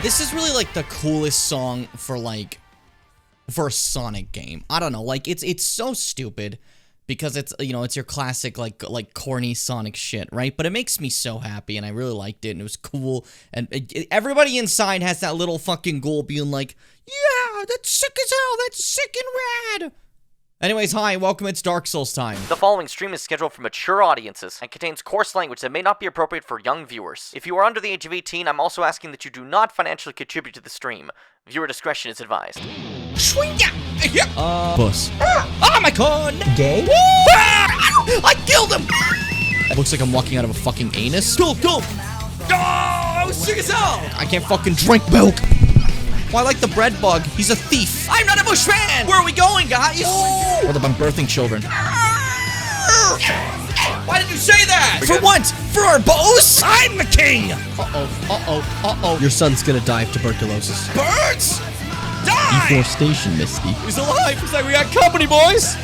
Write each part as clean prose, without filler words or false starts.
This is really like the coolest song for a Sonic game. I don't know, like it's so stupid because it's, you know, it's your classic like corny Sonic shit, right? But it makes me so happy and I really liked it and it was cool and everybody inside has that little fucking ghoul being like, yeah, that's sick as hell, that's sick and rad. Anyways, hi, welcome, it's Dark Souls time. The following stream is scheduled for mature audiences and contains coarse language that may not be appropriate for young viewers. If you are under the age of 18, I'm also asking that you do not financially contribute to the stream. Viewer discretion is advised. Puss. Oh my god! Gay? I killed him! It looks like I'm walking out of a fucking anus. Go! Oh, I was sick as hell! I can't fucking drink milk! Well, I like the bread bug. He's a thief. I'm not a bushman! Where are we going, guys? What about birthing children? Why did you say that? For what? For our bows? I'm the king! Uh-oh. Your son's gonna die of tuberculosis. Birds! Die! Deforestation, Misty. He's alive! Looks like we got company, boys!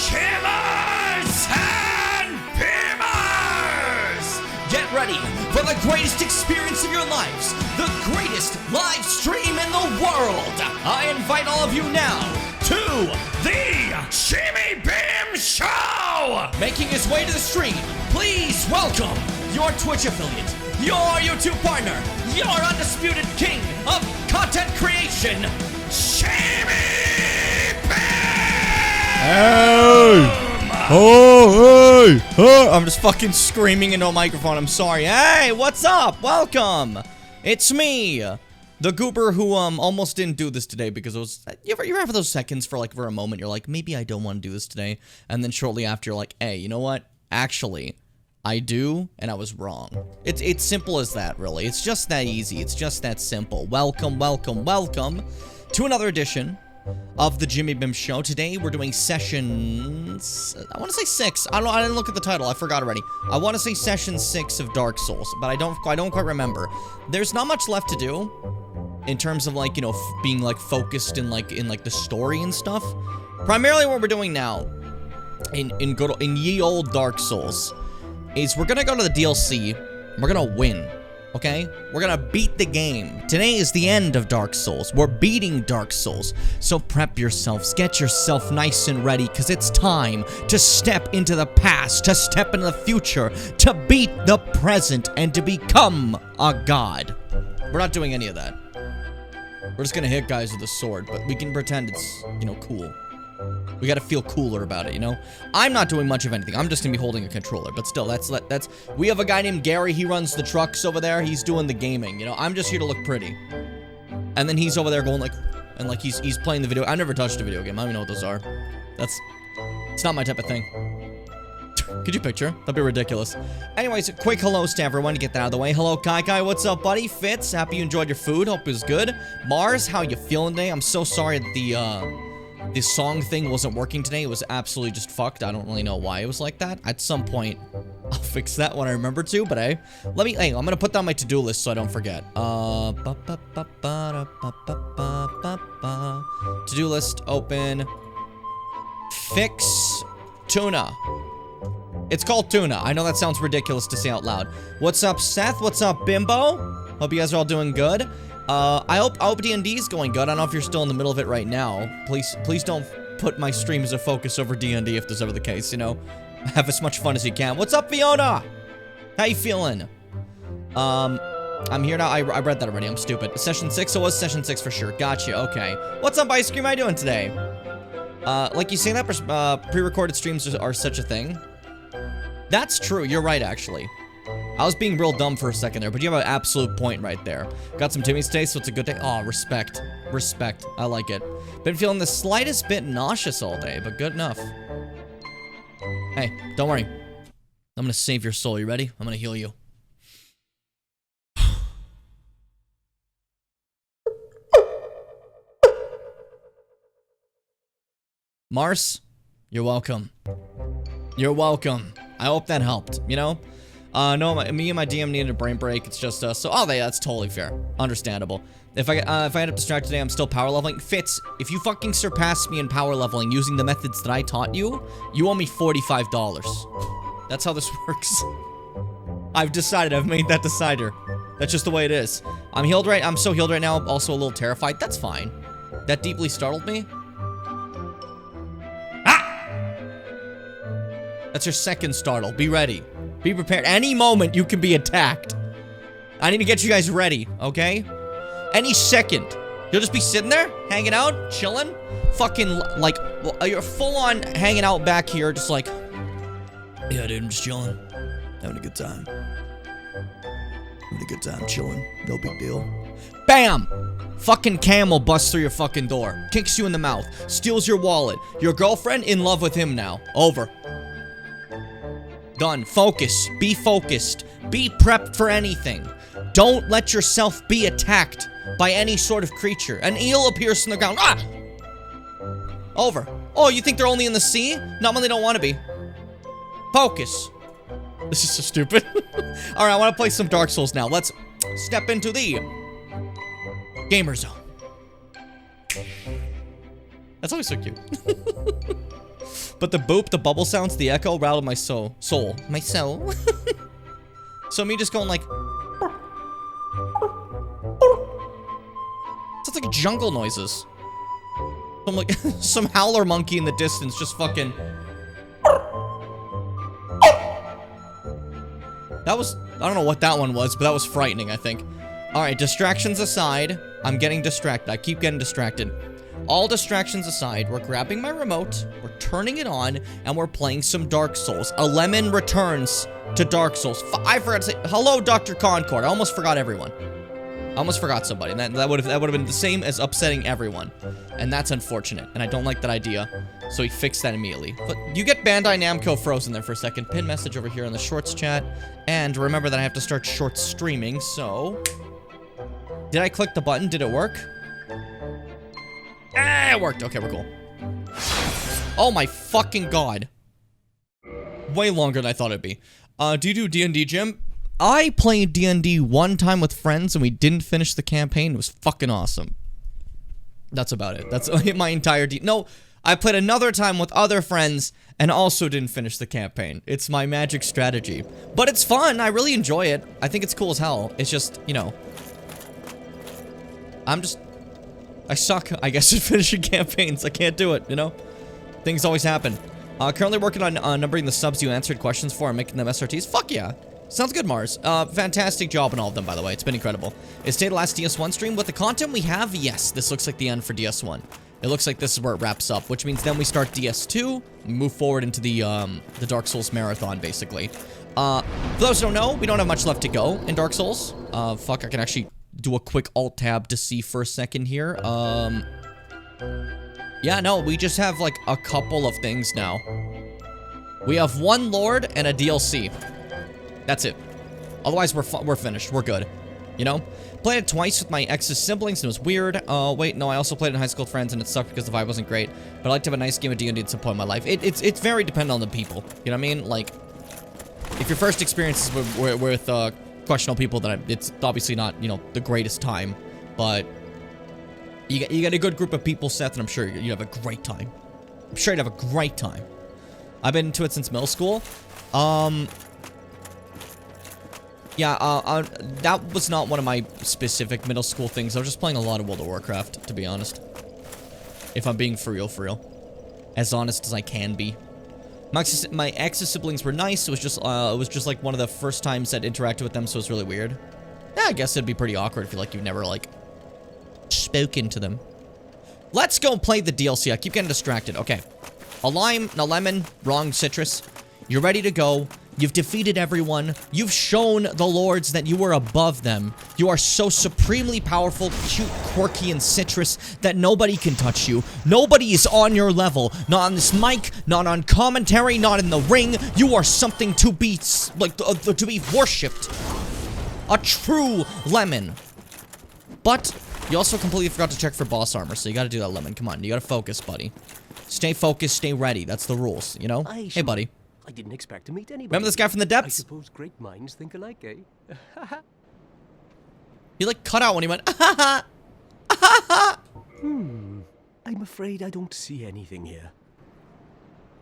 Chillers and Pimmers! Get ready for the greatest experience of your lives, the greatest live stream in the world! I invite all of you now to the Jimmy Bim Show! Making his way to the stream, please welcome your Twitch affiliate, your YouTube partner, your undisputed king of content creation, Jimmy Bim! Oh, I'm just fucking screaming into a microphone. I'm sorry. Hey, what's up? Welcome. It's me, the goober who almost didn't do this today because it was. You ever have those seconds for a moment you're like, maybe I don't want to do this today, and then shortly after you're like, hey, you know what? Actually, I do, and I was wrong. It's simple as that, really. It's just that easy. It's just that simple. Welcome to another edition of the Jimmy Bim Show. Today we're doing sessions, I want to say 6. I didn't look at the title. I forgot already. I want to say session 6 of Dark Souls, but I don't quite remember. There's not much left to do in terms of like, you know, being like focused in the story and stuff. Primarily what we're doing now in ye old Dark Souls is we're gonna go to the DLC. We're gonna win. Okay? We're gonna beat the game. Today is the end of Dark Souls. We're beating Dark Souls. So prep yourselves, get yourself nice and ready, because it's time to step into the past, to step into the future, to beat the present, and to become a god. We're not doing any of that. We're just gonna hit guys with a sword, but we can pretend it's, you know, cool. We gotta feel cooler about it, you know? I'm not doing much of anything. I'm just gonna be holding a controller. But still, that's... We have a guy named Gary. He runs the trucks over there. He's doing the gaming, you know? I'm just here to look pretty. And then he's over there going like... And like, he's playing the video... I never touched a video game. I don't even know what those are. It's not my type of thing. Could you picture? That'd be ridiculous. Anyways, a quick hellos to everyone to get that out of the way. Hello, Kai. What's up, buddy? Fitz, happy you enjoyed your food. Hope it was good. Mars, how you feeling today? I'm so sorry that this song thing wasn't working today. It was absolutely just fucked. I don't really know why it was like that. At some point, I'll fix that when I remember to, but hey, I'm gonna put that on my to-do list so I don't forget. To-do list, open. Fix tuna. It's called tuna. I know that sounds ridiculous to say out loud. What's up, Seth? What's up, Bimbo? Hope you guys are all doing good. I hope D&D is going good. I don't know if you're still in the middle of it right now. Please don't put my stream as a focus over D&D if there's ever the case, you know? Have as much fun as you can. What's up, Fiona? How you feeling? I'm here now. I read that already. I'm stupid. Session 6? So it was session 6 for sure. Gotcha. Okay. What's up, Ice Cream? How you doing today? Like you saying that pre-recorded streams are such a thing? That's true. You're right, actually. I was being real dumb for a second there, but you have an absolute point right there. Got some Timmy's taste, so it's a good day. Oh, respect. Respect. I like it. Been feeling the slightest bit nauseous all day, but good enough. Hey, don't worry. I'm gonna save your soul. You ready? I'm gonna heal you. Mars, you're welcome. You're welcome. I hope that helped, you know? No, me and my DM needed a brain break. It's just so that's totally fair. Understandable. If I end up distracted today, I'm still power leveling. Fitz, if you fucking surpass me in power leveling using the methods that I taught you, you owe me $45. That's how this works. I've decided. I've made that decider. That's just the way it is. I'm so healed right now. Also a little terrified. That's fine. That deeply startled me. Ah! That's your second startle. Be ready. Be prepared. Any moment you can be attacked. I need to get you guys ready, okay? Any second. You'll just be sitting there, hanging out, chilling. Fucking, like, you're full on hanging out back here, just like, yeah, dude, I'm just chilling. Having a good time. Having a good time chilling. No big deal. Bam! Fucking camel busts through your fucking door. Kicks you in the mouth. Steals your wallet. Your girlfriend in love with him now. Over. Done. Focus. Be focused. Be prepped for anything. Don't let yourself be attacked by any sort of creature. An eel appears from the ground. Ah! Over. Oh, you think they're only in the sea? Not when they don't want to be. Focus. This is so stupid. Alright, I want to play some Dark Souls now. Let's step into the Gamer Zone. That's always so cute. But the boop, the bubble sounds, the echo rattled my soul. My soul. So me just going like... Sounds like jungle noises. Some like some howler monkey in the distance just fucking... That was... I don't know what that one was, but that was frightening, I think. Alright, distractions aside. I'm getting distracted. I keep getting distracted. All distractions aside, we're grabbing my remote, we're turning it on, and we're playing some Dark Souls. A lemon returns to Dark Souls. I forgot to say, hello, Dr. Concord. I almost forgot everyone. I almost forgot somebody, and that would have been the same as upsetting everyone. And that's unfortunate, and I don't like that idea. So he fixed that immediately. But you get Bandai Namco frozen there for a second. Pin message over here in the Shorts chat. And remember that I have to start Shorts streaming, so... Did I click the button? Did it work? Ah, it worked. Okay, we're cool. Oh my fucking god. Way longer than I thought it'd be. Do you do D&D, Jim? I played D&D one time with friends and we didn't finish the campaign. It was fucking awesome. That's about it. That's my entire No, I played another time with other friends and also didn't finish the campaign. It's my magic strategy. But it's fun. I really enjoy it. I think it's cool as hell. It's just, you know... I suck, I guess, at finishing campaigns. I can't do it, you know? Things always happen. Currently working on numbering the subs you answered questions for and making them SRTs. Fuck yeah. Sounds good, Mars. Fantastic job on all of them, by the way. It's been incredible. Is today the last DS1 stream? With the content we have, yes. This looks like the end for DS1. It looks like this is where it wraps up, which means then we start DS2, move forward into the Dark Souls marathon, basically. For those who don't know, we don't have much left to go in Dark Souls. Fuck, I can actually do a quick alt-tab to see for a second here. Yeah, no, we just have, like, a couple of things now. We have one Lord and a DLC. That's it. Otherwise, we're finished. We're good. You know? Played it twice with my ex's siblings, and it was weird. Wait, no, I also played it in high school with friends, and it sucked because the vibe wasn't great. But I like to have a nice game of D&D at some point in my life. It's very dependent on the people. You know what I mean? Like, if your first experience is with questionable people, then it's obviously not, you know, the greatest time. But you get a good group of people, Seth, and I'm sure you have a great time. I'm sure you'd have a great time. I've been into it since middle school. Yeah, that was not one of my specific middle school things. I was just playing a lot of World of Warcraft, to be honest. If I'm being for real. As honest as I can be. My ex's siblings were nice. It was just like one of the first times I'd interacted with them, so it was really weird. Yeah, I guess it'd be pretty awkward if you've never, like, spoken to them. Let's go play the DLC. I keep getting distracted. Okay. A lime, a lemon, wrong citrus. You're ready to go. You've defeated everyone. You've shown the lords that you are above them. You are so supremely powerful, cute, quirky, and citrus that nobody can touch you. Nobody is on your level. Not on this mic, not on commentary, not in the ring. You are something to be, like, to be worshipped. A true lemon. But you also completely forgot to check for boss armor, so you gotta do that, lemon. Come on, you gotta focus, buddy. Stay focused, stay ready. That's the rules, you know? Hey, buddy. I didn't expect to meet anybody. Remember this guy from the depths? I suppose great minds think alike, eh? He, like, cut out when he went, I'm afraid I don't see anything here.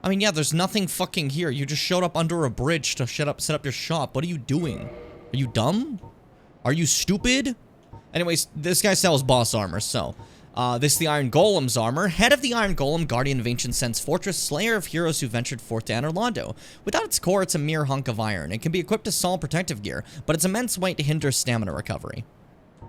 I mean, yeah, there's nothing fucking here. You just showed up under a bridge to set up your shop. What are you doing? Are you dumb? Are you stupid? Anyways, this guy sells boss armor, so... this is the Iron Golem's armor. Head of the Iron Golem, guardian of ancient Sen's fortress, slayer of heroes who ventured forth to Anor Londo. Without its core, it's a mere hunk of iron. It can be equipped as solid protective gear, but its immense weight hinders stamina recovery.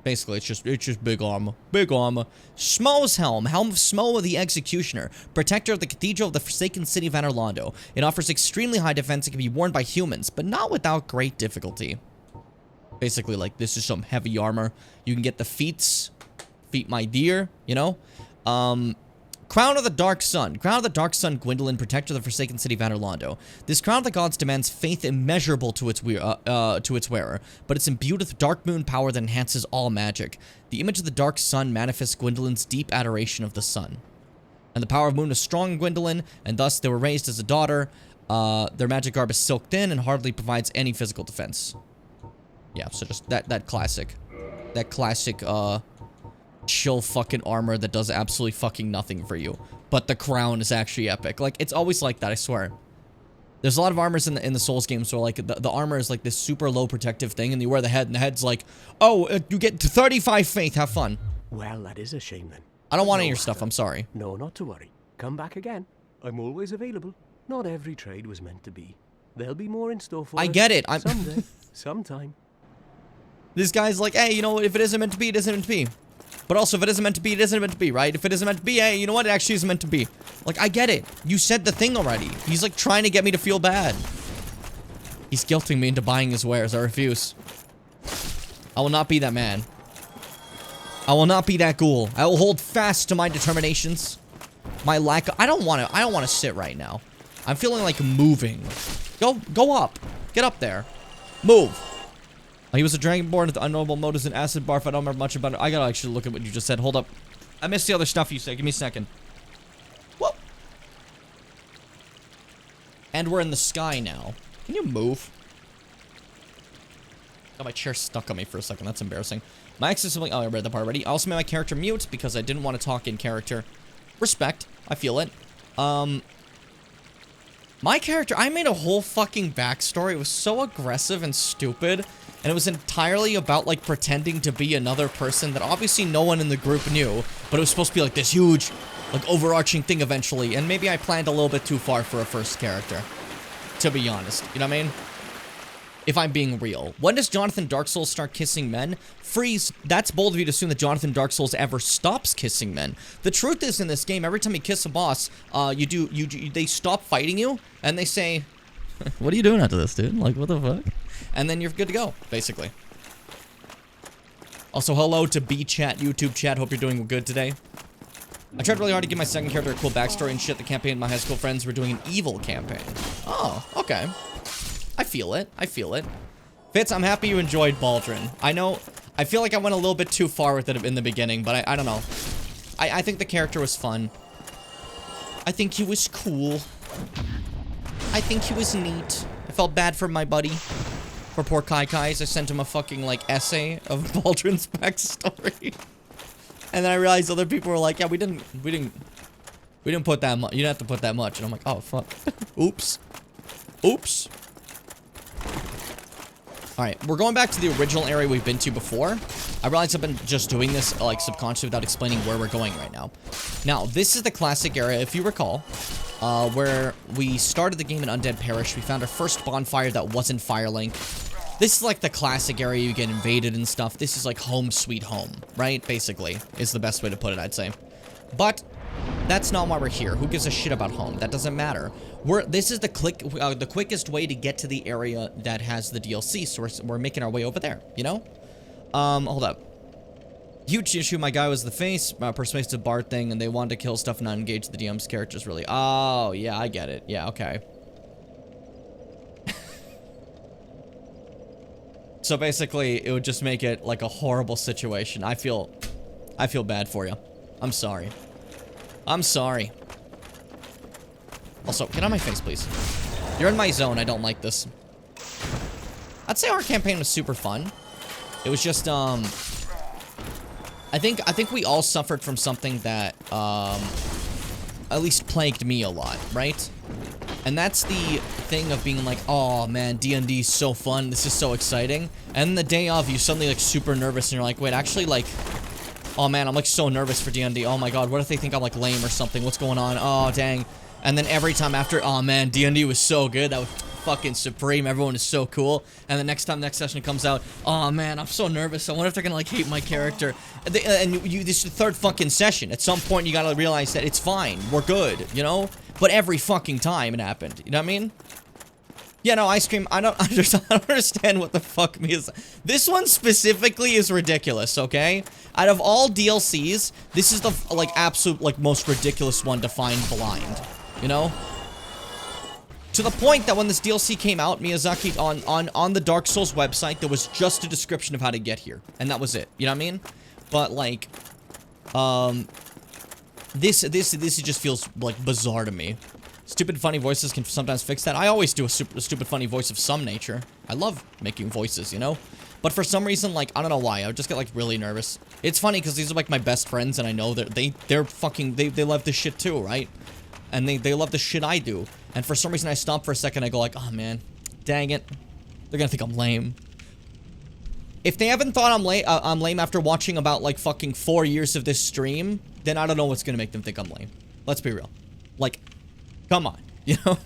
Basically, it's just big armor. Big armor. Smo's helm. Helm of Smo the Executioner. Protector of the Cathedral of the Forsaken City of Anor Londo. It offers extremely high defense and can be worn by humans, but not without great difficulty. Basically, like, this is some heavy armor. You can get the feats. Feet my dear, you know? Crown of the Dark Sun. Crown of the Dark Sun Gwendolyn, protector of the Forsaken City of Anor Londo. This Crown of the Gods demands faith immeasurable to its wearer, but it's imbued with dark moon power that enhances all magic. The image of the Dark Sun manifests Gwendolyn's deep adoration of the sun. And the power of moon is strong in Gwendolyn, and thus they were raised as a daughter. Their magic garb is silk thin and hardly provides any physical defense. Yeah, so just that classic. That classic, chill fucking armor that does absolutely fucking nothing for you. But the crown is actually epic. Like, it's always like that, I swear. There's a lot of armors in the Souls games where, like, the armor is, like, this super low protective thing, and you wear the head, and the head's like, oh, you get 35 faith, have fun. Well, that is a shame then. I don't want any of your stuff, I'm sorry. No, not to worry. Come back again. I'm always available. Not every trade was meant to be. There'll be more in store for us. I get it, I'm... Someday. Sometime. This guy's like, hey, you know what, if it isn't meant to be, it isn't meant to be. But also, if it isn't meant to be, it isn't meant to be, right? If it isn't meant to be, hey, you know what? It actually isn't meant to be. Like, I get it. You said the thing already. He's, like, trying to get me to feel bad. He's guilting me into buying his wares. I refuse. I will not be that man. I will not be that ghoul. I will hold fast to my determinations. My lack of... I don't want to sit right now. I'm feeling like moving. Go up. Get up there. Move. He was a dragonborn with unknowable motives and acid barf. I don't remember much about it. I gotta actually look at what you just said. Hold up. I missed the other stuff you said. Give me a second. Whoop. And we're in the sky now. Can you move? Got my chair stuck on me for a second. That's embarrassing. My ex is something... Oh, I read that part already. I also made my character mute because I didn't want to talk in character. Respect. I feel it. My character... I made a whole fucking backstory. It was so aggressive and stupid. And it was entirely about, like, pretending to be another person that obviously no one in the group knew. But it was supposed to be, like, this huge, like, overarching thing eventually. And maybe I planned a little bit too far for a first character. To be honest. You know what I mean? If I'm being real. When does Jonathan Dark Souls start kissing men? Freeze. That's bold of you to assume that Jonathan Dark Souls ever stops kissing men. The truth is, in this game, every time you kiss a boss, they stop fighting you. And they say... What are you doing after this, dude? Like, what the fuck? And then you're good to go, basically. Also, hello to B-Chat, YouTube chat. Hope you're doing good today. I tried really hard to give my second character a cool backstory and shit. The campaign my high school friends were doing an evil campaign. Oh, okay. I feel it. I feel it. Fitz, I'm happy you enjoyed Baldrin. I know, I feel like I went a little bit too far with it in the beginning, but I don't know. I think the character was fun. I think he was cool. I think he was neat. I felt bad for my buddy. For poor Kai Kai's. I sent him a fucking, like, essay of Baldrin's backstory. And then I realized other people were like, yeah, we didn't put that much. You didn't have to put that much. And I'm like, oh, fuck. Oops. Oops. Alright, we're going back to the original area we've been to before. I realize I've been just doing this, like, subconsciously without explaining where we're going right now. Now, this is the classic area, if you recall, where we started the game in Undead Parish. We found our first bonfire that wasn't Firelink. This is, like, the classic area you get invaded and stuff. This is, like, home sweet home, right? Basically, is the best way to put it, I'd say. But... that's not why we're here. Who gives a shit about home? That doesn't matter. This is the quickest way to get to the area that has the DLC, so we're making our way over there, you know? Hold up. Huge issue, my guy was the face, persuasive bard thing, and they wanted to kill stuff and not engage the DM's characters, really. Oh, yeah, I get it. Yeah, okay. So basically, it would just make it, like, a horrible situation. I feel bad for you. I'm sorry. I'm sorry. Also, get out of my face, please. You're in my zone. I don't like this. I'd say our campaign was super fun. It was just, I think we all suffered from something that, at least plagued me a lot, right? And that's the thing of being like, oh man, D&D is so fun, this is so exciting. And then the day of, you suddenly like super nervous and you're like, wait, actually like, oh man, I'm like so nervous for D&D. Oh my god, what if they think I'm like lame or something? What's going on? Oh dang. And then every time after, oh man, D&D was so good. That was fucking supreme. Everyone is so cool. And the next time next session comes out, oh man, I'm so nervous. I wonder if they're gonna like hate my character. And this is the third fucking session. At some point, you gotta realize that it's fine. We're good, you know? But every fucking time it happened. You know what I mean? Yeah, no, Ice Cream, I don't understand what the fuck me is. This one specifically is ridiculous, okay? Out of all DLCs, this is the, like, absolute, like, most ridiculous one to find blind. You know? To the point that when this DLC came out, Miyazaki, on the Dark Souls website, there was just a description of how to get here. And that was it. You know what I mean? But, like, this just feels, like, bizarre to me. Stupid funny voices can sometimes fix that. I always do a stupid funny voice of some nature. I love making voices, you know? But for some reason, like, I don't know why, I would just get, like, really nervous. It's funny, because these are, like, my best friends, and I know that they're fucking, they love this shit too, right? And they love the shit I do. And for some reason, I stop for a second, I go like, oh man, dang it. They're gonna think I'm lame. If they haven't thought I'm lame after watching about, like, fucking 4 years of this stream, then I don't know what's gonna make them think I'm lame. Let's be real. Like, come on, you know?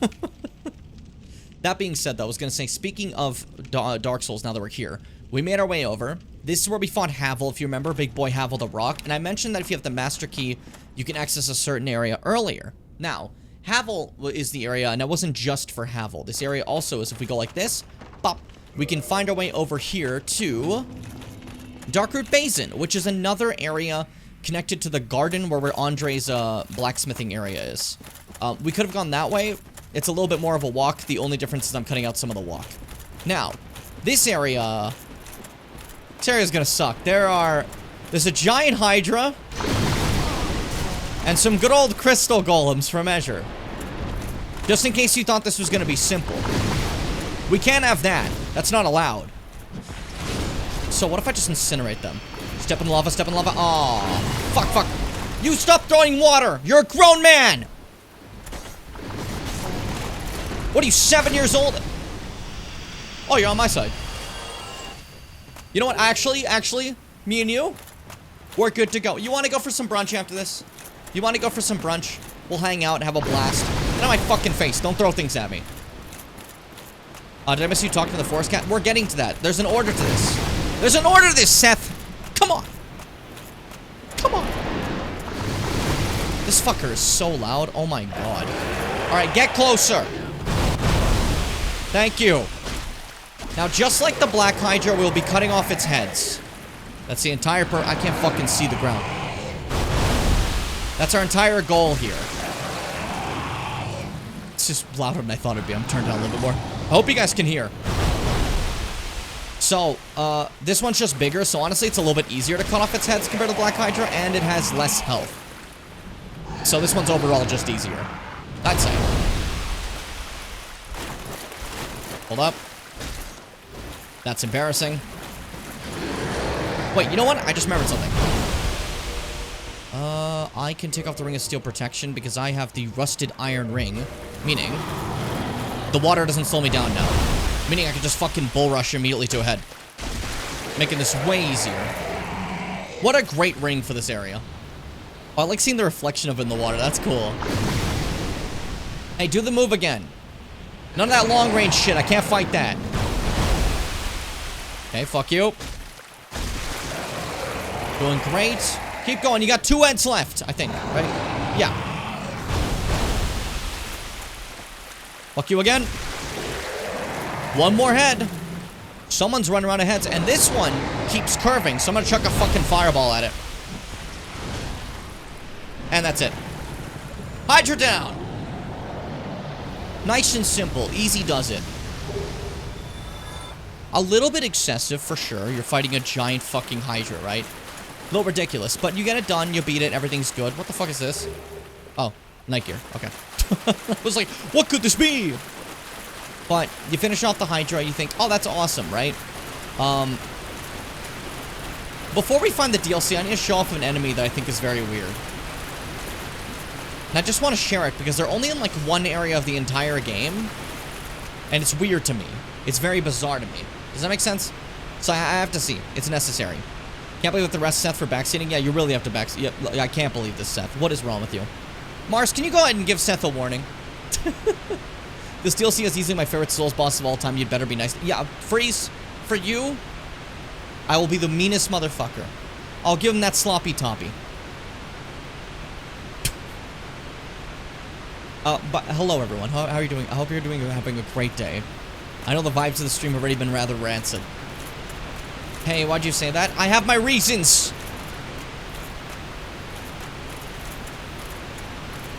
That being said, though, I was gonna say, speaking of Dark Souls, now that we're here, we made our way over. This is where we fought Havel, if you remember, Big Boy Havel the Rock. And I mentioned that if you have the Master Key, you can access a certain area earlier. Now, Havel is the area, and it wasn't just for Havel. This area also is, if we go like this, pop, we can find our way over here to Darkroot Basin, which is another area connected to the garden where Andre's blacksmithing area is. We could have gone that way. It's a little bit more of a walk. The only difference is I'm cutting out some of the walk. Now, this area's gonna suck. There's a giant Hydra and some good old crystal golems for measure. Just in case you thought this was gonna be simple. We can't have that. That's not allowed. So what if I just incinerate them? Step in lava, step in lava. Aw. Fuck, fuck. You stop throwing water! You're a grown man! What are you, 7 years old? Oh, you're on my side. You know what, actually, me and you, we're good to go. You wanna go for some brunch after this? You wanna go for some brunch? We'll hang out and have a blast. Get out my fucking face, don't throw things at me. Did I miss you talking to the Forest Cat? We're getting to that. There's an order to this. There's an order to this, Seth! Come on! Come on! This fucker is so loud, oh my god. Alright, get closer! Thank you. Now, just like the Black Hydra, we'll be cutting off its heads. That's the entire I can't fucking see the ground. That's our entire goal here. It's just louder than I thought it'd be. I'm turned down a little bit more. I hope you guys can hear. So, this one's just bigger, so honestly, it's a little bit easier to cut off its heads compared to the Black Hydra, and it has less health. So this one's overall just easier. I'd say. Hold up. That's embarrassing. Wait, you know what? I just remembered something. I can take off the Ring of Steel protection because I have the Rusted Iron Ring. Meaning, the water doesn't slow me down now. Meaning I can just fucking bull rush immediately to a head. Making this way easier. What a great ring for this area. Oh, I like seeing the reflection of it in the water. That's cool. Hey, do the move again. None of that long-range shit. I can't fight that. Okay, fuck you. Doing great. Keep going. You got 2 heads left, I think. Right? Yeah. Fuck you again. 1 more head. Someone's running around of heads, and this one keeps curving, so I'm gonna chuck a fucking fireball at it. And that's it. Hydra down. Nice and simple. Easy does it. A little bit excessive, for sure. You're fighting a giant fucking Hydra, right? A little ridiculous, but you get it done, you beat it, everything's good. What the fuck is this? Oh, night gear. Okay. I was like, what could this be? But you finish off the Hydra, you think, oh, that's awesome, right? Before we find the DLC, I need to show off an enemy that I think is very weird. And I just want to share it because they're only in like one area of the entire game. And it's weird to me. It's very bizarre to me. Does that make sense? So I have to see. It's necessary. Can't believe the rest Seth for backseating. Yeah, you really have to backseat. Yeah, I can't believe this, Seth. What is wrong with you? Mars, can you go ahead and give Seth a warning? This DLC is easily my favorite Souls boss of all time. You'd better be nice. Yeah, Freeze, for you, I will be the meanest motherfucker. I'll give him that sloppy toppy. But hello everyone. How are you doing? I hope you're having a great day. I know the vibes of the stream have already been rather rancid. Hey, why'd you say that? I have my reasons.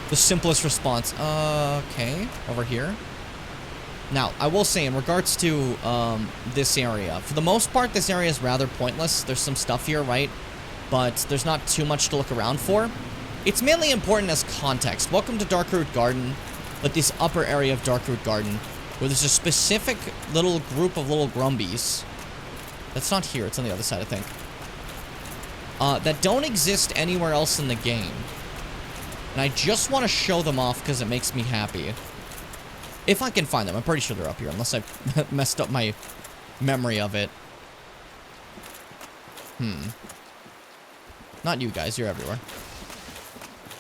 The simplest response. Okay. Over here. Now, I will say, in regards to, this area, for the most part, this area is rather pointless. There's some stuff here, right? But there's not too much to look around for. It's mainly important as context. Welcome to Darkroot Garden, like this upper area of Darkroot Garden, where there's a specific little group of little grumbies. That's not here, it's on the other side, I think. That don't exist anywhere else in the game. And I just want to show them off because it makes me happy. If I can find them. I'm pretty sure they're up here, unless I messed up my memory of it. Not you guys, you're everywhere.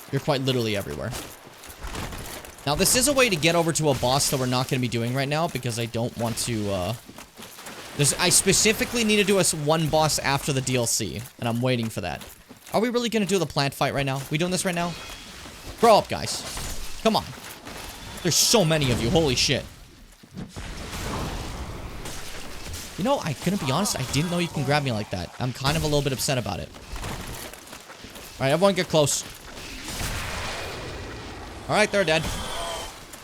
You're quite literally everywhere. Now, this is a way to get over to a boss that we're not going to be doing right now, because I don't want to, I specifically need to do one boss after the DLC, and I'm waiting for that. Are we really going to do the plant fight right now? We doing this right now? Grow up, guys. Come on. There's so many of you. Holy shit. You know, I'm gonna be honest, I didn't know you can grab me like that. I'm kind of a little bit upset about it. Alright, everyone get close. Alright, they're dead.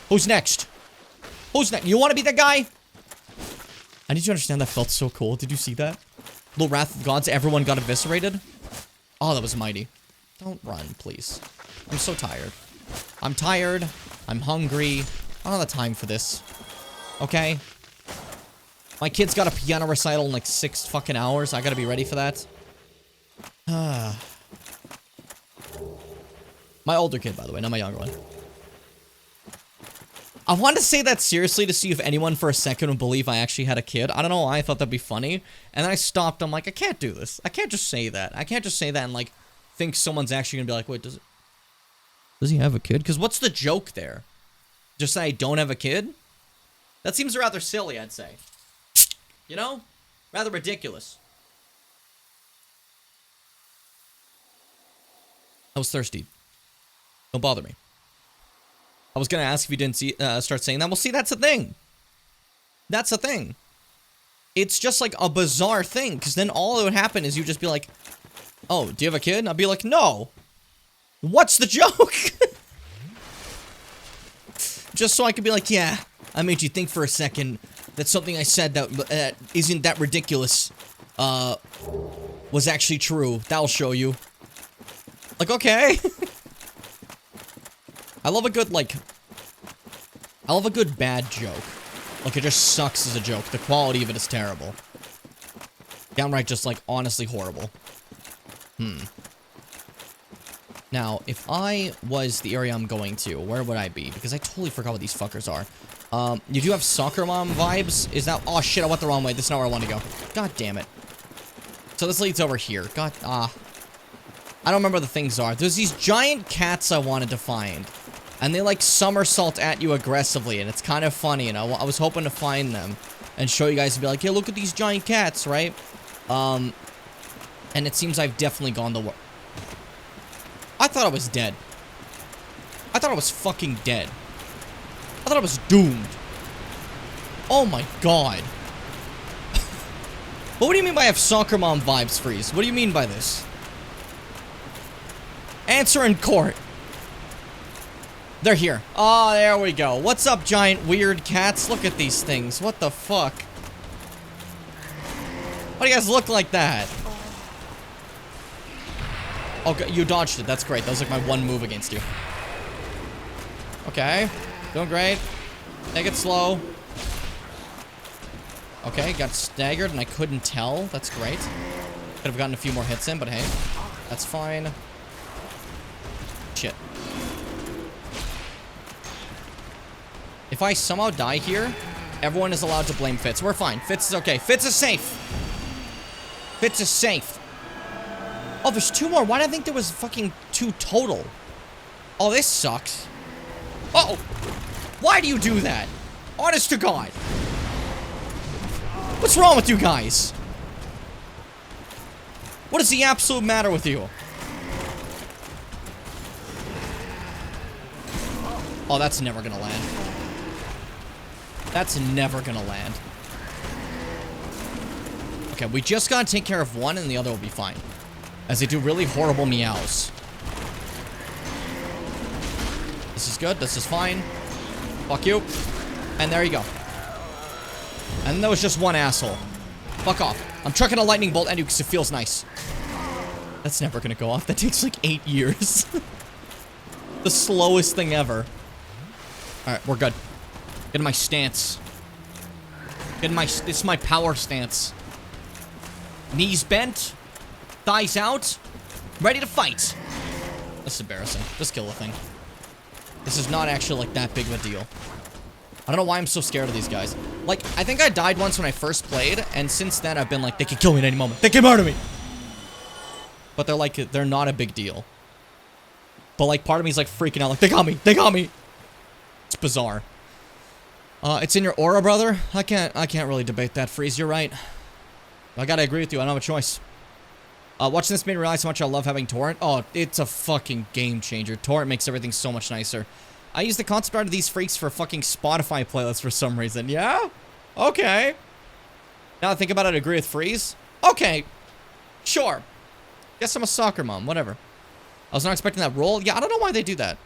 Who's next? Who's next? You want to be that guy? I need you to understand that felt so cool. Did you see that? Little Wrath of Gods, everyone got eviscerated. Oh, that was mighty. Don't run, please. I'm so tired. I'm tired. I'm hungry. I don't have the time for this. Okay? My kid's got a piano recital in like 6 fucking hours. I gotta be ready for that. My older kid, by the way, not my younger one. I wanted to say that seriously to see if anyone for a second would believe I actually had a kid. I don't know why I thought that'd be funny. And then I stopped. I'm like, I can't do this. I can't just say that. I can't just say that and like think someone's actually gonna be like, wait, does he have a kid? Because what's the joke there? Just say I don't have a kid? That seems rather silly, I'd say. You know? Rather ridiculous. I was thirsty. Don't bother me. I was gonna ask if you didn't start saying that. Well, see, that's the thing. That's the thing. It's just like a bizarre thing, because then all that would happen is you just be like, oh, do you have a kid? And I'll be like, no. What's the joke? Just so I could be like, yeah, I made you think for a second that something I said that isn't that ridiculous was actually true. That'll show you. Like, okay. I love a good bad joke. Like, it just sucks as a joke. The quality of it is terrible. Downright just, like, honestly horrible. Now, if I was the area I'm going to, where would I be? Because I totally forgot what these fuckers are. You do have Soccer Mom vibes? Is that... Oh, shit, I went the wrong way. This is not where I want to go. God damn it. So this leads over here. God, I don't remember what the things are. There's these giant cats I wanted to find. And they, like, somersault at you aggressively, and it's kind of funny, and I was hoping to find them and show you guys and be like, hey, look at these giant cats, right? And it seems I've definitely gone the way. I thought I was dead. I thought I was fucking dead. I thought I was doomed. Oh my god. What do you mean by I have Soccer Mom vibes, Freeze? What do you mean by this? Answer in court. They're here. Oh, there we go. What's up, giant weird cats? Look at these things. What the fuck? Why do you guys look like that? Okay, you dodged it. That's great. That was like my one move against you. Okay. Doing great. Take it slow. Okay, got staggered and I couldn't tell. That's great. Could have gotten a few more hits in, but hey. That's fine. Shit. If I somehow die here, everyone is allowed to blame Fitz. We're fine. Fitz is okay. Fitz is safe. Fitz is safe. Oh, there's 2 more. Why did I think there was fucking 2 total? Oh, this sucks. Uh-oh. Why do you do that? Honest to God. What's wrong with you guys? What is the absolute matter with you? Oh, that's never gonna land. That's never gonna land. Okay, we just gotta take care of one and the other will be fine. As they do really horrible meows. This is good. This is fine. Fuck you. And there you go. And there was just one asshole. Fuck off. I'm chucking a lightning bolt at you because it feels nice. That's never gonna go off. That takes like 8 years. The slowest thing ever. Alright, we're good. Get in my stance. This is my power stance. Knees bent. Thighs out. Ready to fight. This is embarrassing. Just kill the thing. This is not actually like that big of a deal. I don't know why I'm so scared of these guys. Like, I think I died once when I first played, and since then I've been like, they can kill me at any moment. They can murder me. But they're like, they're not a big deal. But like, part of me is like freaking out, like, they got me. They got me. It's bizarre. It's in your aura, brother. I can't really debate that, Freeze. You're right. I gotta agree with you. I don't have a choice. Watching this made me realize how much I love having Torrent. Oh, it's a fucking game changer. Torrent makes everything so much nicer. I use the concept art of these freaks for fucking Spotify playlists for some reason. Yeah? Okay. Now I think about it, I agree with Freeze. Okay. Sure. Guess I'm a soccer mom. Whatever. I was not expecting that roll. Yeah, I don't know why they do that.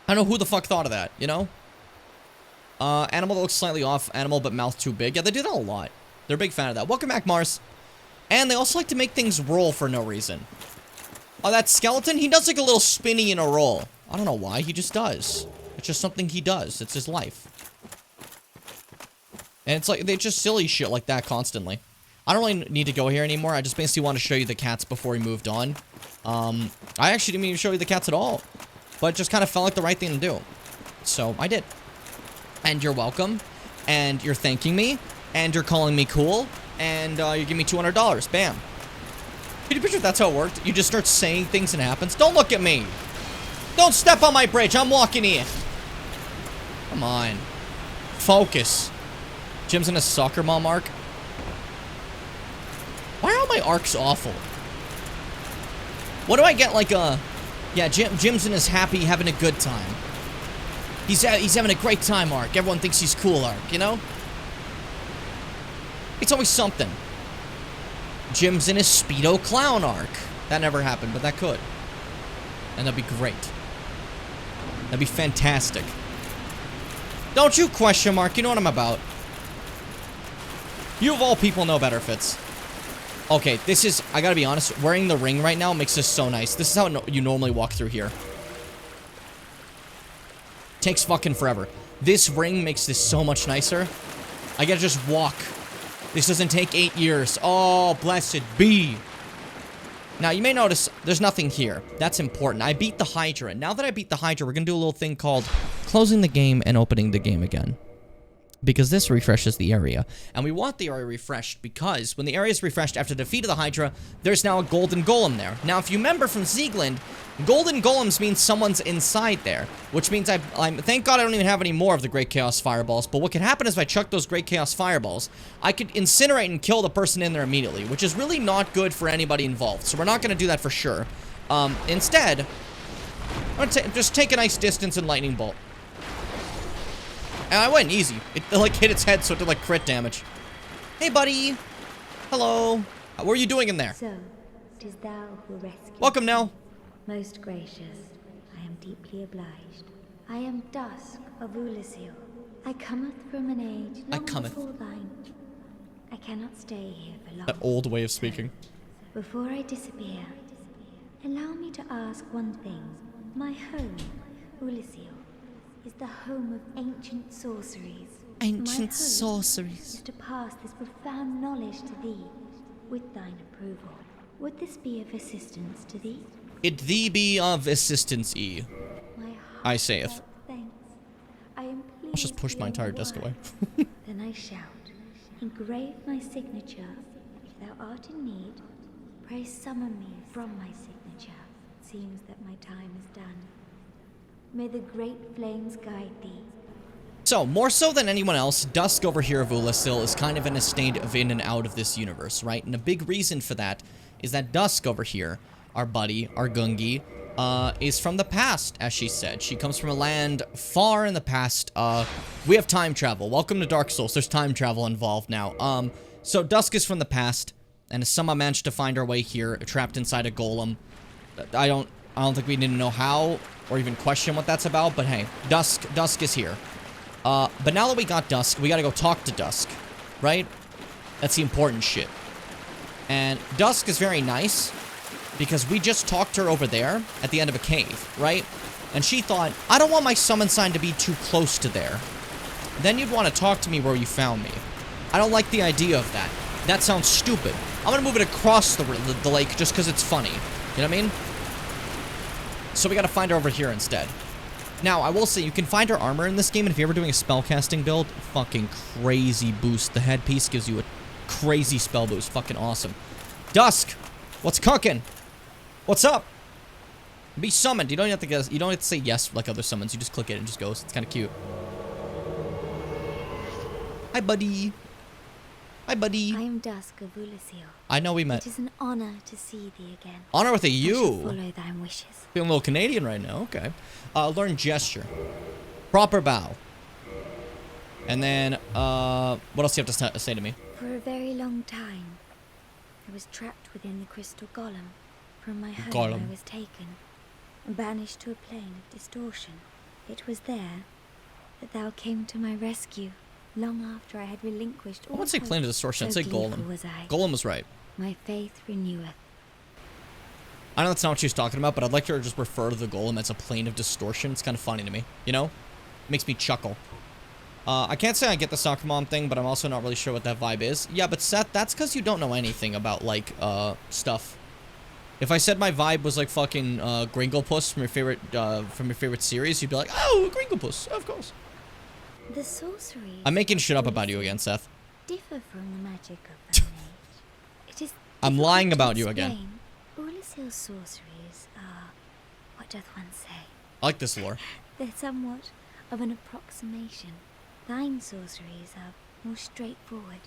I don't know who the fuck thought of that, you know? Animal that looks slightly off. Animal but mouth too big. Yeah, they do that a lot. They're a big fan of that. Welcome back, Mars. And they also like to make things roll for no reason. Oh, that skeleton? He does like a little spinny in a roll. I don't know why. He just does. It's just something he does. It's his life. And it's like, they just silly shit like that constantly. I don't really need to go here anymore. I just basically want to show you the cats before we moved on. I actually didn't even show you the cats at all. But it just kind of felt like the right thing to do. So, I did. And you're welcome. And you're thanking me. And you're calling me cool. And you give me $200. Bam. Can you picture if that's how it worked? You just start saying things and it happens. Don't look at me. Don't step on my bridge. I'm walking in. Come on. Focus. Jim's in a soccer mom arc. Why are all my arcs awful? What do I get like a... Yeah, Jim's in his happy, having a good time. He's having a great time arc. Everyone thinks he's cool arc, you know? It's always something. Jim's in his Speedo clown arc. That never happened, but that could. And that'd be great. That'd be fantastic. Don't you question mark, you know what I'm about. You of all people know better, Fitz. Okay, this is, I gotta be honest, wearing the ring right now makes this so nice. This is how you normally walk through here. Takes fucking forever. This ring makes this so much nicer. I gotta just walk. This doesn't take 8 years. Oh, blessed be. Now, you may notice there's nothing here. That's important. I beat the Hydra. Now that I beat the Hydra, we're gonna do a little thing called closing the game and opening the game again. Because this refreshes the area. And we want the area refreshed because when the area is refreshed after the defeat of the Hydra, there's now a golden golem there. Now, if you remember from Siegland, golden golems means someone's inside there. Which means thank God I don't even have any more of the Great Chaos Fireballs. But what could happen is if I chuck those Great Chaos Fireballs, I could incinerate and kill the person in there immediately. Which is really not good for anybody involved. So we're not going to do that for sure. Instead, I'm going to just take a nice distance and lightning bolt. And I went easy. It like hit its head, so it did like crit damage. Hey, buddy. Hello. What are you doing in there? So, 'tis thou who rescued. Welcome, Nell. Most gracious, I am deeply obliged. I am Dusk of Ulasil. I cometh from an age long before thine. I cannot stay here for long. That old way of speaking. Before I disappear, allow me to ask one thing. My home, Ulasil, is the home of ancient sorceries. Ancient sorceries. Is to pass this profound knowledge to thee, with thine approval. Would this be of assistance to thee? It thee be of assistance, My I saith. Thanks. I implore I'll just push my entire desk away. Then I shout, engrave my signature. If thou art in need, pray summon me from my signature. It seems that my time is done. May the great flames guide thee. So, more so than anyone else, Dusk over here of Ulasil is kind of in a state of in and out of this universe, right? And a big reason for that is that Dusk over here, our buddy, our Gungi, is from the past, as she said. She comes from a land far in the past. We have time travel. Welcome to Dark Souls. There's time travel involved now. So Dusk is from the past, and has somehow managed to find her way here, trapped inside a golem. I don't think we need to know how, or even question what that's about, but hey, Dusk is here. But now that we got Dusk, we gotta go talk to Dusk, right? That's the important shit. And Dusk is very nice, because we just talked to her over there at the end of a cave, right? And she thought, I don't want my summon sign to be too close to there. Then you'd want to talk to me where you found me. I don't like the idea of that. That sounds stupid. I'm gonna move it across the lake just because it's funny. You know what I mean? So we gotta find her over here instead. Now, I will say, you can find her armor in this game, and if you're ever doing a spellcasting build, fucking crazy boost. The headpiece gives you a crazy spell boost. Fucking awesome. Dusk! What's cooking? What's up? Be summoned. You don't have to guess. You don't have to say yes like other summons. You just click it and it just goes. It's kind of cute. Hi, buddy. Hi, buddy. I am Dusk of Ulasil. I know we met. It is an honor to see thee again. Honor with a I shall U. follow thy wishes. Feeling a little Canadian right now. Okay. Learn gesture. Proper bow. And then, what else do you have to say to me? For a very long time, I was trapped within the crystal golem. From my home Golem. I was taken and banished to a plane of distortion. It was there that thou came to my rescue, long after I had relinquished all I wouldn't say hope. plane of distortion. I'd So say gleeful golem. was I. Golem was right. My faith reneweth. I know that's not what she was talking about, but I'd like her to just refer to the golem as a plane of distortion. It's kind of funny to me, you know? Makes me chuckle. I can't say I get the soccer mom thing, but I'm also not really sure what that vibe is. Yeah, but Seth, that's because you don't know anything about, like, stuff. If I said my vibe was like fucking Gringlepuss from your favorite series, you'd be like, oh, Gringlepuss, of course. The sorceries I'm making shit up about you again, Seth. differ from the magic of thine age. It is I'm difficult lying to about you again. explain. Ulasil's sorceries are, what doth one say? I like this lore. They're somewhat of an approximation. Thine sorceries are more straightforward,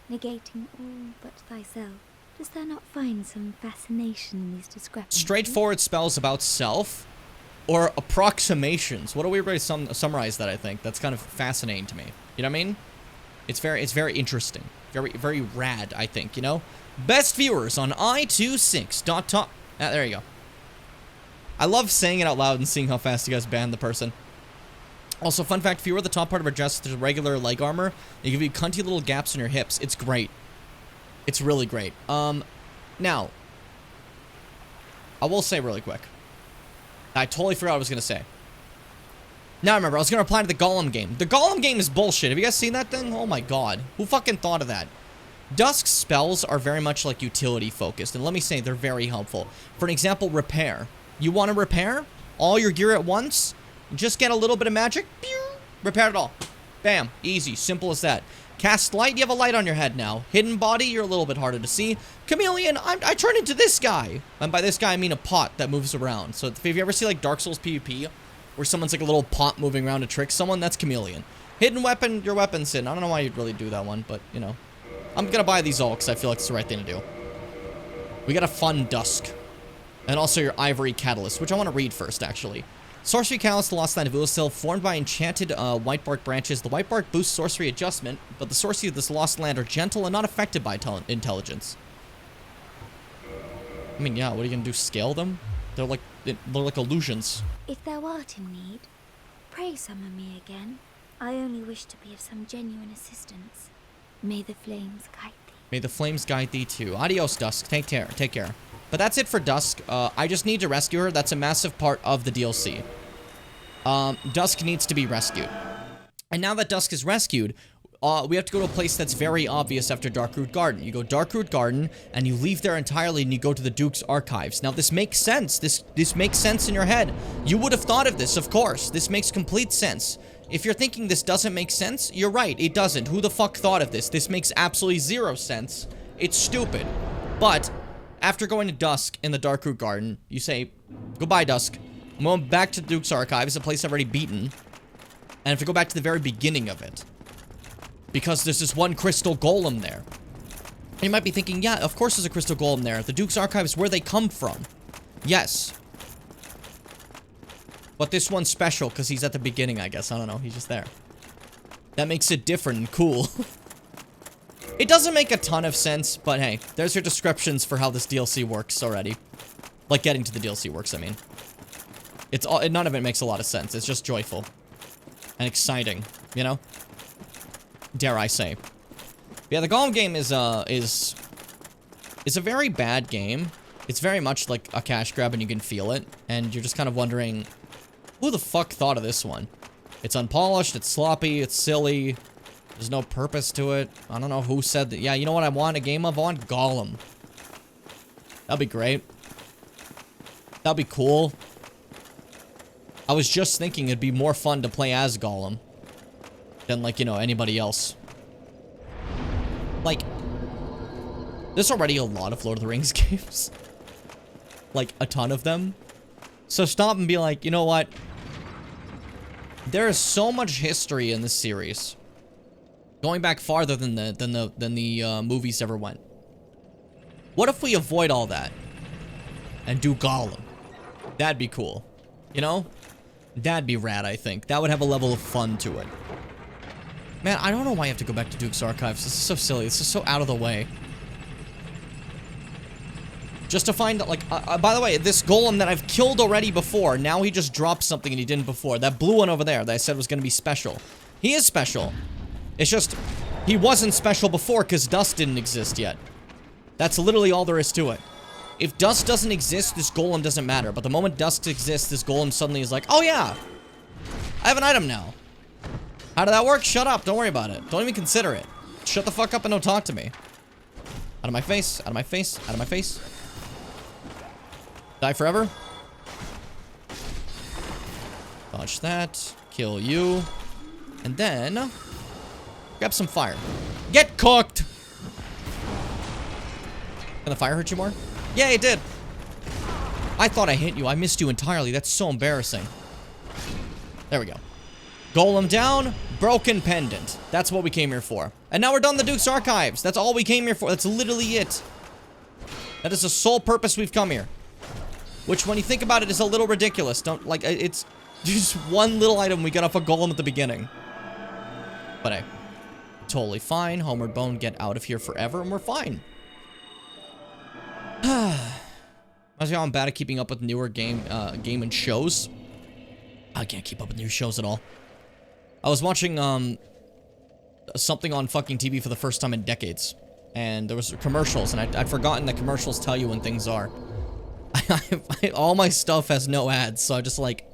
negating all but thyself. Dost thou not find some fascination in these discrepancies? Straightforward spells about self, or approximations. What a weird way to summarize that, I think. That's kind of fascinating to me. You know what I mean? It's very interesting. Very rad, I think, you know? Best viewers on i26.top. Ah, there you go. I love saying it out loud and seeing how fast you guys ban the person. Also, fun fact, if you wear the top part of her dress, there's regular leg armor. They give you cunty little gaps in your hips. It's great. It's really great. Now, I will say really quick. I totally forgot what I was going to say. Now I remember, I was going to reply to the Golem game. The Golem game is bullshit. Have you guys seen that thing? Oh my god. Who fucking thought of that? Dusk's spells are very much like utility focused, and let me say, they're very helpful. For an example, repair. You want to repair all your gear at once? Just get a little bit of magic. Pew! Repair it all. Bam. Easy. Simple as that. Cast light, you have a light on your head now. Hidden body, you're a little bit harder to see. Chameleon, I turn into this guy. And by this guy, I mean a pot that moves around. So if you ever see like Dark Souls PvP, where someone's like a little pot moving around to trick someone, that's Chameleon. Hidden weapon, your weapon's hidden. I don't know why you'd really do that one, but, you know. I'm gonna buy these all because I feel like it's the right thing to do. We got a fun Dusk. And also your Ivory Catalyst, which I want to read first, actually. Sorcery Catalyst, the Lost Land of Ulasil, formed by enchanted white bark branches. The white bark boosts sorcery adjustment, but the sorcery of this lost land are gentle and not affected by intelligence. I mean, yeah, what are you gonna do, scale them? They're like illusions. If thou art in need, pray summon me again. I only wish to be of some genuine assistance. May the flames guide thee. May the flames guide thee too. Adios, Dusk. Take care. Take care. But that's it for Dusk. I just need to rescue her. That's a massive part of the DLC. Dusk needs to be rescued. And now that Dusk is rescued, we have to go to a place that's very obvious after Darkroot Garden. You go Darkroot Garden, and you leave there entirely, and you go to the Duke's Archives. Now, this makes sense. This makes sense in your head. You would have thought of this, of course. This makes complete sense. If you're thinking this doesn't make sense, you're right, it doesn't. Who the fuck thought of this? This makes absolutely zero sense. It's stupid. But, after going to Dusk in the Darkroot Garden, you say, goodbye, Dusk. I'm going back to Duke's Archives, a place I've already beaten. And I have to go back to the very beginning of it. Because there's this one crystal golem there. And you might be thinking, yeah, of course there's a crystal golem there. The Duke's Archives, where they come from. Yes. But this one's special because he's at the beginning, I guess. I don't know. He's just there. That makes it different and cool. It doesn't make a ton of sense, but hey, there's your descriptions for how this DLC works already. Like, getting to the DLC works, I mean. It's all, none of it makes a lot of sense. It's just joyful. And exciting, you know? Dare I say. Yeah, the Golem game is a very bad game. It's very much like a cash grab and you can feel it. And you're just kind of wondering, who the fuck thought of this one? It's unpolished, it's sloppy, it's silly. There's no purpose to it. I don't know who said that. Yeah, you know what I want a game of? I want Golem. That'd be great. That'd be cool. I was just thinking it'd be more fun to play as Golem than, like, you know, anybody else. Like, there's already a lot of Lord of the Rings games. Like, a ton of them. So stop and be like, you know what? There is so much history in this series. Going back farther than the movies ever went. What if we avoid all that? And do Gollum? That'd be cool. You know? That'd be rad, I think. That would have a level of fun to it. Man, I don't know why I have to go back to Duke's Archives. This is so silly. This is so out of the way. Just to find, like, by the way, this golem that I've killed already before, now he just dropped something and he didn't before. That blue one over there that I said was going to be special. He is special. It's just, he wasn't special before because Dusk didn't exist yet. That's literally all there is to it. If Dusk doesn't exist, this golem doesn't matter. But the moment Dusk exists, this golem suddenly is like, oh yeah, I have an item now. How did that work? Shut up. Don't worry about it. Don't even consider it. Shut the fuck up and don't talk to me. Out of my face. Out of my face. Out of my face. Die forever. Dodge that. Kill you. And then grab some fire. Get cooked! Can the fire hurt you more? Yeah, it did. I thought I hit you. I missed you entirely. That's so embarrassing. There we go. Golem down. Broken pendant. That's what we came here for. And now we're done the Duke's Archives. That's all we came here for. That's literally it. That is the sole purpose we've come here. Which, when you think about it, is a little ridiculous. Don't, like, it's just one little item we got off a golem at the beginning. But hey, totally fine. Homeward Bone, get out of here forever, and we're fine. As you know, I'm bad at keeping up with newer game and shows. I can't keep up with new shows at all. I was watching, something on fucking TV for the first time in decades. And there was commercials, and I'd forgotten that commercials tell you when things are. All my stuff has no ads, so I just, like,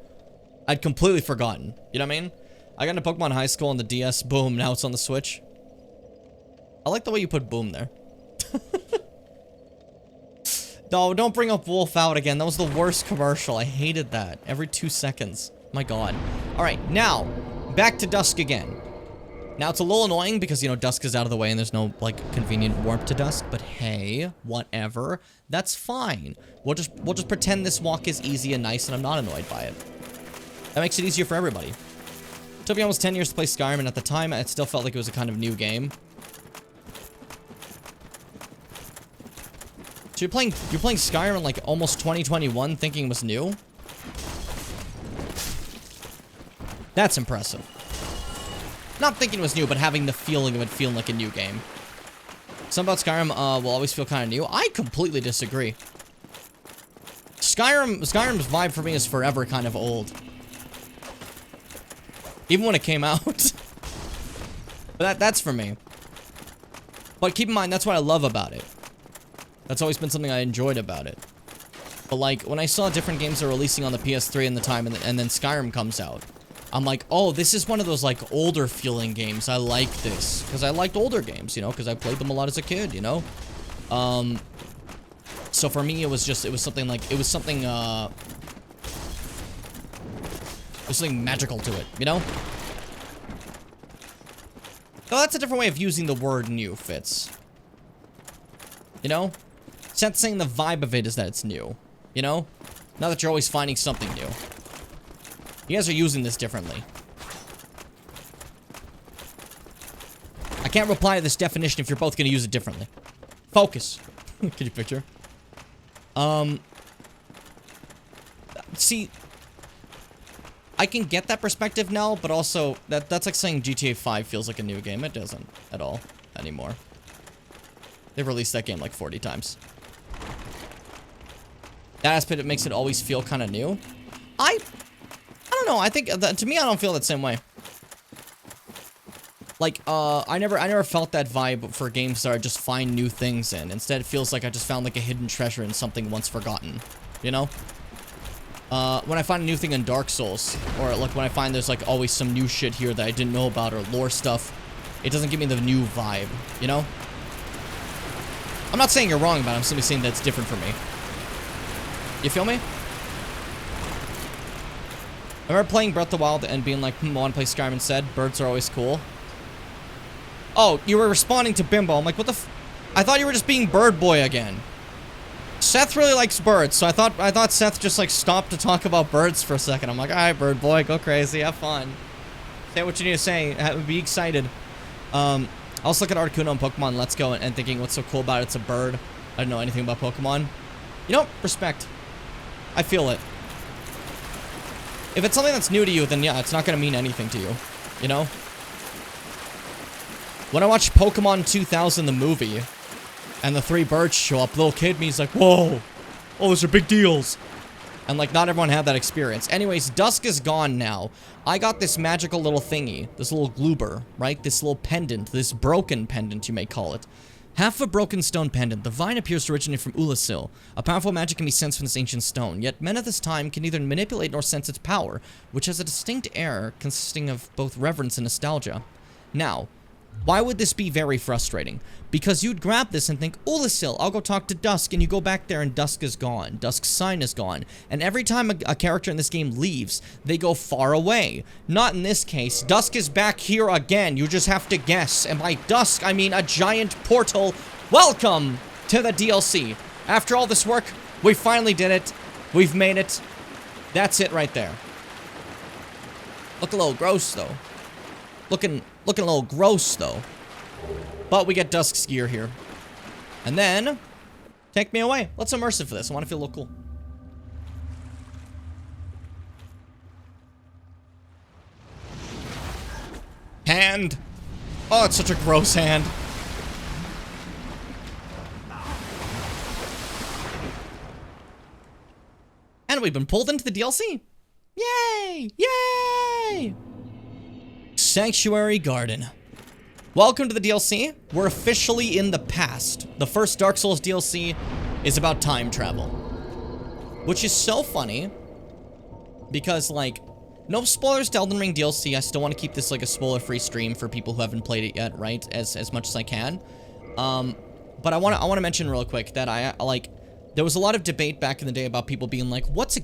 I'd completely forgotten. You know what I mean? I got into Pokemon High School on the DS. Boom, now it's on the Switch. I like the way you put boom there. No, don't bring up Wolf Out again. That was the worst commercial. I hated that. Every 2 seconds. My god. Alright, now, back to Dusk again. Now, it's a little annoying because, you know, Dusk is out of the way and there's no, like, convenient warp to Dusk. But hey, whatever. That's fine. We'll just pretend this walk is easy and nice and I'm not annoyed by it. That makes it easier for everybody. It took me almost 10 years to play Skyrim, and at the time, it still felt like it was a kind of new game. So you're playing Skyrim in, like, almost 2021 thinking it was new? That's impressive. Not thinking it was new, but having the feeling of it feeling like a new game. Something about Skyrim will always feel kind of new. I completely disagree. Skyrim's vibe for me is forever kind of old. Even when it came out. But that's for me. But keep in mind, that's what I love about it. That's always been something I enjoyed about it. But like, when I saw different games that are releasing on the PS3 in the time, and then Skyrim comes out, I'm like, oh, this is one of those, like, older feeling games. I like this. Because I liked older games, you know? Because I played them a lot as a kid, you know? So for me, it was something magical to it, you know? Oh, that's a different way of using the word new, Fitz. You know? Seth's saying the vibe of it is that it's new. You know? Not that you're always finding something new. You guys are using this differently. I can't reply to this definition if you're both going to use it differently. Focus. Can you picture? See, I can get that perspective now, but also that's like saying GTA 5 feels like a new game. It doesn't at all anymore. They've released that game like 40 times. That aspect, it makes it always feel kind of new. I don't know. I think to me, I don't feel that same way. Like, I never felt that vibe for games that I just find new things in. Instead, it feels like I just found like a hidden treasure in something once forgotten. You know? When I find a new thing in Dark Souls, or like when I find there's like always some new shit here that I didn't know about, or lore stuff, it doesn't give me the new vibe, you know? I'm not saying you're wrong about it, I'm simply saying that it's different for me. You feel me? I remember playing Breath of the Wild and being like, I want to play Skyrim instead. Birds are always cool. Oh, you were responding to Bimbo. I'm like, what the f- I thought you were just being bird boy again. Seth really likes birds, so I thought Seth just like stopped to talk about birds for a second. I'm like, alright, bird boy, go crazy, have fun. Say what you need to say, be excited. I also look at Articuno and Pokemon Let's Go and thinking what's so cool about it, it's a bird. I don't know anything about Pokemon. You know, respect. I feel it. If it's something that's new to you, then yeah, it's not gonna mean anything to you. You know? When I watched Pokemon 2000, the movie, and the three birds show up, little kid me's like, whoa, oh, those are big deals. And like, not everyone had that experience. Anyways, dusk is gone now. I got this magical little thingy, this little gloober, right? This little pendant, this broken pendant, you may call it. Half a broken stone pendant, the vine appears to originate from Ulasil. A powerful magic can be sensed from this ancient stone, yet men of this time can neither manipulate nor sense its power, which has a distinct air consisting of both reverence and nostalgia. Now, why would this be very frustrating? Because you'd grab this and think, Ulasil, I'll go talk to Dusk, and you go back there and Dusk is gone. Dusk's sign is gone. And every time a character in this game leaves, they go far away. Not in this case. Dusk is back here again. You just have to guess. And by Dusk, I mean a giant portal. Welcome to the DLC. After all this work, we finally did it. We've made it. That's it right there. Look a little gross, though. Looking a little gross, though. But we get Dusk's gear here. And then, take me away. Let's immersive for this. I want to feel a little cool. Hand. Oh, it's such a gross hand. And we've been pulled into the DLC. Yay! Yay! Sanctuary Garden. Welcome to the DLC. We're officially in the past. The first Dark Souls DLC is about time travel. Which is so funny. Because, like, no spoilers to Elden Ring DLC. I still want to keep this, like, a spoiler-free stream for people who haven't played it yet, right? As much as I can. But I want to mention real quick that there was a lot of debate back in the day about people being like, what's it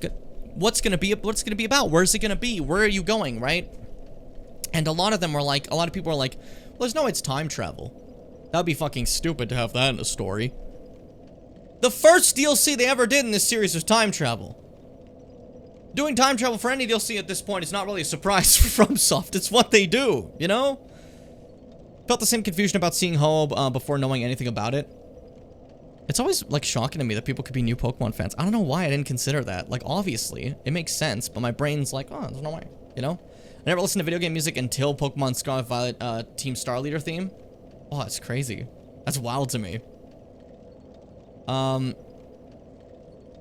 gonna be about? Where's it gonna be? Where are you going, right? And a lot of people were like, well, there's no way it's time travel. That'd be fucking stupid to have that in a story. The first DLC they ever did in this series was time travel. Doing time travel for any DLC at this point is not really a surprise for FromSoft. It's what they do, you know? Felt the same confusion about seeing Hobe before knowing anything about it. It's always, like, shocking to me that people could be new Pokemon fans. I don't know why I didn't consider that. Like, obviously, it makes sense, but my brain's like, oh, there's no way, you know? I never listened to video game music until Pokemon Scarlet Violet Team Star Leader theme. Oh, that's crazy. That's wild to me. I've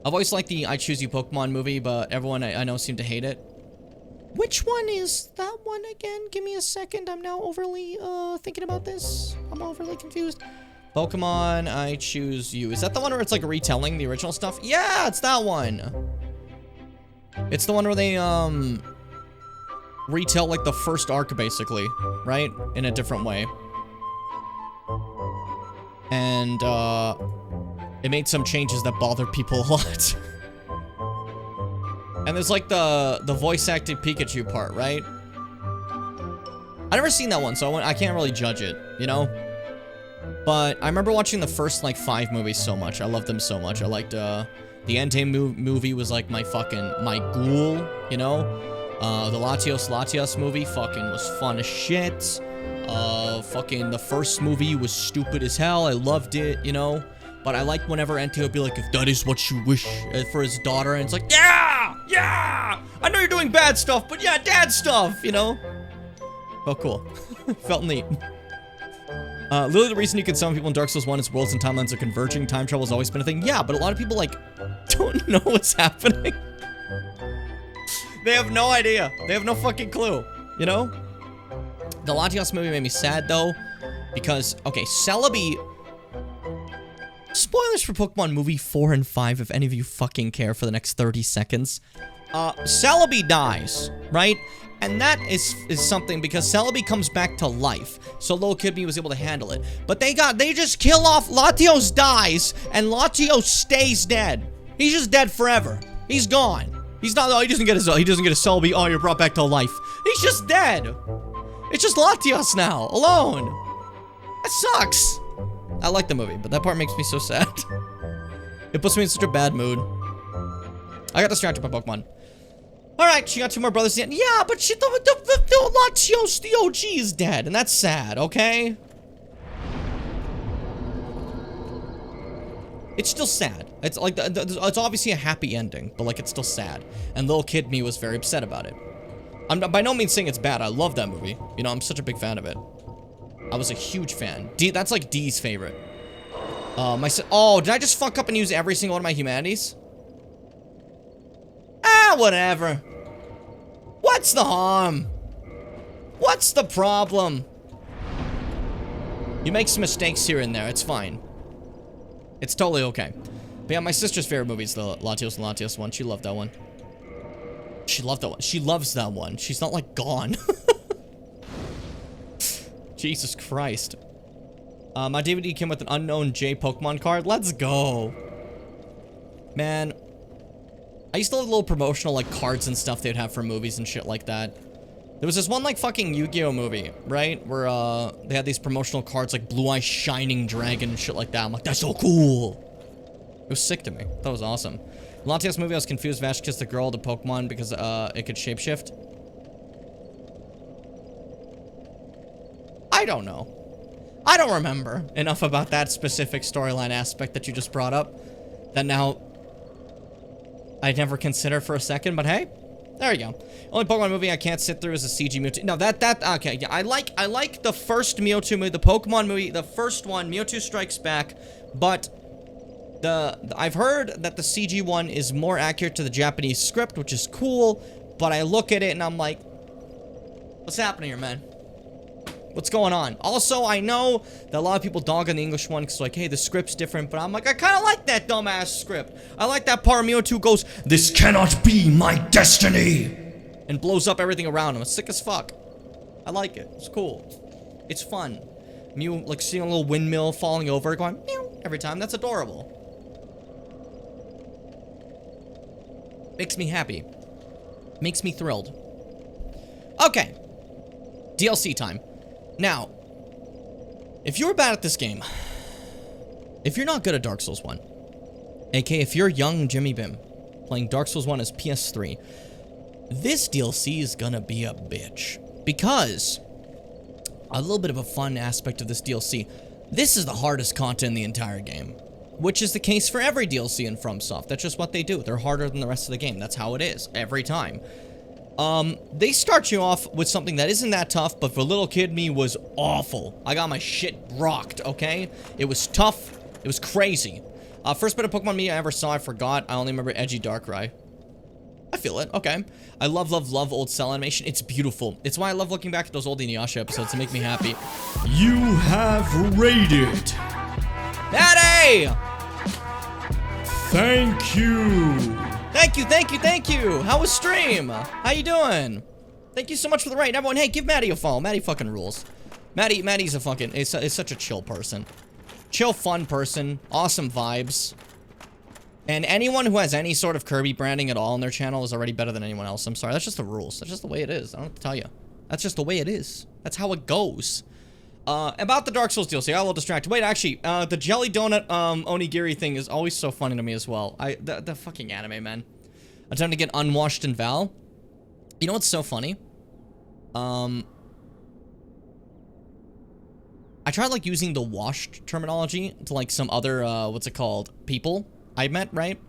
always liked the I Choose You Pokemon movie, but everyone I know seemed to hate it. Which one is that one again? Give me a second. I'm now overly thinking about this. I'm overly confused. Pokemon I Choose You. Is that the one where it's like retelling the original stuff? Yeah, it's that one. It's the one where they retell like the first arc basically, right? In a different way. And it made some changes that bother people a lot. And there's like the voice acted Pikachu part, right? I never seen that one, so I can't really judge it, you know? But I remember watching the first, like, 5 movies so much. I loved them so much. I liked, the Endgame movie was, like, my ghoul, you know? The Latios movie fucking was fun as shit. Fucking the first movie was stupid as hell. I loved it, you know? But I liked whenever NT would be like, if that is what you wish for his daughter, and it's like, yeah! Yeah! I know you're doing bad stuff, but yeah, dad stuff, you know? Felt cool. Felt neat. Literally the reason you can summon people in Dark Souls 1 is worlds and timelines are converging. Time travel has always been a thing. Yeah, but a lot of people, like, don't know what's happening. They have no idea. They have no fucking clue, you know? The Latios movie made me sad, though, because, okay, Celebi... Spoilers for Pokemon Movie 4 and 5, if any of you fucking care for the next 30 seconds. Celebi dies, right? And that is something because Celebi comes back to life. So little kid me was able to handle it. But they just kill off, Latios dies, and Latios stays dead. He's just dead forever. He's gone. He's not, oh, he doesn't get a Celebi, oh, you're brought back to life. He's just dead. It's just Latios now, alone. That sucks. I like the movie, but that part makes me so sad. It puts me in such a bad mood. I got distracted by Pokemon. Alright, she got 2 more brothers. Yeah, but the Latios, the OG is dead, and that's sad, okay? It's still sad. It's like, it's obviously a happy ending, but like, it's still sad. And little kid me was very upset about it. I'm by no means saying it's bad. I love that movie. You know, I'm such a big fan of it. I was a huge fan. That's like D's favorite. Oh, did I just fuck up and use every single one of my humanities? Ah, whatever. What's the harm? What's the problem? You make some mistakes here and there. It's fine. It's totally okay. But yeah, my sister's favorite movie is the Latios and Latios one. She loved that one. She loved that one. She loves that one. She's not, like, gone. Jesus Christ. My DVD came with an unknown J Pokemon card. Let's go. Man. I used to love little promotional, like, cards and stuff they'd have for movies and shit like that. There was this one, like, fucking Yu-Gi-Oh movie, right? Where, they had these promotional cards, like Blue Eye Shining Dragon and shit like that. I'm like, that's so cool. It was sick to me. That was awesome. Latios movie, I was confused. Vash kissed the girl to Pokemon because, it could shapeshift. I don't know. I don't remember enough about that specific storyline aspect that you just brought up. That now... I'd never consider for a second, but hey. There you go. Only Pokemon movie I can't sit through is a CG Mewtwo. No, okay, yeah, I like the first Mewtwo movie, the Pokemon movie, the first one, Mewtwo Strikes Back, but I've heard that the CG one is more accurate to the Japanese script, which is cool, but I look at it and I'm like, what's happening here, man? What's going on? Also, I know that a lot of people dog on the English one because like, hey, the script's different, but I'm like, I kind of like that dumbass script. I like that part where Mewtwo goes, "This cannot be my destiny," and blows up everything around him. It's sick as fuck. I like it. It's cool. It's fun. Mew, like, seeing a little windmill falling over, going, meow, every time. That's adorable. Makes me happy. Makes me thrilled. Okay. DLC time. Now, if you're bad at this game, if you're not good at Dark Souls 1, aka if you're young Jimmy Bim, playing Dark Souls 1 as PS3, this DLC is gonna be a bitch. Because, a little bit of a fun aspect of this DLC, this is the hardest content in the entire game. Which is the case for every DLC in FromSoft. That's just what they do. They're harder than the rest of the game. That's how it is, every time. They start you off with something that isn't that tough, but for little kid me was awful. I got my shit rocked, okay? It was tough. It was crazy. First bit of Pokemon me I ever saw, I forgot. I only remember Edgy Darkrai. I feel it, okay. I love old cell animation. It's beautiful. It's why I love looking back at those old Inuyasha episodes to make me happy. You have raided. Daddy! Thank you. Thank you! How was stream? How you doing? Thank you so much for the raid. Everyone, hey, give Maddie a follow. Maddie fucking rules. Maddie's a fucking, is such a chill person. Chill, fun person. Awesome vibes. And anyone who has any sort of Kirby branding at all on their channel is already better than anyone else. I'm sorry, that's just the rules. That's just the way it is. I don't have to tell you. That's just the way it is. That's how it goes. About the Dark Souls DLC, I got a little distracted. Wait, actually, the Jelly Donut, Onigiri thing is always so funny to me as well. The fucking anime, man. I'm trying to get unwashed in Val. You know what's so funny? I tried, like, using the washed terminology to, like, some other, what's it called? People I met, right?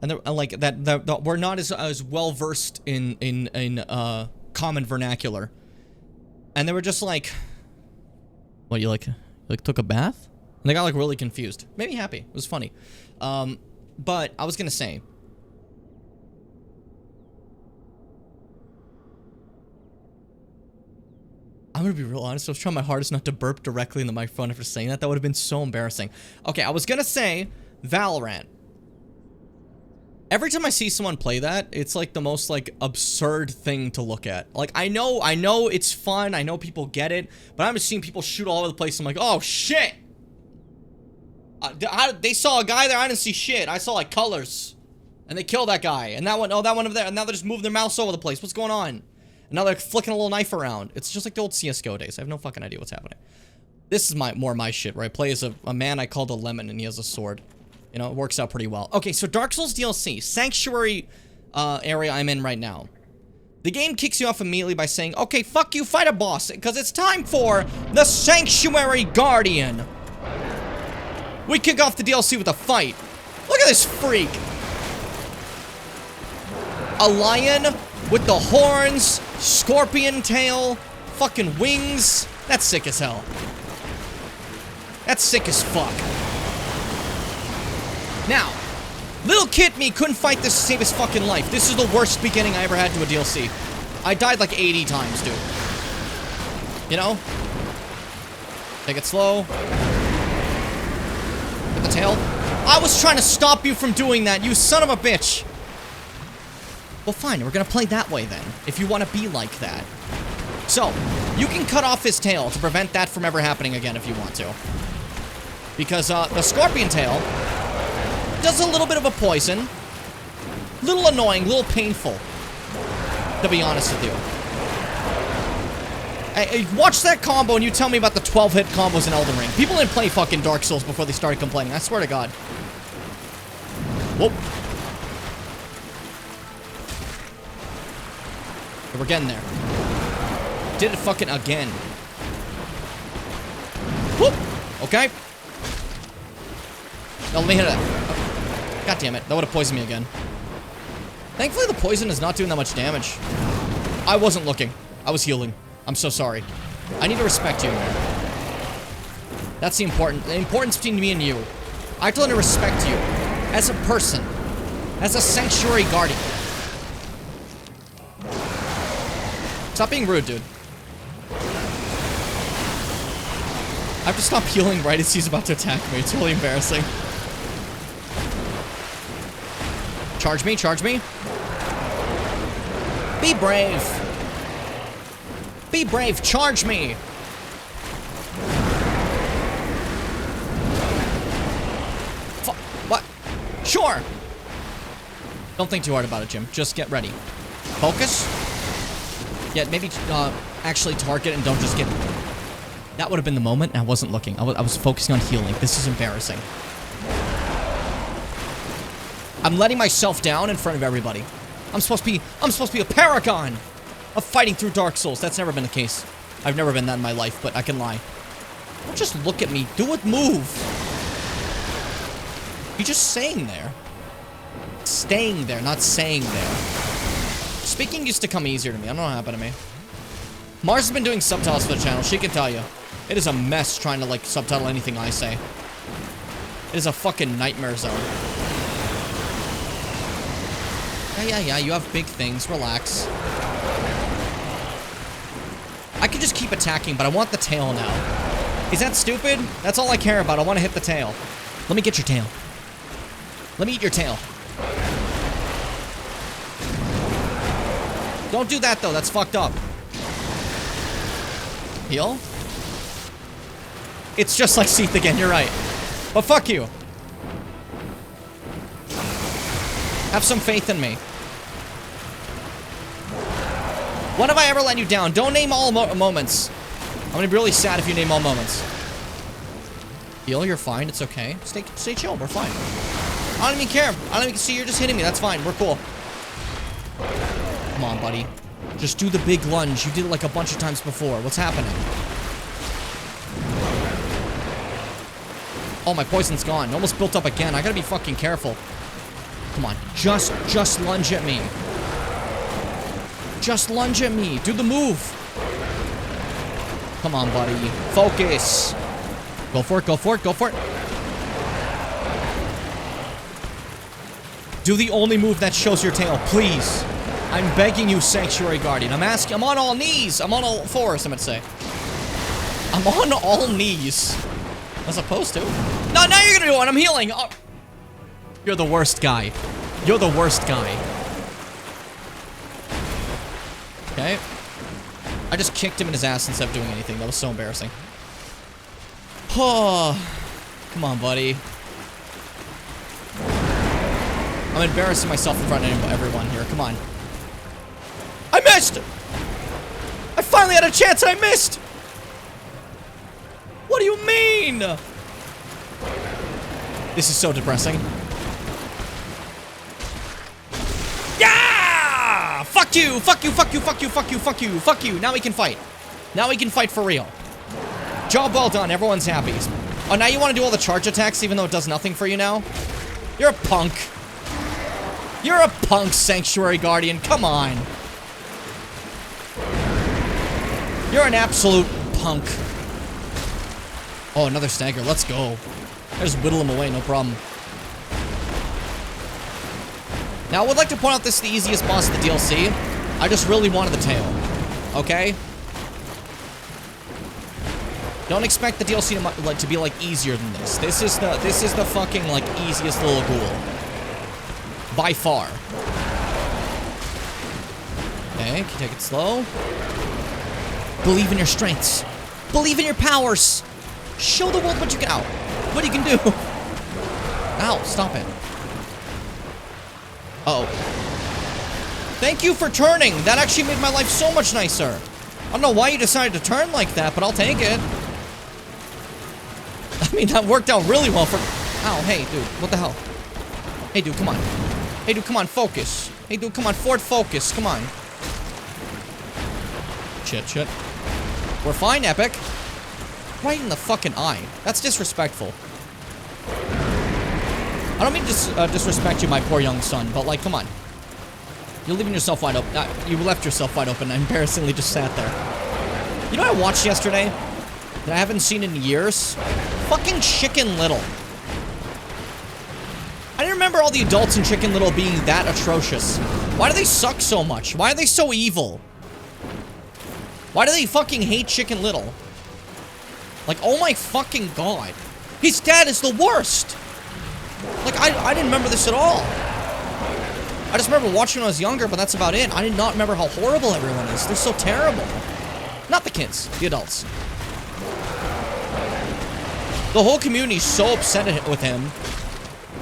And they're, like, that we're not as well-versed in common vernacular. And they were just like... What, you took a bath? And they got, like, really confused. Made me happy. It was funny. But I was gonna say... I'm gonna be real honest. I was trying my hardest not to burp directly in the microphone after saying that. That would have been so embarrassing. Okay, I was gonna say Valorant. Every time I see someone play that, it's like the most like absurd thing to look at. Like I know it's fun. I know people get it, but I'm just seeing people shoot all over the place. I'm like, oh shit! They saw a guy there. I didn't see shit. I saw like colors, and they killed that guy. And that one, oh, that one over there. And now they're just moving their mouse all over the place. What's going on? And now they're flicking a little knife around. It's just like the old CS:GO days. I have no fucking idea what's happening. This is more my shit, where I play as a man I called a lemon, and he has a sword. You know, it works out pretty well. Okay, so Dark Souls DLC, Sanctuary area I'm in right now. The game kicks you off immediately by saying, okay, fuck you, fight a boss, because it's time for the Sanctuary Guardian. We kick off the DLC with a fight. Look at this freak. A lion with the horns, scorpion tail, fucking wings. That's sick as hell. That's sick as fuck. Now, little kid me couldn't fight this to save his fucking life. This is the worst beginning I ever had to a DLC. I died like 80 times, dude. You know? Take it slow. Get the tail. I was trying to stop you from doing that, you son of a bitch. Well, fine, we're gonna play that way then, if you want to be like that. So, you can cut off his tail to prevent that from ever happening again if you want to. Because, the scorpion tail does a little bit of a poison. Little annoying, little painful. To be honest with you. Hey, watch that combo and you tell me about the 12-hit combos in Elden Ring. People didn't play fucking Dark Souls before they started complaining. I swear to God. Whoop. Okay, we're getting there. Did it fucking again. Whoop. Okay. Now let me hit it. God damn it. That would have poisoned me again. Thankfully, the poison is not doing that much damage. I wasn't looking. I was healing. I'm so sorry. I need to respect you, man. That's the importance between me and you. I have to learn to respect you. As a person. As a Sanctuary Guardian. Stop being rude, dude. I have to stop healing right as he's about to attack me. It's really embarrassing. Charge me, charge me. Be brave. Be brave, charge me. What? Sure. Don't think too hard about it, Jim. Just get ready. Focus. Yeah, maybe actually target and don't just get... That would have been the moment, and I wasn't looking. I was focusing on healing. This is embarrassing. I'm letting myself down in front of everybody. I'm supposed to be a paragon of fighting through Dark Souls. That's never been the case. I've never been that in my life, but I can lie. Don't just look at me. Do it, move. You're just saying there. Staying there, not saying there. Speaking used to come easier to me. I don't know what happened to me. Mars has been doing subtitles for the channel. She can tell you. It is a mess trying to, like, subtitle anything I say. It is a fucking nightmare zone. Yeah, you have big things. Relax. I could just keep attacking, but I want the tail now. Is that stupid? That's all I care about. I want to hit the tail. Let me get your tail. Let me eat your tail. Don't do that, though. That's fucked up. Heal? It's just like Seath again. You're right. But fuck you. Have some faith in me. When have I ever let you down? Don't name all moments. I'm gonna be really sad if you name all moments. Heal, you're fine. It's okay. Stay chill. We're fine. I don't even care. I don't even see you're just hitting me. That's fine. We're cool. Come on, buddy. Just do the big lunge. You did it like a bunch of times before. What's happening? Oh, my poison's gone. Almost built up again. I gotta be fucking careful. Come on. Just lunge at me. Just lunge at me. Do the move. Come on, buddy. Focus. Go for it. Go for it. Go for it. Do the only move that shows your tail, please. I'm begging you, Sanctuary Guardian. I'm asking. I'm on all knees. I'm on all fours, I'm gonna say. I'm on all knees. As opposed to. No, now you're gonna do it. I'm healing. Oh. You're the worst guy. You're the worst guy. Okay. I just kicked him in his ass instead of doing anything. That was so embarrassing. Oh. Come on, buddy. I'm embarrassing myself in front of everyone here. Come on. I missed! I finally had a chance and I missed! What do you mean? This is so depressing. Yeah! Fuck you! Fuck you! Fuck you! Fuck you! Fuck you! Fuck you! Fuck you! Now we can fight. Now we can fight for real. Job well done. Everyone's happy. Oh, now you want to do all the charge attacks even though it does nothing for you now? You're a punk. You're a punk, Sanctuary Guardian. Come on. You're an absolute punk. Oh, another stagger. Let's go. I just whittle him away, no problem. Now, I would like to point out this is the easiest boss of the DLC. I just really wanted the tail. Okay? Don't expect the DLC to be, like, easier than this. This is the fucking, like, easiest little ghoul. By far. Okay, can you take it slow? Believe in your strengths. Believe in your powers. Show the world what you can. Ow. What you can do. Ow, stop it. Uh-oh. Thank you for turning. That actually made my life so much nicer. I don't know why you decided to turn like that, but I'll take it. I mean, that worked out really well for... Ow, hey, dude. What the hell? Hey, dude, come on. Hey, dude, come on. Focus. Hey, dude, come on. Forward focus. Come on. Shit. We're fine, Epic. Right in the fucking eye. That's disrespectful. I don't mean to disrespect you, my poor young son, but, like, come on. You're leaving yourself wide open. You left yourself wide open and embarrassingly just sat there. You know what I watched yesterday that I haven't seen in years? Fucking Chicken Little. I didn't remember all the adults in Chicken Little being that atrocious. Why do they suck so much? Why are they so evil? Why do they fucking hate Chicken Little? Like, oh my fucking god. His dad is the worst! Like, I didn't remember this at all. I just remember watching when I was younger, but that's about it. I did not remember how horrible everyone is. They're so terrible. Not the kids, the adults. The whole community's so upset with him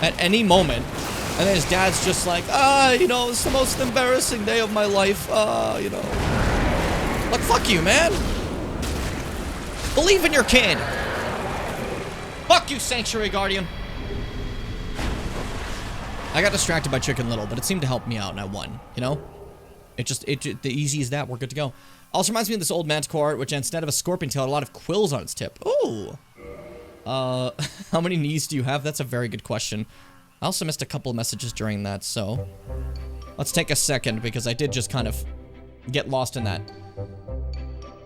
at any moment. And then his dad's just like, you know, it's the most embarrassing day of my life. You know. Like, fuck you, man. Believe in your kid. Fuck you, Sanctuary Guardian. I got distracted by Chicken Little, but it seemed to help me out, and I won, you know? The easy as that, we're good to go. Also reminds me of this old manticore, which instead of a scorpion tail, had a lot of quills on its tip. Ooh. How many knees do you have? That's a very good question. I also missed a couple of messages during that, so... Let's take a second, because I did just kind of get lost in that.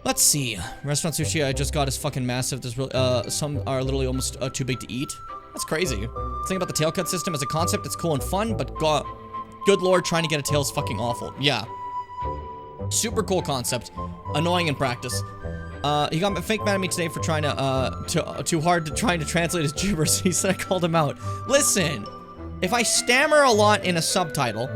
Let's see. Restaurant sushi I just got is fucking massive. There's really, some are literally almost too big to eat. That's crazy. The thing about the tail cut system as a concept, it's cool and fun, but good lord, trying to get a tail is fucking awful. Yeah. Super cool concept. Annoying in practice. He got fake mad at me today for trying to, too hard to trying to translate his gibberish. He said I called him out. Listen, if I stammer a lot in a subtitle,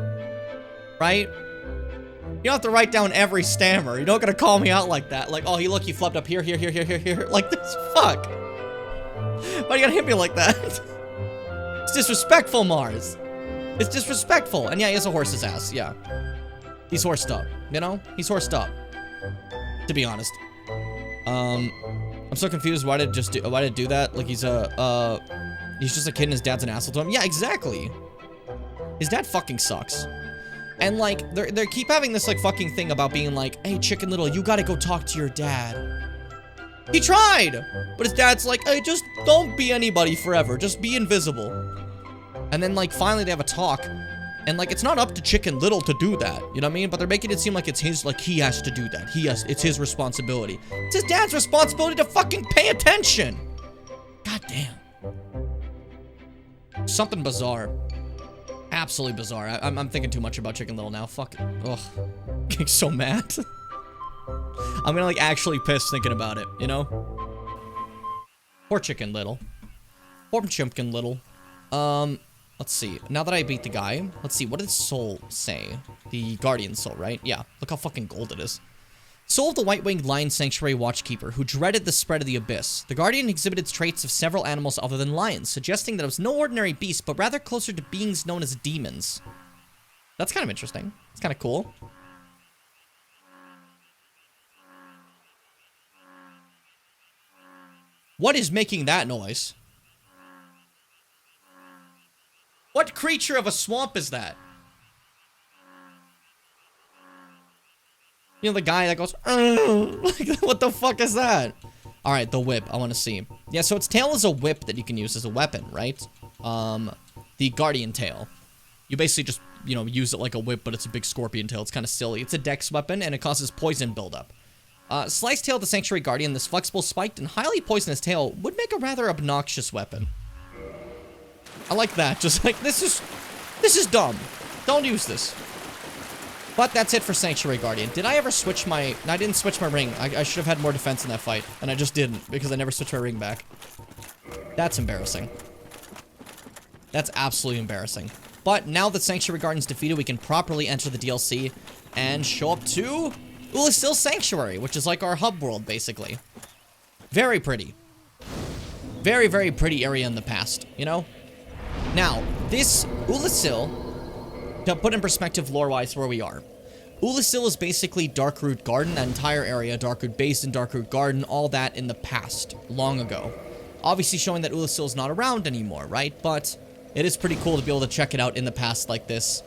right? You don't have to write down every stammer. You're not gonna call me out like that. Like, oh, look, you flubbed up here. Like this, fuck. Why you gotta hit me like that? It's disrespectful, Mars. It's disrespectful. And yeah, he has a horse's ass, yeah. He's horsed up, you know? He's horsed up. To be honest. I'm so confused. Why did it do that? Like he's just a kid and his dad's an asshole to him. Yeah, exactly. His dad fucking sucks. And like, they keep having this like fucking thing about being like, hey, Chicken Little, you gotta go talk to your dad. He tried, but his dad's like, hey, just don't be anybody forever. Just be invisible. And then like, finally they have a talk. And like, it's not up to Chicken Little to do that. You know what I mean? But they're making it seem like it's his, like he has to do that. It's his responsibility. It's his dad's responsibility to fucking pay attention. God damn. Something bizarre. Absolutely bizarre. I'm thinking too much about Chicken Little now. Fuck it. Ugh. Getting so mad. I'm gonna like actually piss thinking about it, you know? Poor Chicken Little. Poor Chicken Little. Let's see. Now that I beat the guy, let's see. What did Soul say? The Guardian Soul, right? Yeah. Look how fucking gold it is. Soul of the White-Winged Lion Sanctuary Watchkeeper, who dreaded the spread of the abyss. The Guardian exhibited traits of several animals other than lions, suggesting that it was no ordinary beast, but rather closer to beings known as demons. That's kind of interesting. It's kind of cool. What is making that noise? What creature of a swamp is that? You know, the guy that goes, like, what the fuck is that? All right, the whip, I want to see. Yeah, so its tail is a whip that you can use as a weapon, right? The Guardian Tail. You basically just, you know, use it like a whip, but it's a big scorpion tail. It's kind of silly. It's a dex weapon, and it causes poison buildup. Slice Tail of the Sanctuary Guardian, this flexible, spiked, and highly poisonous tail would make a rather obnoxious weapon. I like that. Just like, this is dumb. Don't use this. But that's it for Sanctuary Guardian. Did I ever switch my... No, I didn't switch my ring. I should have had more defense in that fight. And I just didn't, because I never switched my ring back. That's embarrassing. That's absolutely embarrassing. But now that Sanctuary Guardian's defeated, we can properly enter the DLC and show up to Oolacile Sanctuary, which is like our hub world, basically. Very pretty. Very, very pretty area in the past, you know? Now, this Oolacile, to put in perspective lore-wise where we are, Oolacile is basically Darkroot Garden, that entire area, Darkroot Basin, Darkroot Garden, all that in the past, long ago. Obviously showing that Oolacile is not around anymore, right? But it is pretty cool to be able to check it out in the past like this.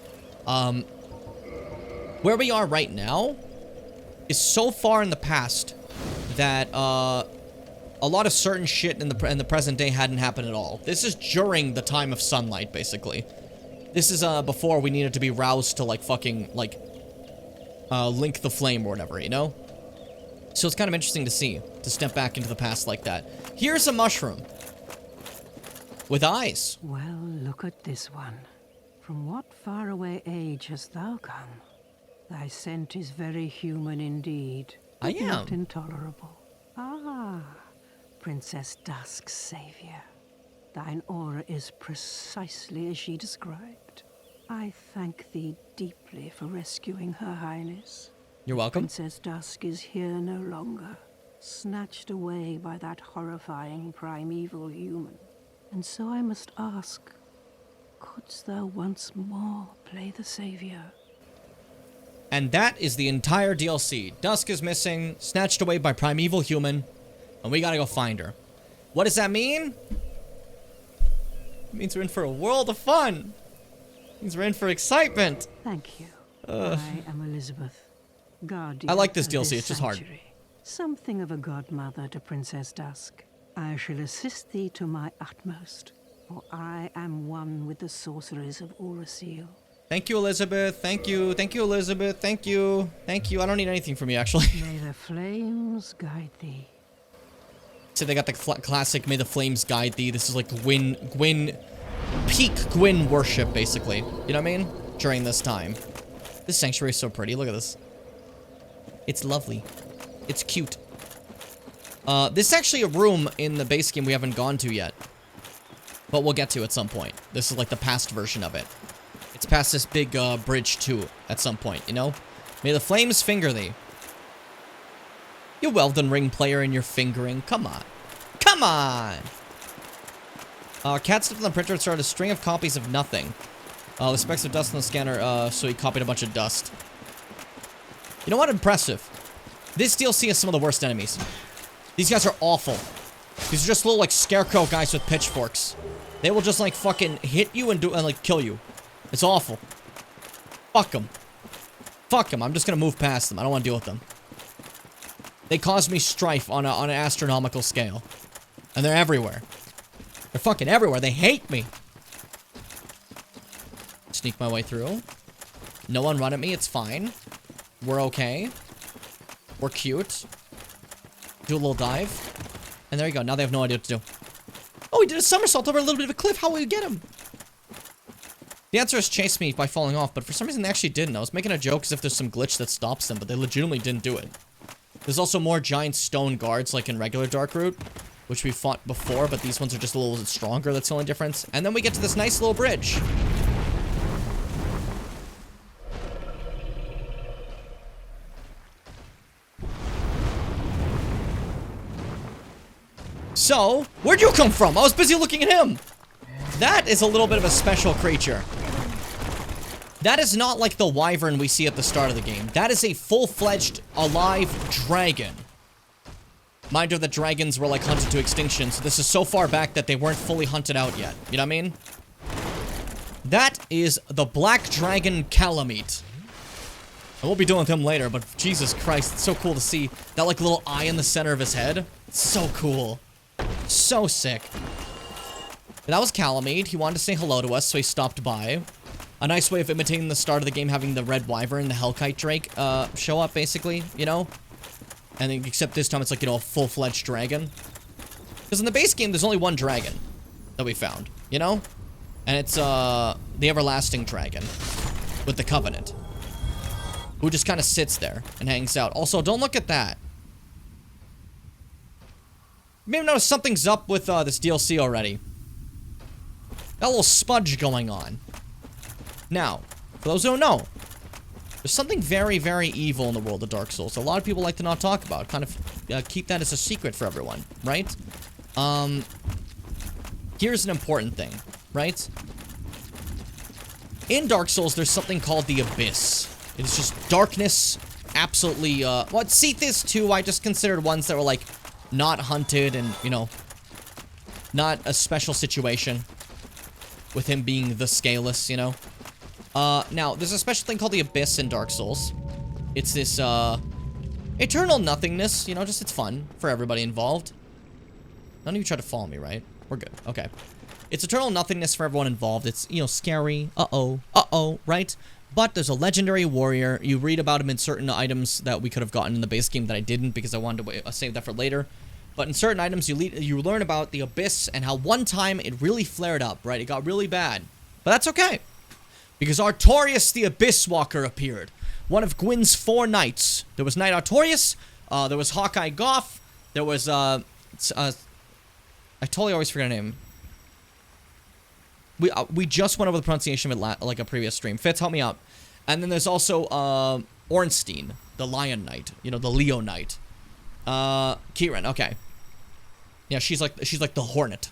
Where we are right now is so far in the past that, a lot of certain shit in the present day hadn't happened at all. This is during the time of sunlight, basically. This is, before we needed to be roused to, like, fucking, like, link the flame or whatever, you know? So it's kind of interesting to see, to step back into the past like that. Here's a mushroom. With eyes. Well, look at this one. From what faraway age hast thou come? Thy scent is very human indeed. I but am. Not intolerable. Ah, Princess Dusk's savior. Thine aura is precisely as she described. I thank thee deeply for rescuing Her Highness. You're welcome. Princess Dusk is here no longer, snatched away by that horrifying primeval human. And so I must ask, couldst thou once more play the savior? And that is the entire DLC. Dusk is missing, snatched away by primeval human, and we gotta go find her. What does that mean? It means we're in for a world of fun. It means we're in for excitement. Thank you. I am Elizabeth, guardian I like this of DLC, it's just hard. sanctuary. Something of a godmother to Princess Dusk. I shall assist thee to my utmost, for I am one with the sorceries of Oolacile. Thank you, Elizabeth. Thank you. Thank you, Elizabeth. Thank you. Thank you. I don't need anything from you, actually. May the flames guide thee. So they got the classic May the Flames Guide Thee. This is like Gwyn, peak Gwyn worship, basically. You know what I mean? During this time. This sanctuary is so pretty. Look at this. It's lovely. It's cute. This is actually a room in the base game we haven't gone to yet. But we'll get to at some point. This is like the past version of it. It's past this big bridge too at some point, you know? May the flames finger thee. You Elden Ring player and your fingering. Come on. Come on! Cat stepped on the printer and started a string of copies of nothing. The specks of dust on the scanner, so he copied a bunch of dust. You know what? Impressive. This DLC has some of the worst enemies. These guys are awful. These are just little, like, scarecrow guys with pitchforks. They will just, like, fucking hit you and like, kill you. It's awful. Fuck them. Fuck them. I'm just gonna move past them. I don't want to deal with them. They cause me strife on an astronomical scale. And they're everywhere. They're fucking everywhere. They hate me. Sneak my way through. No one run at me. It's fine. We're okay. We're cute. Do a little dive. And there you go. Now they have no idea what to do. Oh, he did a somersault over a little bit of a cliff. How will we get him? The answer is chase me by falling off, but for some reason they actually didn't. I was making a joke as if there's some glitch that stops them, but they legitimately didn't do it. There's also more giant stone guards like in regular Darkroot, which we fought before, but these ones are just a little bit stronger. That's the only difference. And then we get to this nice little bridge. So, where'd you come from? I was busy looking at him. That is a little bit of a special creature. That is not like the wyvern we see at the start of the game. That is a full-fledged, alive dragon. Mind you, the dragons were like hunted to extinction, so this is so far back that they weren't fully hunted out yet. You know what I mean? That is the Black Dragon Calamite. I will be dealing with him later, but Jesus Christ, it's so cool to see that like little eye in the center of his head. It's so cool. So sick. That was Calamite. He wanted to say hello to us, so he stopped by. A nice way of imitating the start of the game, having the Red Wyvern, the Hellkite Drake, show up, basically, you know? And then, except this time it's like, you know, a full-fledged dragon. Because in the base game, there's only one dragon that we found, you know? And it's, the Everlasting Dragon with the Covenant, who just kind of sits there and hangs out. Also, don't look at that. You may have noticed something's up with, this DLC already. Got a little smudge going on. Now, for those who don't know, there's something very, very evil in the world of Dark Souls. A lot of people like to not talk about. Kind of keep that as a secret for everyone, right? Here's an important thing, right? In Dark Souls, there's something called the Abyss. It's just darkness, absolutely, well, Seathis too, I just considered ones that were, like, not hunted and, you know, not a special situation with him being the Scaleless, you know? Now, there's a special thing called the Abyss in Dark Souls. It's this, eternal nothingness, you know, just it's fun for everybody involved. None of you try to follow me, right? We're good. Okay. It's eternal nothingness for everyone involved. It's, you know, scary. Uh-oh, right? But there's a legendary warrior. You read about him in certain items that we could have gotten in the base game that I didn't because I wanted to save that for later. But in certain items, you learn about the Abyss and how one time it really flared up, right? It got really bad. But that's okay. Because Artorias the Abyss Walker appeared. One of Gwyn's 4 knights. There was Knight Artorias, there was Hawkeye Goff, there was, I totally always forget her name. We just went over the pronunciation of it like a previous stream. Fitz, help me out. And then there's also, Ornstein, the Lion Knight. You know, the Leo Knight. Kieran, okay. Yeah, she's like the Hornet.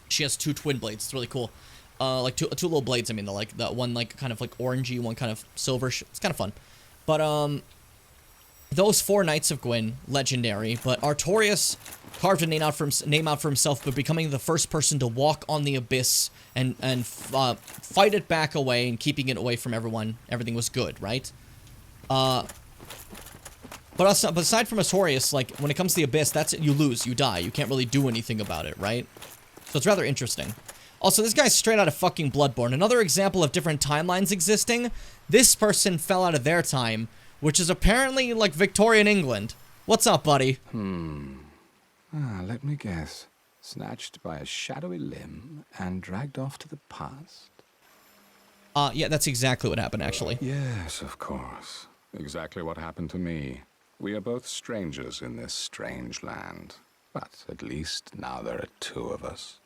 She has 2 twin blades. It's really cool. Like two little blades, I mean, the one like kind of like orangey, one kind of silver. It's kind of fun. But, those 4 Knights of Gwyn, legendary, but Artorias carved a name out for himself, but becoming the first person to walk on the Abyss and fight it back away and keeping it away from everyone. Everything was good, right? But aside from Artorias, like, when it comes to the Abyss, that's it. You lose, you die. You can't really do anything about it, right? So it's rather interesting. Also, this guy's straight out of fucking Bloodborne. Another example of different timelines existing. This person fell out of their time, which is apparently, like, Victorian England. What's up, buddy? Let me guess. Snatched by a shadowy limb and dragged off to the past? Yeah, that's exactly what happened, actually. Yes, of course. Exactly what happened to me. We are both strangers in this strange land. But at least now there are 2 of us.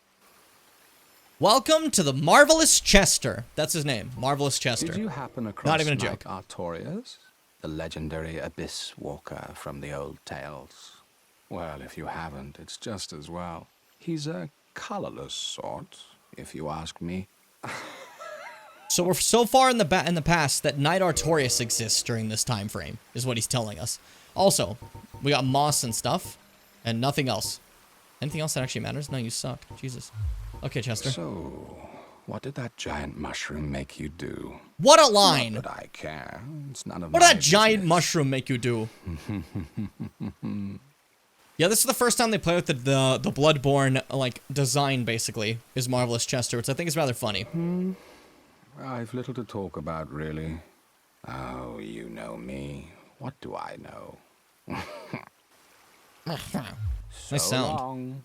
Welcome to the Marvelous Chester. That's his name, Marvelous Chester. Did you happen across Not even a joke. Artorias, the legendary Abyss Walker from the old tales? Well, if you haven't, it's just as well. He's a colorless sort, if you ask me. So we're so far in the past that Knight Artorias exists during this time frame, is what he's telling us. Also, we got moss and stuff, and nothing else. Anything else that actually matters? No, you suck. Jesus. Okay, Chester. So, what did that giant mushroom make you do? What a line! Not that I care. It's none of What my did that giant business. mushroom make you do? Yeah, this is the first time they play with the Bloodborne, like, design, basically, is Marvelous Chester, which I think is rather funny. I've little to talk about, really. Oh, you know me. What do I know? Nice sound. Long.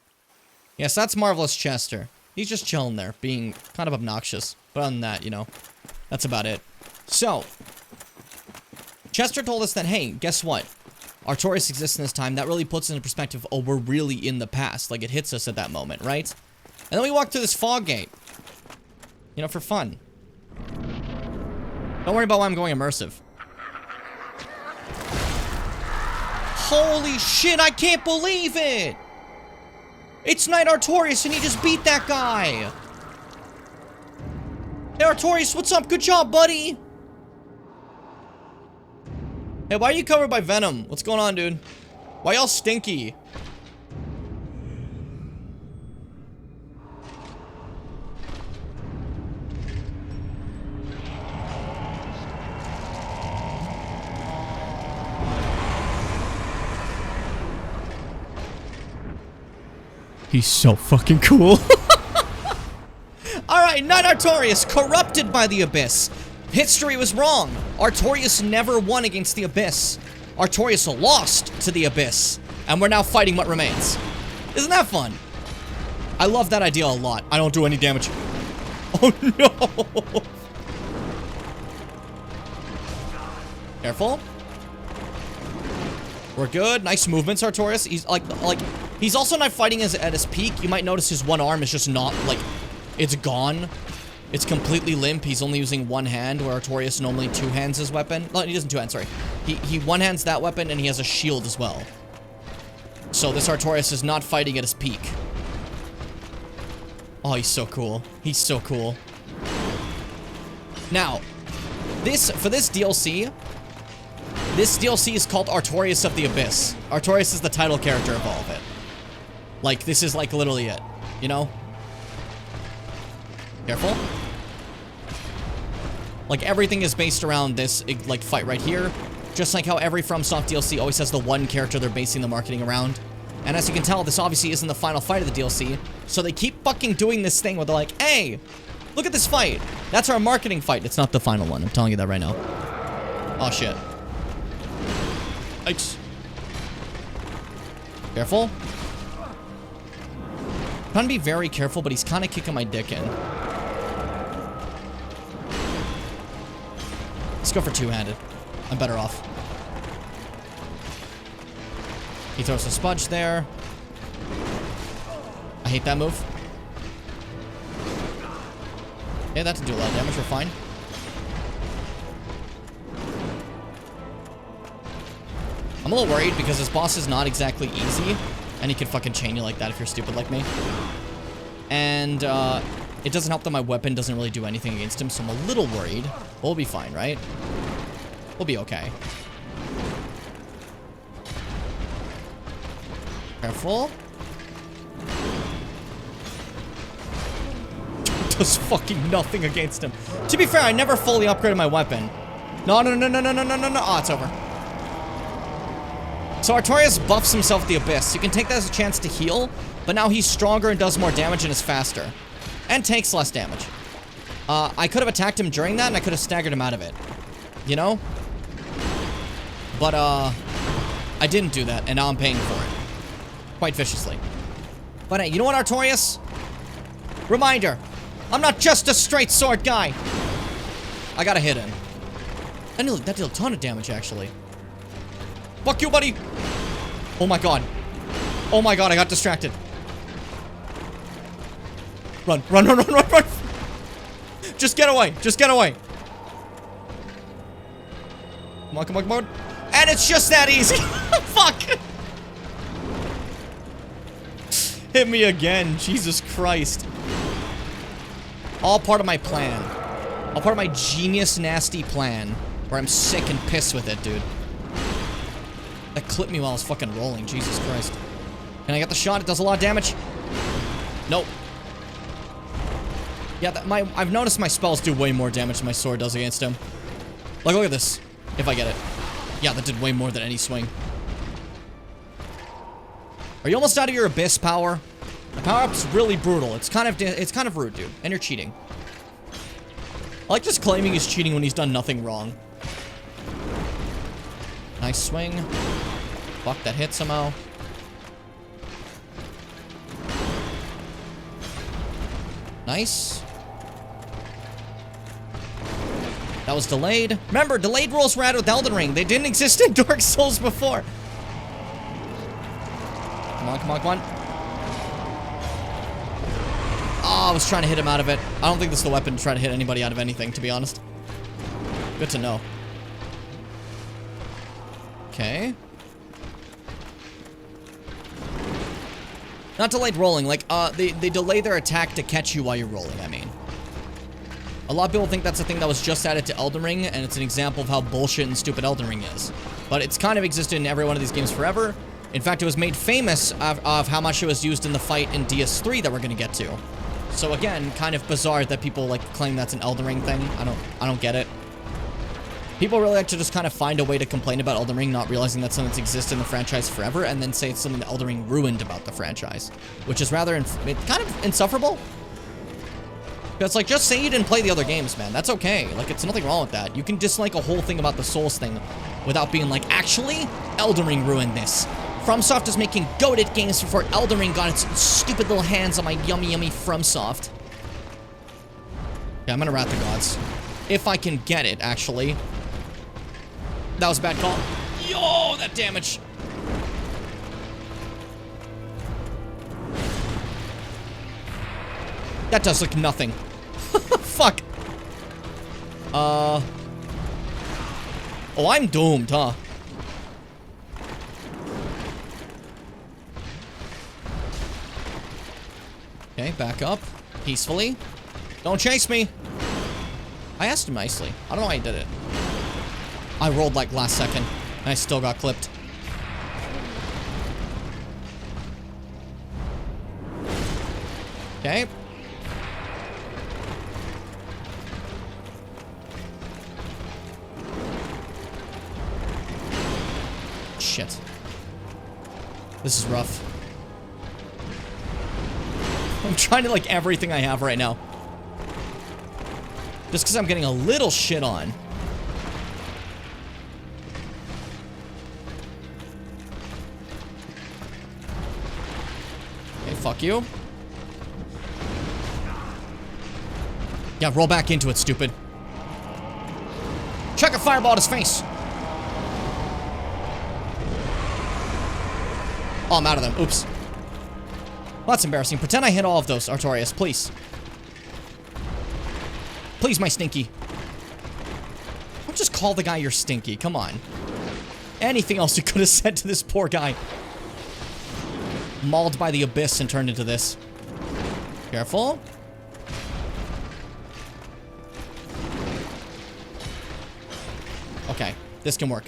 Yes, that's Marvelous Chester. He's just chilling there, being kind of obnoxious. But other than that, you know, that's about it. So, Chester told us that, hey, guess what? Artorias exists in this time. That really puts it into perspective, oh, we're really in the past. Like, it hits us at that moment, right? And then we walk through this fog gate. You know, for fun. Don't worry about why I'm going immersive. Holy shit, I can't believe it! It's Knight Artorias and he just beat that guy! Hey Artorias, what's up? Good job, buddy! Hey, why are you covered by venom? What's going on, dude? Why y'all stinky? He's so fucking cool. Alright, Knight Artorias, corrupted by the Abyss. History was wrong. Artorias never won against the Abyss. Artorias lost to the Abyss. And we're now fighting what remains. Isn't that fun? I love that idea a lot. I don't do any damage. Oh no! Careful. We're good. Nice movements, Artorias. He's he's also not fighting at his peak. You might notice his one arm is just not, like, it's gone. It's completely limp. He's only using one hand, where Artorias normally two-hands his weapon. No, he doesn't two-hand, sorry. He one-hands that weapon, and he has a shield as well. So this Artorias is not fighting at his peak. Oh, he's so cool. He's so cool. Now, for this DLC is called Artorias of the Abyss. Artorias is the title character of all of it. Like, this is, like, literally it. You know? Careful. Like, everything is based around this, like, fight right here. Just like how every FromSoft DLC always has the one character they're basing the marketing around. And as you can tell, this obviously isn't the final fight of the DLC. So they keep fucking doing this thing where they're like, hey, look at this fight. That's our marketing fight. It's not the final one. I'm telling you that right now. Oh, shit. Yikes. Careful. I'm trying to be very careful, but he's kind of kicking my dick in. Let's go for two-handed. I'm better off. He throws a spudge there. I hate that move. Yeah, that didn't do a lot of damage. We're fine. I'm a little worried because this boss is not exactly easy. And he can fucking chain you like that if you're stupid like me. And, it doesn't help that my weapon doesn't really do anything against him, so I'm a little worried. But we'll be fine, right? We'll be okay. Careful. Does fucking nothing against him. To be fair, I never fully upgraded my weapon. No. Oh, it's over. So Artorias buffs himself the Abyss. You can take that as a chance to heal, but now he's stronger and does more damage and is faster. And takes less damage. I could have attacked him during that, and I could have staggered him out of it. You know? But, I didn't do that, and now I'm paying for it. Quite viciously. But hey, you know what, Artorias? Reminder, I'm not just a straight sword guy. I got a hit in. That did a ton of damage, actually. Fuck you, buddy. Oh my god. Oh my god, I got distracted. Run. Just get away. Come on. And it's just that easy. Fuck. Hit me again. Jesus Christ. All part of my plan. All part of my genius nasty plan, where I'm sick and pissed with it, dude. That clipped me while I was fucking rolling, Jesus Christ. Can I get the shot? It does a lot of damage. Nope. Yeah, I've noticed my spells do way more damage than my sword does against him. Like, look at this. If I get it. Yeah, that did way more than any swing. Are you almost out of your abyss power? The power-up's really brutal. It's kind of rude, dude. And you're cheating. I like just claiming he's cheating when he's done nothing wrong. Nice swing. Fuck, that hit somehow. Nice. That was delayed. Remember, delayed rolls were added with Elden Ring. They didn't exist in Dark Souls before. Come on, come on, come on. Oh, I was trying to hit him out of it. I don't think this is the weapon to try to hit anybody out of anything, to be honest. Good to know. Okay. Not delayed rolling, like, they delay their attack to catch you while you're rolling, I mean. A lot of people think that's a thing that was just added to Elden Ring, and it's an example of how bullshit and stupid Elden Ring is. But it's kind of existed in every one of these games forever. In fact, it was made famous of how much it was used in the fight in DS3 that we're gonna get to. So again, kind of bizarre that people, like, claim that's an Elden Ring thing. I don't get it. People really like to just kind of find a way to complain about Elden Ring, not realizing that something that's existed in the franchise forever, and then say it's something that Elden Ring ruined about the franchise. Which is rather, kind of insufferable. Because, like, just say you didn't play the other games, man. That's okay. Like, it's nothing wrong with that. You can dislike a whole thing about the Souls thing without being like, actually, Elden Ring ruined this. FromSoft is making goated games before Elden Ring got its stupid little hands on my yummy, yummy FromSoft. Yeah, I'm gonna rat the gods. If I can get it, actually. That was a bad call. Yo, that damage. That does like nothing. Fuck. Oh, I'm doomed, huh? Okay, back up. Peacefully. Don't chase me. I asked him nicely. I don't know how he did it. I rolled like last second, and I still got clipped. Okay. Shit. This is rough. I'm trying to like everything I have right now. Just because I'm getting a little shit on. Okay, fuck you. Yeah, roll back into it, stupid. Chuck a fireball at his face. Oh, I'm out of them. Oops. Well, that's embarrassing. Pretend I hit all of those, Artorias, please. Please, my stinky. Don't just call the guy your stinky. Come on. Anything else you could have said to this poor guy. Mauled by the abyss and turned into this. Careful. Okay, this can work.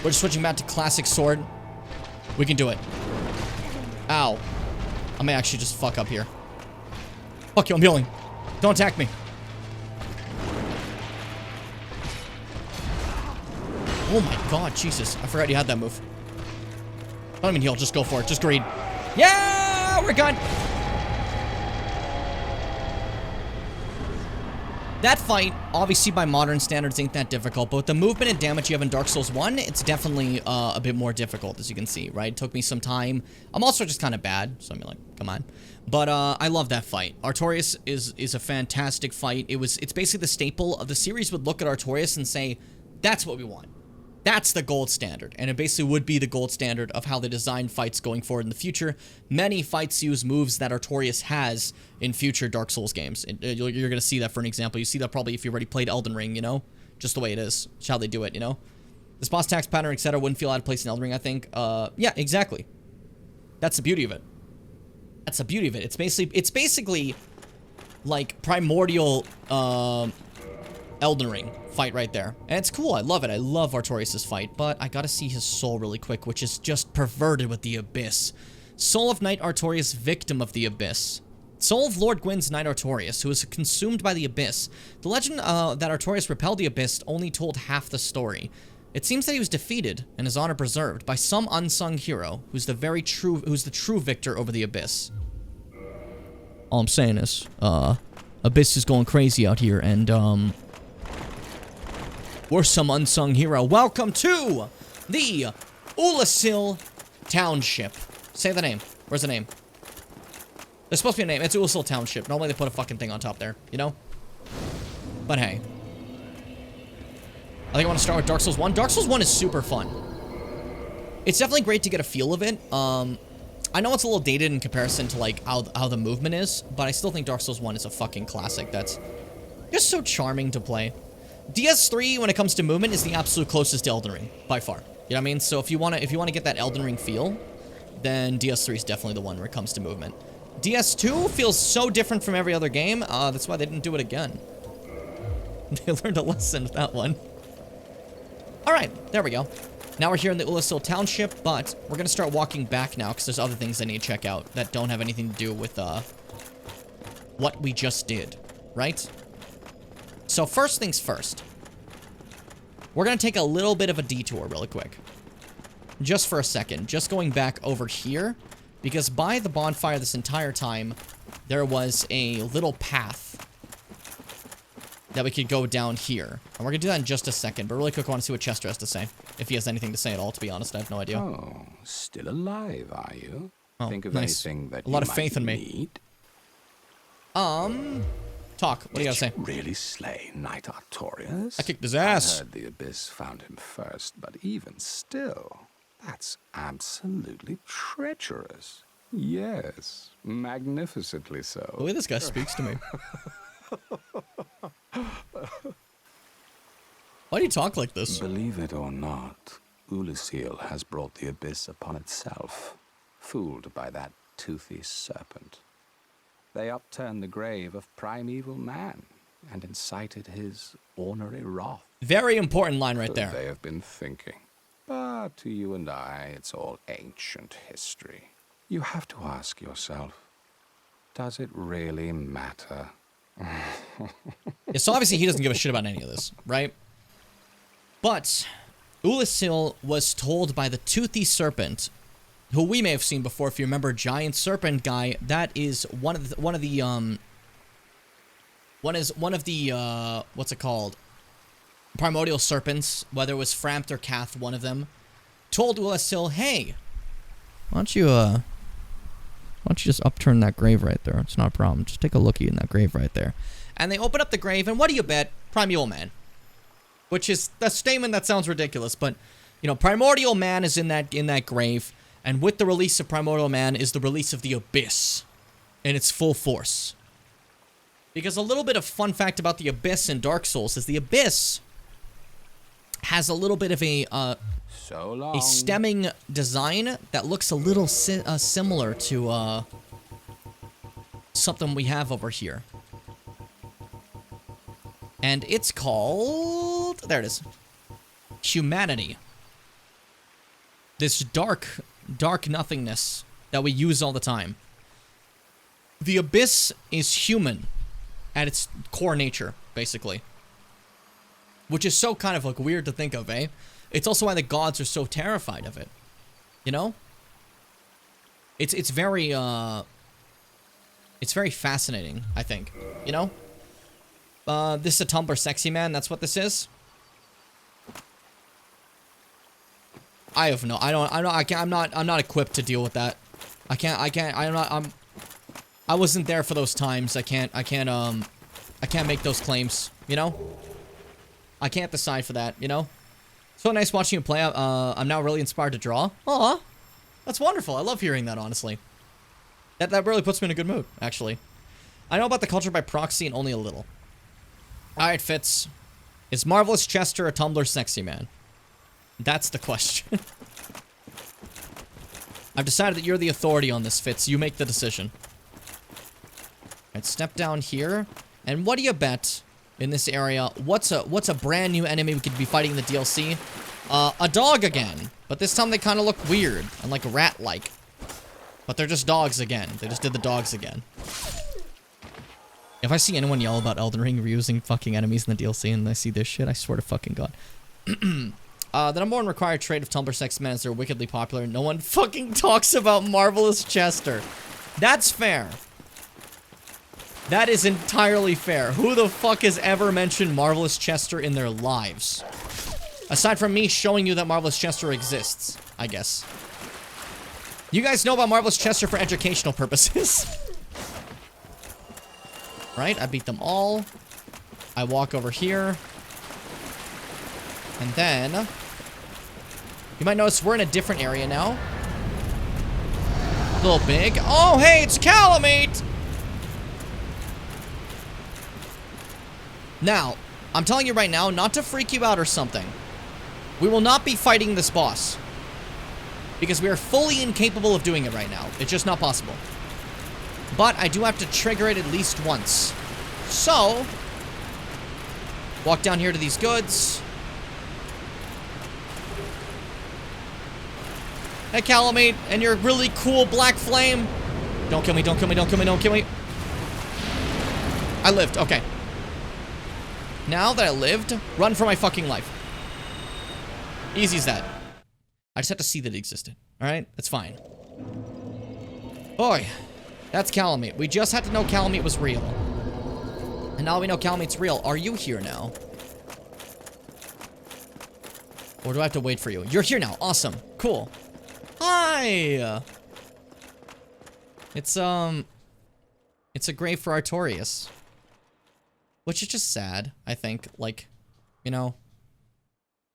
We're just switching back to classic sword. We can do it. Ow. I may actually just fuck up here. Fuck you, I'm healing. Don't attack me. Oh my god, Jesus. I forgot you had that move. Don't even heal, just go for it. Just greed. Yeah, we're good. That fight, obviously by modern standards, ain't that difficult, but with the movement and damage you have in Dark Souls 1, it's definitely a bit more difficult, as you can see, right? It took me some time. I'm also just kind of bad, so I'm like, come on. But I love that fight. Artorias is a fantastic fight. It's basically the staple of the series would look at Artorias and say, that's what we want. That's the gold standard, and it basically would be the gold standard of how they design fights going forward in the future. Many fights use moves that Artorias has in future Dark Souls games. You're going to see that for an example. You see that probably if you already played Elden Ring, you know? Just the way it is. It's how they do it, you know? This boss attacks pattern, etc. wouldn't feel out of place in Elden Ring, I think. Yeah, exactly. That's the beauty of it. That's the beauty of it. It's basically like, primordial, Elden Ring fight right there. And it's cool. I love it. I love Artorias' fight, but I gotta see his soul really quick, which is just perverted with the Abyss. Soul of Knight Artorias, victim of the Abyss. Soul of Lord Gwyn's Knight Artorias, who was consumed by the Abyss. The legend that Artorias repelled the Abyss only told half the story. It seems that he was defeated and his honor preserved by some unsung hero who's the true victor over the Abyss. All I'm saying is, Abyss is going crazy out here, and we're some unsung hero. Welcome to the Oolacile Township. Say the name. Where's the name? There's supposed to be a name. It's Oolacile Township. Normally they put a fucking thing on top there, you know? But hey. I think I want to start with Dark Souls 1. Dark Souls 1 is super fun. It's definitely great to get a feel of it. I know it's a little dated in comparison to, like, how the movement is, but I still think Dark Souls 1 is a fucking classic that's just so charming to play. DS3, when it comes to movement, is the absolute closest to Elden Ring, by far. You know what I mean? So if you want to get that Elden Ring feel, then DS3 is definitely the one where it comes to movement. DS2 feels so different from every other game, that's why they didn't do it again. They learned a lesson with that one. Alright, there we go. Now we're here in the Oolacile Township, but we're gonna start walking back now, because there's other things I need to check out that don't have anything to do with, what we just did, right? So first things first. We're gonna take a little bit of a detour really quick. Just for a second. Just going back over here, because by the bonfire this entire time, there was a little path that we could go down here. And we're gonna do that in just a second, but really quick, I want to see what Chester has to say. If he has anything to say at all, to be honest, I have no idea. Oh, still alive, are you? Oh, Think of nice. anything that a lot you of faith in me. need? Talk. What do you gotta say? Really slay Knight Artorias? I kicked his ass. I heard the Abyss found him first, but even still, that's absolutely treacherous. Yes, magnificently so. The way this guy speaks to me. Why do you talk like this? Believe it or not, Oolacile has brought the Abyss upon itself, fooled by that toothy serpent. They upturned the grave of primeval man and incited his ornery wrath. Very important line right there. They have been thinking. But to you and I, it's all ancient history. You have to ask yourself, does it really matter? Yeah, so obviously he doesn't give a shit about any of this, right? But Oolacile was told by the Toothy Serpent, who we may have seen before if you remember, Giant Serpent guy. That is one of the what's it called? Primordial serpents, whether it was Frampt or Kath, one of them, told Oolacile, hey, why don't you just upturn that grave right there? It's not a problem. Just take a lookie in that grave right there. And they open up the grave, and what do you bet? Primeval Man. Which is a statement that sounds ridiculous, but, you know, Primordial Man is in that grave, and with the release of Primordial Man is the release of the Abyss in its full force. Because a little bit of fun fact about the Abyss in Dark Souls is the Abyss has a little bit of a stemming design that looks a little similar to something we have over here. And it's called, there it is, humanity. This dark nothingness that we use all the time. The Abyss is human at its core nature, basically. Which is so kind of like weird to think of, eh? It's also why the gods are so terrified of it. You know? It's very fascinating, I think. You know? This is a Tumblr sexy man, that's what this is? I'm not equipped to deal with that. I wasn't there for those times. I can't make those claims, you know? I can't decide for that, you know? So nice watching you play. I'm now really inspired to draw. Aw, that's wonderful. I love hearing that, honestly. That really puts me in a good mood, actually. I know about the culture by proxy and only a little. Alright, Fitz. Is Marvelous Chester a Tumblr sexy man? That's the question. I've decided that you're the authority on this, Fitz. You make the decision. Alright, step down here. And what do you bet in this area? What's a brand new enemy we could be fighting in the DLC? A dog again. But this time they kind of look weird and like rat-like. But they're just dogs again. They just did the dogs again. If I see anyone yell about Elden Ring reusing fucking enemies in the DLC and I see this shit, I swear to fucking God. The number 1 required trait of Tumblr sex men is they're wickedly popular. No one fucking talks about Marvelous Chester. That's fair. That is entirely fair. Who the fuck has ever mentioned Marvelous Chester in their lives? Aside from me showing you that Marvelous Chester exists, I guess. You guys know about Marvelous Chester for educational purposes. Right, I beat them all. I walk over here. And then... you might notice we're in a different area now. A little big. Oh, hey, it's Calamite! Now, I'm telling you right now, not to freak you out or something. We will not be fighting this boss. Because we are fully incapable of doing it right now. It's just not possible. But I do have to trigger it at least once. So, walk down here to these goods. Hey, Calamite, and your really cool black flame. Don't kill me, don't kill me, don't kill me, don't kill me. I lived, okay. Now that I lived, run for my fucking life. Easy as that. I just had to see that it existed. Alright? That's fine. Boy. That's Calamite. We just had to know Calamite was real. And now we know Calamite's real. Are you here now? Or do I have to wait for you? You're here now. Awesome. Cool. Hi! It's a grave for Artorias. Which is just sad, I think. Like, you know...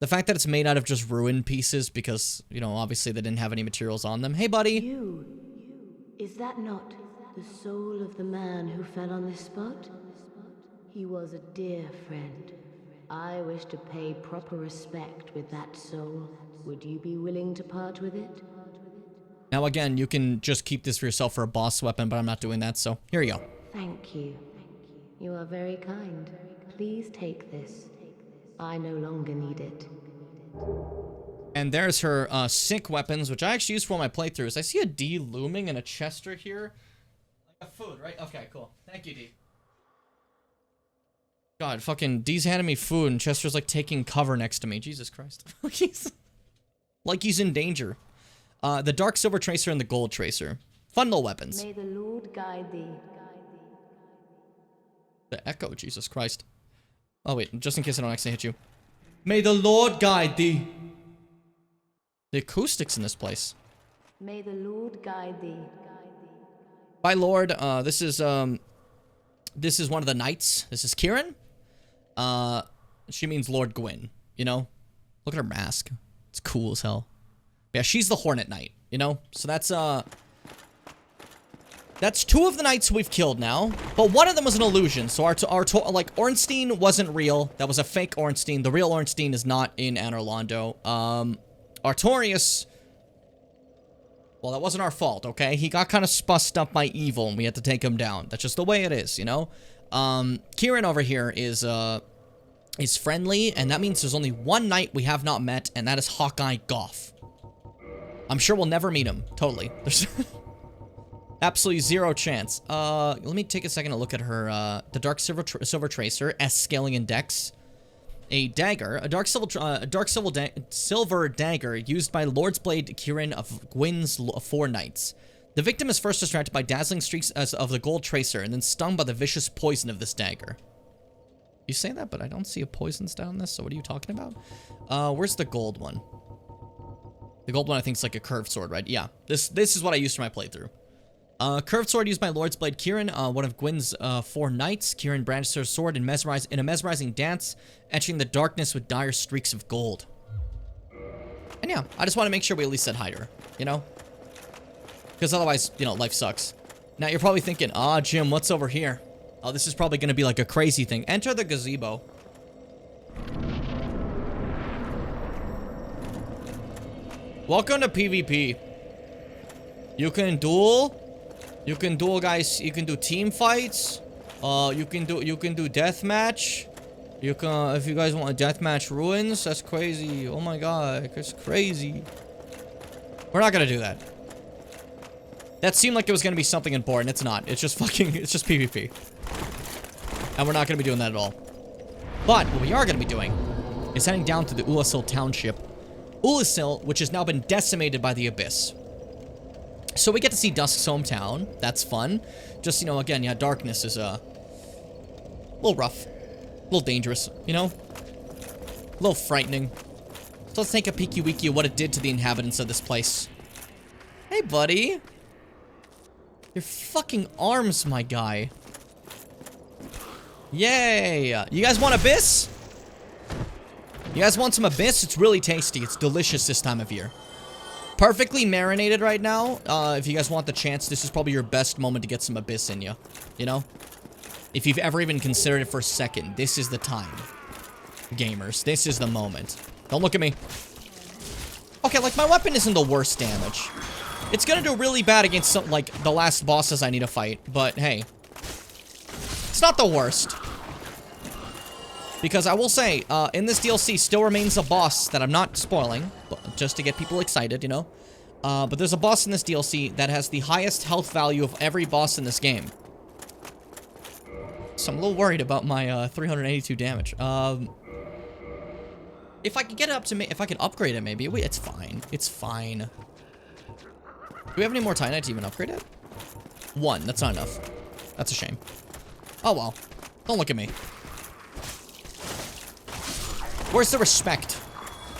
the fact that it's made out of just ruined pieces because, you know, obviously they didn't have any materials on them. Hey, buddy! You... is that not the soul of the man who fell on this spot? He was a dear friend. I wish to pay proper respect with that soul. Would you be willing to part with it? Now again, you can just keep this for yourself for a boss weapon, but I'm not doing that, so here you go. Thank you. You are very kind. Please take this. I no longer need it. And there's her sick weapons, which I actually use for all my playthroughs. I see a D looming and a Chester here. Like a food, right? Okay, cool. Thank you, D. God, fucking D's handing me food and Chester's like taking cover next to me. Jesus Christ. Like he's in danger. The Dark Silver Tracer and the Gold Tracer. Fun little weapons. May the Lord guide thee. The Echo, Jesus Christ. Oh wait, just in case I don't accidentally hit you. May the Lord guide thee. The acoustics in this place. May the Lord guide thee. By Lord, this is one of the knights. This is Kieran. She means Lord Gwyn, you know? Look at her mask. It's cool as hell. Yeah, she's the Hornet Knight, you know? So that's 2 of the knights we've killed now, but one of them was an illusion. So like Ornstein wasn't real. That was a fake Ornstein. The real Ornstein is not in Anor Londo. Artorias, well, that wasn't our fault, okay? He got kind of spussed up by evil and we had to take him down. That's just the way it is, you know? Kieran over here is friendly, and that means there's only one knight we have not met, and that is Hawkeye Goff. I'm sure we'll never meet him. Totally. There's absolutely zero chance. Let me take a second to look at her, the Dark Silver Tracer, S-scaling in Dex. A dagger, a dark silver dagger used by Lord's Blade Kieran of Gwyn's 4 knights. The victim is first distracted by dazzling streaks of the gold tracer and then stung by the vicious poison of this dagger. You say that, but I don't see a poisons down this, so what are you talking about? Where's the gold one? The gold one I think is like a curved sword, right? Yeah, this is what I used for my playthrough. Curved sword used by Lord's Blade Kieran, one of Gwyn's 4 knights. Kieran brandished her sword in a mesmerizing dance, etching the darkness with dire streaks of gold. And yeah, I just want to make sure we at least said hi to her, you know? Because otherwise, you know, life sucks. Now you're probably thinking, Jim, what's over here? Oh, this is probably going to be like a crazy thing. Enter the gazebo. Welcome to PvP. You can duel. You can duel, guys. You can do team fights. You can do deathmatch. You can, if you guys want a deathmatch ruins, that's crazy. Oh my god, it's crazy. We're not gonna do that. That seemed like it was gonna be something important. It's not. It's just fucking, it's just PvP. And we're not gonna be doing that at all. But what we are gonna be doing is heading down to the Ulasil Township. Ulasil, which has now been decimated by the Abyss. So we get to see Dusk's hometown. That's fun. Just, you know, again, yeah, darkness is, a little rough. A little dangerous, you know? A little frightening. So let's take a peeky-weeky at what it did to the inhabitants of this place. Hey, buddy. Your fucking arms, my guy. Yay! You guys want Abyss? You guys want some Abyss? It's really tasty. It's delicious this time of year. Perfectly marinated right now. If you guys want the chance, this is probably your best moment to get some Abyss in you. You know? If you've ever even considered it for a second, this is the time. Gamers, this is the moment. Don't look at me. Okay, like, my weapon isn't the worst damage. It's gonna do really bad against some, like, the last bosses I need to fight. But, hey. It's not the worst. Because I will say, in this DLC still remains a boss that I'm not spoiling, but just to get people excited, you know? But there's a boss in this DLC that has the highest health value of every boss in this game. So I'm a little worried about my 382 damage. If I could get it up to if I could upgrade it, maybe. Wait, it's fine. It's fine. Do we have any more Titanite to even upgrade it? 1. That's not enough. That's a shame. Oh well. Don't look at me. Where's the respect?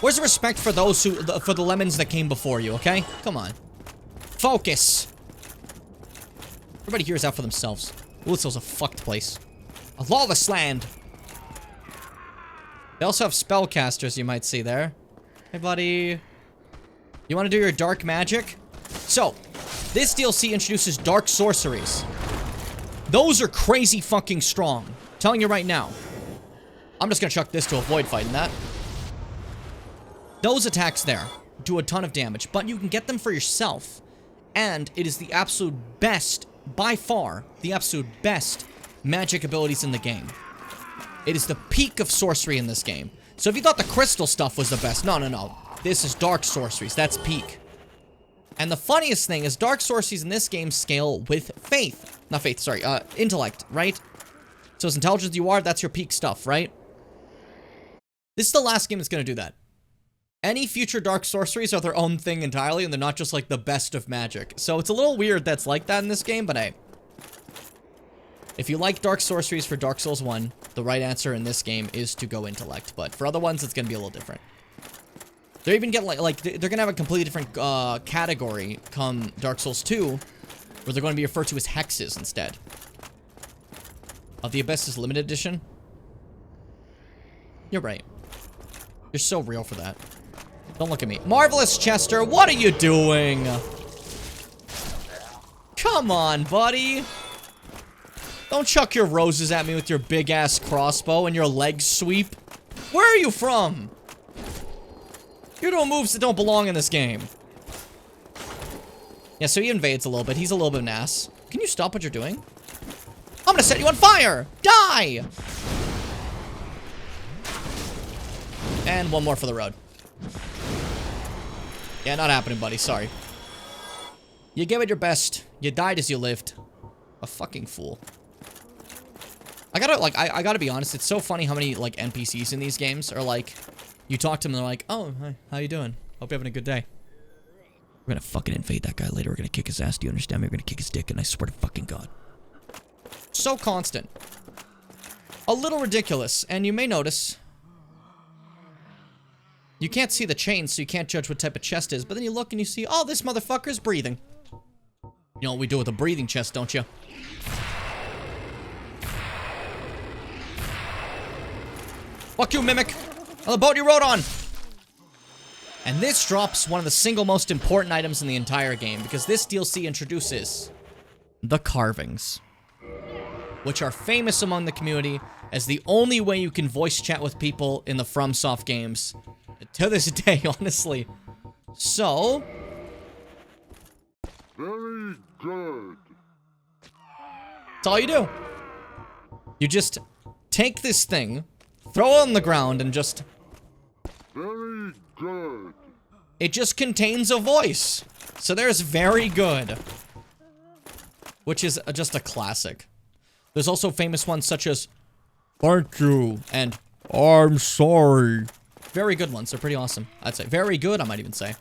Where's the respect for those who, for the lemons that came before you, okay? Come on. Focus. Everybody here is out for themselves. Ulasil's a fucked place. A lawless land. They also have spellcasters, you might see there. Hey, buddy. You want to do your dark magic? So, this DLC introduces dark sorceries. Those are crazy fucking strong. I'm telling you right now. I'm just gonna chuck this to avoid fighting that. Those attacks there do a ton of damage, but you can get them for yourself. And it is the absolute best, by far, the absolute best magic abilities in the game. It is the peak of sorcery in this game. So if you thought the crystal stuff was the best, no, no, no. This is dark sorceries. That's peak. And the funniest thing is dark sorceries in this game scale with faith. Not faith, sorry, intellect, right? So as intelligent as you are, that's your peak stuff, right? This is the last game that's going to do that. Any future dark sorceries are their own thing entirely, and they're not just like the best of magic. So it's a little weird that's like that in this game, but hey. If you like dark sorceries for Dark Souls 1, the right answer in this game is to go intellect. But for other ones, it's going to be a little different. They're even getting like they're going to have a completely different category come Dark Souls 2, where they're going to be referred to as hexes instead. The Abyss is limited edition. You're right. You're so real for that. Don't look at me. Marvelous Chester, what are you doing? Come on, buddy. Don't chuck your roses at me with your big-ass crossbow and your leg sweep. Where are you from? You're doing moves that don't belong in this game. Yeah, so he invades a little bit. He's a little bit of an ass. Can you stop what you're doing? I'm gonna set you on fire! Die! And one more for the road. Yeah, not happening, buddy. Sorry. You gave it your best. You died as you lived. A fucking fool. I gotta be honest. It's so funny how many, like, NPCs in these games are, like, you talk to them and they're like, oh, hi, how you doing? Hope you're having a good day. We're gonna fucking invade that guy later. We're gonna kick his ass. Do you understand me? We're gonna kick his dick, and I swear to fucking God. So constant. A little ridiculous. And you may notice... You can't see the chain, so you can't judge what type of chest is, but then you look and you see, oh, this motherfucker's breathing. You know what we do with a breathing chest, don't you? Fuck you, Mimic! On the boat you rode on! And this drops one of the single most important items in the entire game, because this DLC introduces the carvings, which are famous among the community as the only way you can voice chat with people in the FromSoft games. To this day, honestly. So... Very good. That's all you do. You just take this thing, throw it on the ground, and just... Very good. It just contains a voice. So there's very good. Which is just a classic. There's also famous ones such as, thank you, and I'm sorry. Very good ones. They're pretty awesome. I'd say very good, I might even say.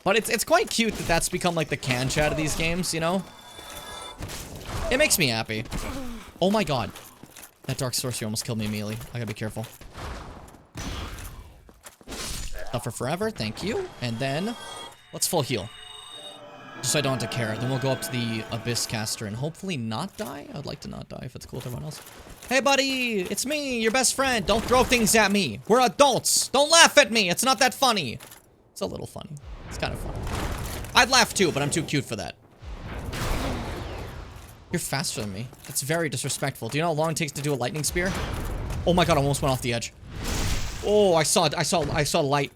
But it's quite cute that that's become like the can chat of these games, you know? It makes me happy. Oh my god. That dark sorcery almost killed me immediately. I gotta be careful. Suffer forever, thank you. And then, let's full heal. Just so I don't have to care. Then we'll go up to the Abyss Caster and hopefully not die. I'd like to not die if it's cool with everyone else. Hey buddy, it's me, your best friend. Don't throw things at me. We're adults. Don't laugh at me. It's not that funny. It's a little funny. It's kind of funny. I'd laugh too, but I'm too cute for that. You're faster than me. That's very disrespectful. Do you know how long it takes to do a lightning spear? Oh my god, I almost went off the edge. Oh, I saw the light.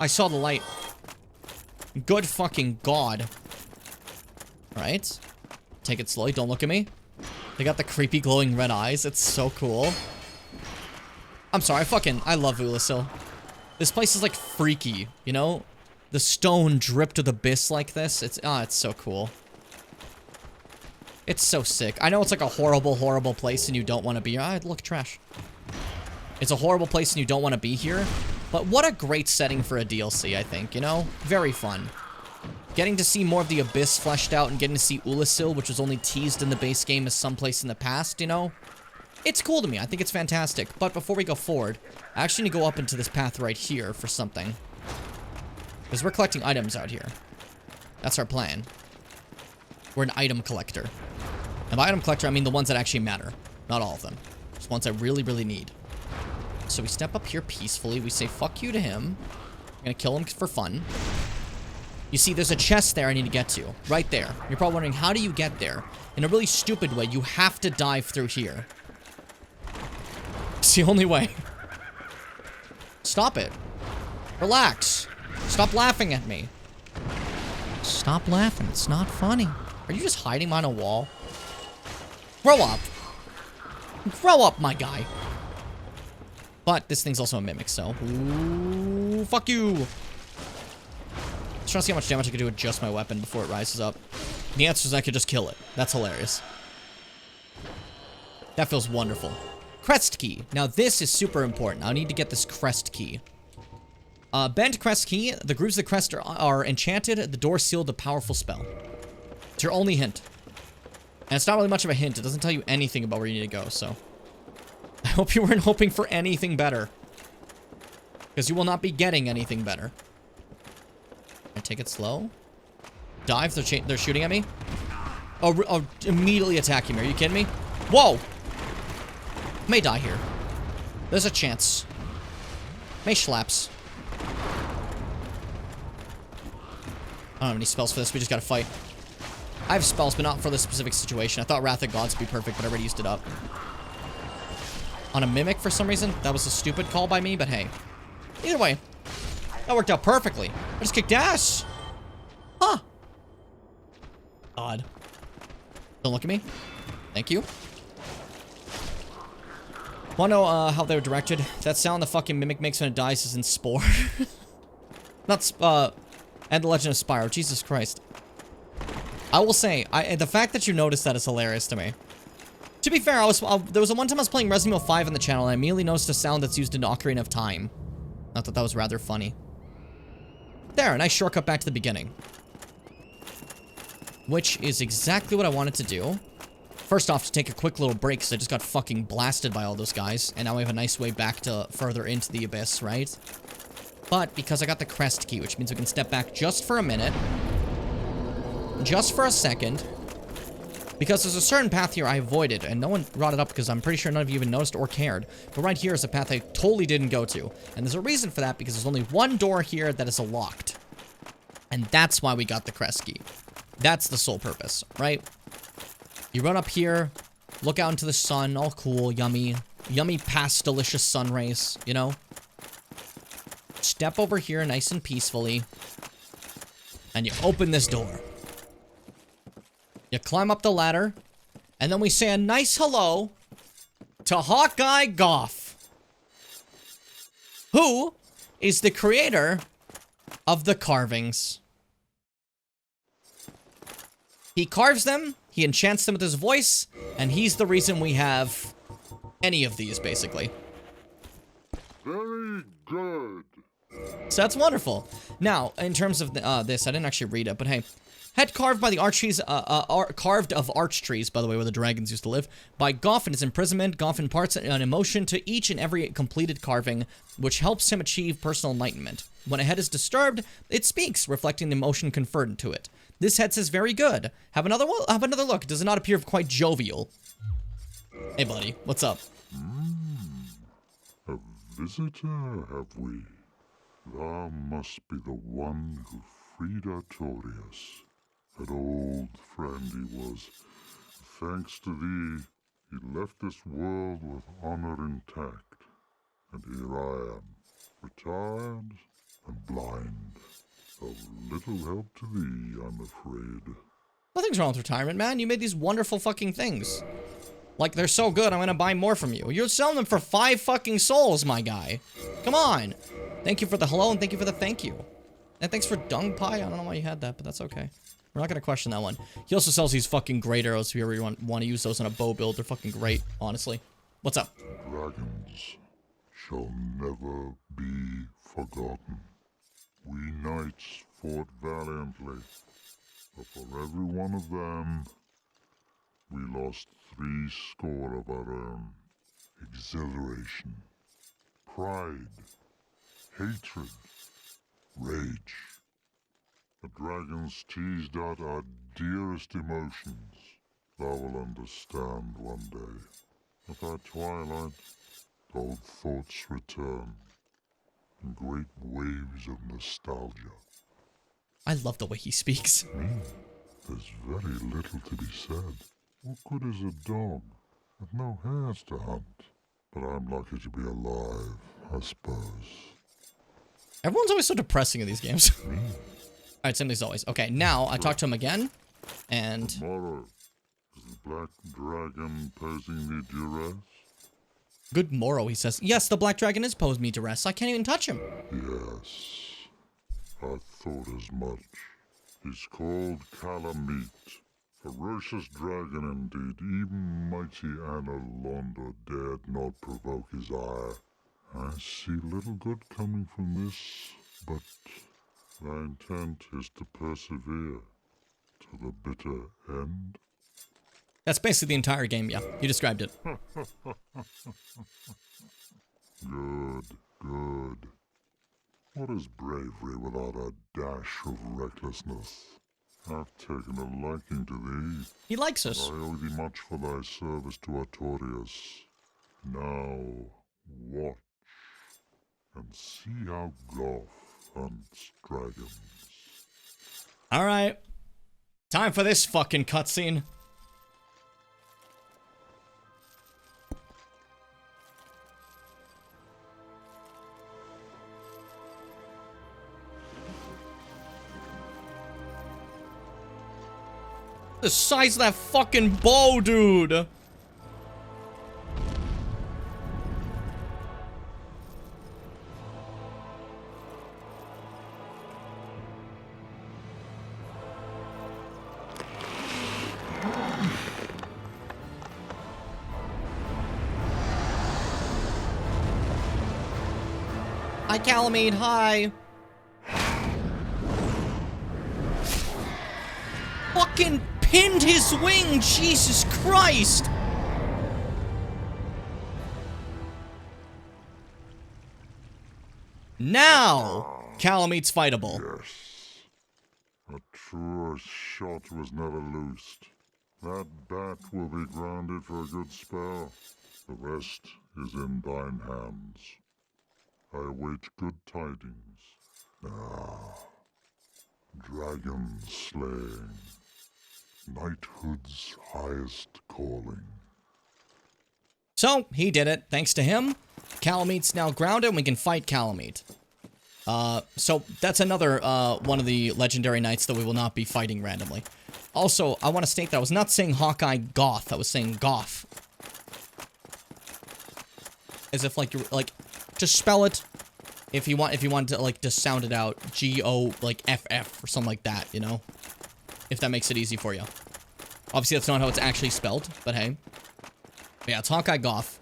I saw the light. Good fucking god. Alright. Take it slowly, don't look at me. They got the creepy glowing red eyes. It's so cool. I'm sorry, I love Ulasil. This place is like freaky, you know? The stone dripped with abyss like this. It's so cool. It's so sick. I know it's like a horrible, horrible place and you don't want to be here. Look, trash. It's a horrible place and you don't want to be here. But what a great setting for a DLC, I think, you know? Very fun. Getting to see more of the Abyss fleshed out and getting to see Ulasil, which was only teased in the base game as someplace in the past, you know? It's cool to me. I think it's fantastic. But before we go forward, I actually need to go up into this path right here for something. Because we're collecting items out here. That's our plan. We're an item collector. And by item collector, I mean the ones that actually matter. Not all of them. Just ones I really, really need. So we step up here peacefully. We say fuck you to him. I'm gonna kill him for fun. You see, there's a chest there I need to get to. Right there. You're probably wondering, how do you get there? In a really stupid way, you have to dive through here. It's the only way. Stop it. Relax. Stop laughing at me. Stop laughing. It's not funny. Are you just hiding behind a wall? Grow up. Grow up, my guy. But this thing's also a mimic, so... Ooh, fuck you. Just trying to see how much damage I can do with just my weapon before it rises up. The answer is I could just kill it. That's hilarious. That feels wonderful. Crest key. Now this is super important. I need to get this crest key. Bent crest key. The grooves of the crest are enchanted. The door sealed a powerful spell. It's your only hint. And it's not really much of a hint. It doesn't tell you anything about where you need to go, so... I hope you weren't hoping for anything better. Because you will not be getting anything better. I take it slow. Dive. They're shooting at me. Oh, immediately attacking me. Are you kidding me? Whoa! May die here. There's a chance. May schlaps. I don't have any spells for this. We just gotta fight. I have spells, but not for this specific situation. I thought Wrath of Gods would be perfect, but I already used it up. On a Mimic for some reason. That was a stupid call by me, but hey. Either way. That worked out perfectly. I just kicked ass. Huh. Odd. Don't look at me. Thank you. Wanna know how they were directed? That sound the fucking Mimic makes when it dies is in Spore. Not, and the Legend of Spyro. Jesus Christ. I will say, the fact that you noticed that is hilarious to me. To be fair, there was one time I was playing Resident Evil 5 on the channel, and I immediately noticed a sound that's used in Ocarina of Time. I thought that was rather funny. There, a nice shortcut back to the beginning. Which is exactly what I wanted to do. First off, to take a quick little break, because I just got fucking blasted by all those guys, and now we have a nice way back to further into the abyss, right? But, because I got the crest key, which means we can step back just for a minute. Just for a second. Because there's a certain path here I avoided, and no one brought it up because I'm pretty sure none of you even noticed or cared. But right here is a path I totally didn't go to. And there's a reason for that, because there's only one door here that is locked. And that's why we got the crest key. That's the sole purpose, right? You run up here, look out into the sun, all cool, yummy. Yummy past delicious sun rays, you know? Step over here nice and peacefully. And you open this door. You climb up the ladder, And then we say a nice hello to Hawkeye Goff, who is the creator of the carvings. He carves them, he enchants them with his voice, and he's the reason we have any of these, basically. Very good. So that's wonderful. Now, in terms of this, I didn't actually read it, but hey. Head carved by the carved of arch trees, by the way, where the dragons used to live, by Goff in his imprisonment. Goff imparts an emotion to each and every completed carving, which helps him achieve personal enlightenment. When a head is disturbed, it speaks, reflecting the emotion conferred into it. This head says, very good. Have another look. Does it not appear quite jovial? Hey, buddy, what's up? A visitor, have we? Thou must be the one who freed Artorias. An old friend he was. Thanks to thee, he left this world with honor intact. And here I am, retired and blind. Of little help to thee, I'm afraid. Nothing's wrong with retirement, man. You made these wonderful fucking things. Like, they're so good, I'm gonna buy more from you. You're selling them for 5 fucking souls, my guy. Come on. Thank you for the hello, and thank you for the thank you. And thanks for Dung Pie. I don't know why you had that, but that's okay. We're not gonna question that one. He also sells these fucking great arrows if you ever want to use those in a bow build. They're fucking great, honestly. What's up? Dragons shall never be forgotten. We knights fought valiantly, but for every one of them, we lost 70 of our own. Exhilaration, pride, hatred, rage. The dragons teased out our dearest emotions. Thou will understand one day. At thy twilight, old thoughts return in great waves of nostalgia. I love the way he speaks. There's very little to be said. What good is a dog with no hairs to hunt? But I'm lucky to be alive, I suppose. Everyone's always so depressing in these games. Alright, same as always. Okay, now I talk to him again, and... Tomorrow, is the black dragon posing thee duress? Good morrow, he says. Yes, the black dragon is posed me duress. I can't even touch him. Yes, I thought as much. He's called Calamite. Ferocious dragon indeed. Even mighty Anna Londa dared not provoke his ire. I see little good coming from this, but thy intent is to persevere to the bitter end. That's basically the entire game, yeah. You described it. Good, good. What is bravery without a dash of recklessness? I've taken a liking to thee. He likes us. I owe thee much for thy service to Artorias. Now, watch and see how Goff hunts dragons. Alright. Time for this fucking cutscene. The size of that fucking bow, dude! Hi, Calamite, hi! Fucking pinned his wing, Jesus Christ! Now, Calamite's fightable. Yes. A truer shot was never loosed. That bat will be grounded for a good spell. The rest is in thine hands. I await good tidings. Ah, dragon slaying. Knighthood's highest calling. So, he did it. Thanks to him, Calamite's now grounded and we can fight Calamite. So that's another one of the legendary knights that we will not be fighting randomly. Also, I want to state that I was not saying Hawkeye Goth. I was saying Goth. As if like you're like, just spell it. If you want to like just sound it out, G-O like F-F or something like that, you know? If that makes it easy for you. Obviously, that's not how it's actually spelled, but hey. Yeah, it's Hawkeye Goth.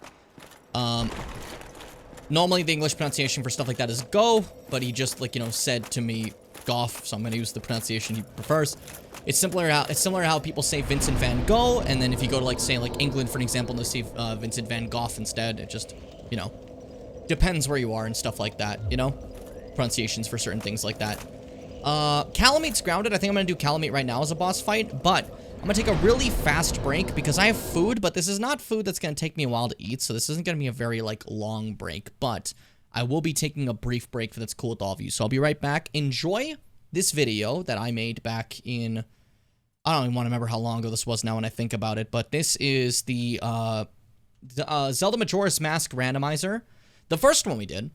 Normally the English pronunciation for stuff like that is Go, but he just like, you know, said to me Goth, so I'm gonna use the pronunciation he prefers. It's similar to how people say Vincent van Gogh, and then if you go to like say like England for an example, and they say Vincent van Gogh instead. It just, you know, depends where you are and stuff like that, you know? Pronunciations for certain things like that. Calamate's grounded. I think I'm gonna do Calamate right now as a boss fight, but I'm gonna take a really fast break because I have food, but this is not food that's gonna take me a while to eat, so this isn't gonna be a very, like, long break, but I will be taking a brief break that's cool with all of you, so I'll be right back. Enjoy this video that I made back in, I don't even want to remember how long ago this was now when I think about it, but this is the Zelda Majora's Mask randomizer, the first one we did,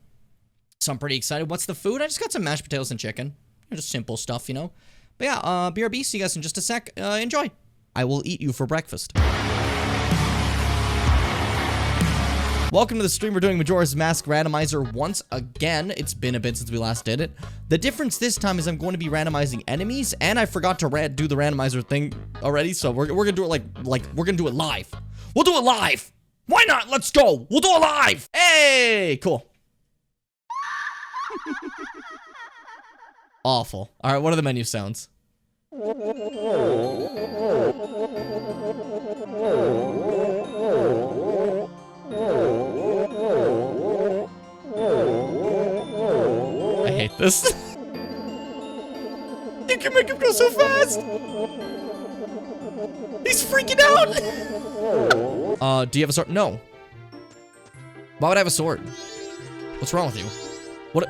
so I'm pretty excited. What's the food? I just got some mashed potatoes and chicken, just simple stuff, you know? But yeah, BRB, see you guys in just a sec. Enjoy. I will eat you for breakfast. Welcome to the stream. We're doing Majora's Mask randomizer once again. It's been a bit since we last did it. The difference this time is I'm going to be randomizing enemies, and I forgot to do the randomizer thing already, so we're gonna do it like we're gonna do it live. We'll do it live. Why not? Let's go. We'll do it live. Hey, cool. Awful. All right, what are the menu sounds? I hate this. You can make him go so fast. He's freaking out. Do you have a sword? No. Why would I have a sword? What's wrong with you? What?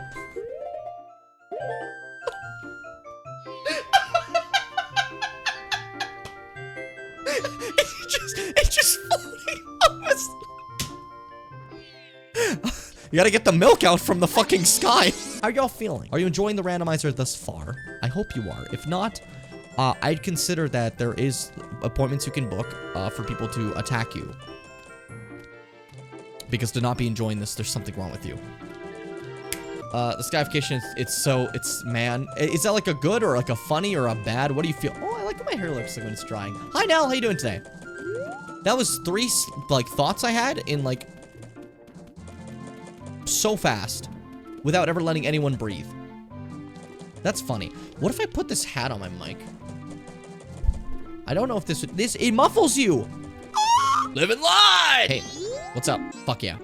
It's just floating up. You gotta get the milk out from the fucking sky. How are y'all feeling? Are you enjoying the randomizer thus far? I hope you are. If not, I'd consider that there is appointments you can book for people to attack you. Because to not be enjoying this, there's something wrong with you. The skyfication, man. Is that like a good or like a funny or a bad? What do you feel? Oh, I like how my hair looks like when it's drying. Hi, Nell. How you doing today? That was 3, like, thoughts I had in, like, so fast without ever letting anyone breathe. That's funny. What if I put this hat on my mic? I don't know if it muffles you. Living live! Hey, what's up? Fuck yeah.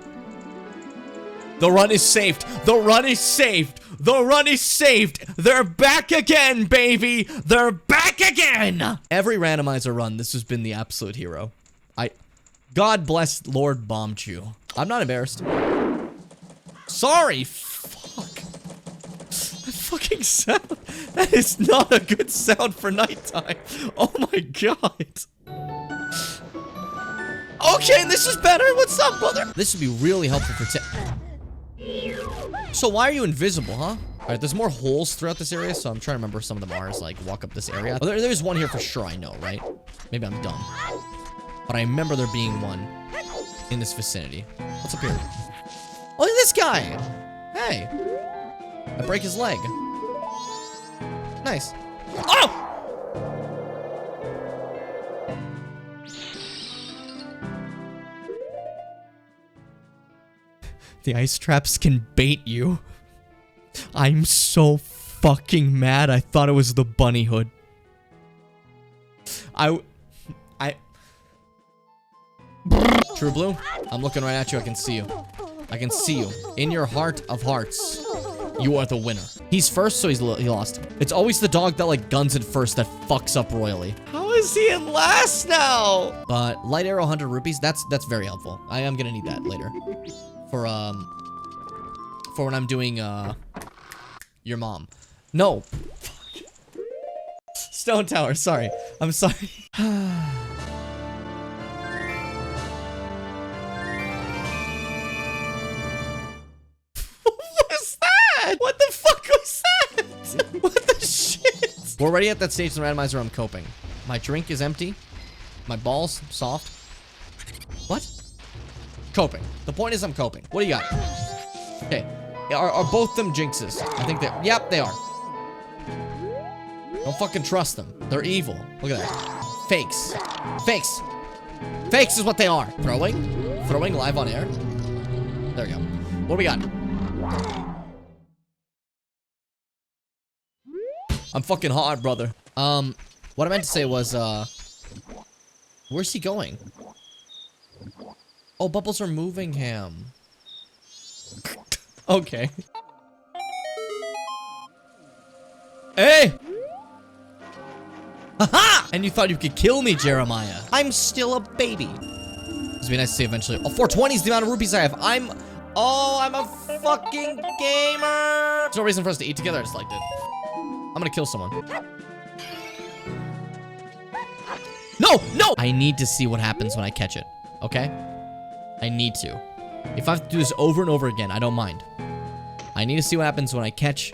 The run is saved. The run is saved. The run is saved. They're back again, baby. They're back again. Every randomizer run, this has been the absolute hero. God bless Lord Bombchu. I'm not embarrassed. Sorry. Fuck. That fucking sound. That is not a good sound for nighttime. Oh my god. Okay, this is better. What's up, brother? This would be really helpful for So why are you invisible, huh? Alright, there's more holes throughout this area, so I'm trying to remember some of them are as like walk up this area. Oh, there's one here for sure, I know, right? Maybe I'm dumb. But I remember there being one in this vicinity. What's up here? Oh, look at this guy! Hey! I break his leg. Nice. Oh! The ice traps can bait you. I'm so fucking mad. I thought it was the bunny hood. True Blue, I'm looking right at you. I can see you. I can see you. In your heart of hearts, you are the winner. He's first, so he lost. It's always the dog that like guns it first that fucks up royally. How is he in last now? But light arrow 100 rupees, that's very helpful. I am gonna need that later. For when I'm doing your mom. No. Stone Tower, sorry. I'm sorry. What is that? What the fuck We're already at that stage in the randomizer where I'm coping. My drink is empty. My balls soft. What? Coping. The point is I'm coping. What do you got? Okay. Are both them jinxes? I think they're... Yep, they are. Don't fucking trust them. They're evil. Look at that. Fakes. Fakes. Fakes is what they are. Throwing? Throwing live on air? There we go. What do we got? I'm fucking hard, brother. What I meant to say was, where's he going? Oh, bubbles are moving him. Okay. Hey! Haha! And you thought you could kill me, Jeremiah. I'm still a baby. It'd be nice to see eventually. Oh, 420 is the amount of rupees I have. I'm a fucking gamer. There's no reason for us to eat together. I just liked it. I'm gonna kill someone. No, no! I need to see what happens when I catch it, okay? I need to. If I have to do this over and over again, I don't mind. I need to see what happens when I catch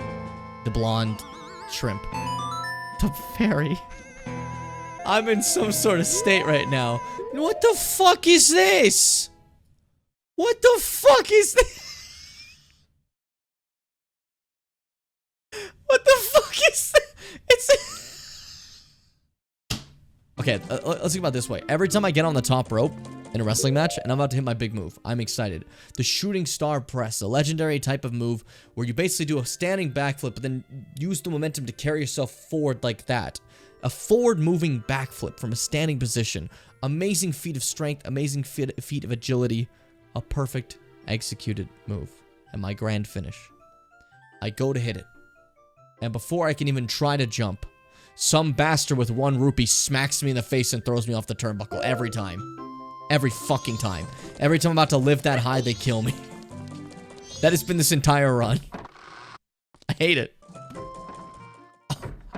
the blonde shrimp. The fairy. I'm in some sort of state right now. What the fuck is this? What the fuck is this? What the fuck is this? It's... Okay, let's think about it this way. Every time I get on the top rope in a wrestling match and I'm about to hit my big move, I'm excited. The shooting star press, a legendary type of move where you basically do a standing backflip but then use the momentum to carry yourself forward like that. A forward moving backflip from a standing position. Amazing feat of strength, amazing feat of agility. A perfect executed move. And my grand finish. I go to hit it. And before I can even try to jump, some bastard with 1 rupee smacks me in the face and throws me off the turnbuckle every time. Every fucking time. Every time I'm about to live that high, they kill me. That has been this entire run. I hate it.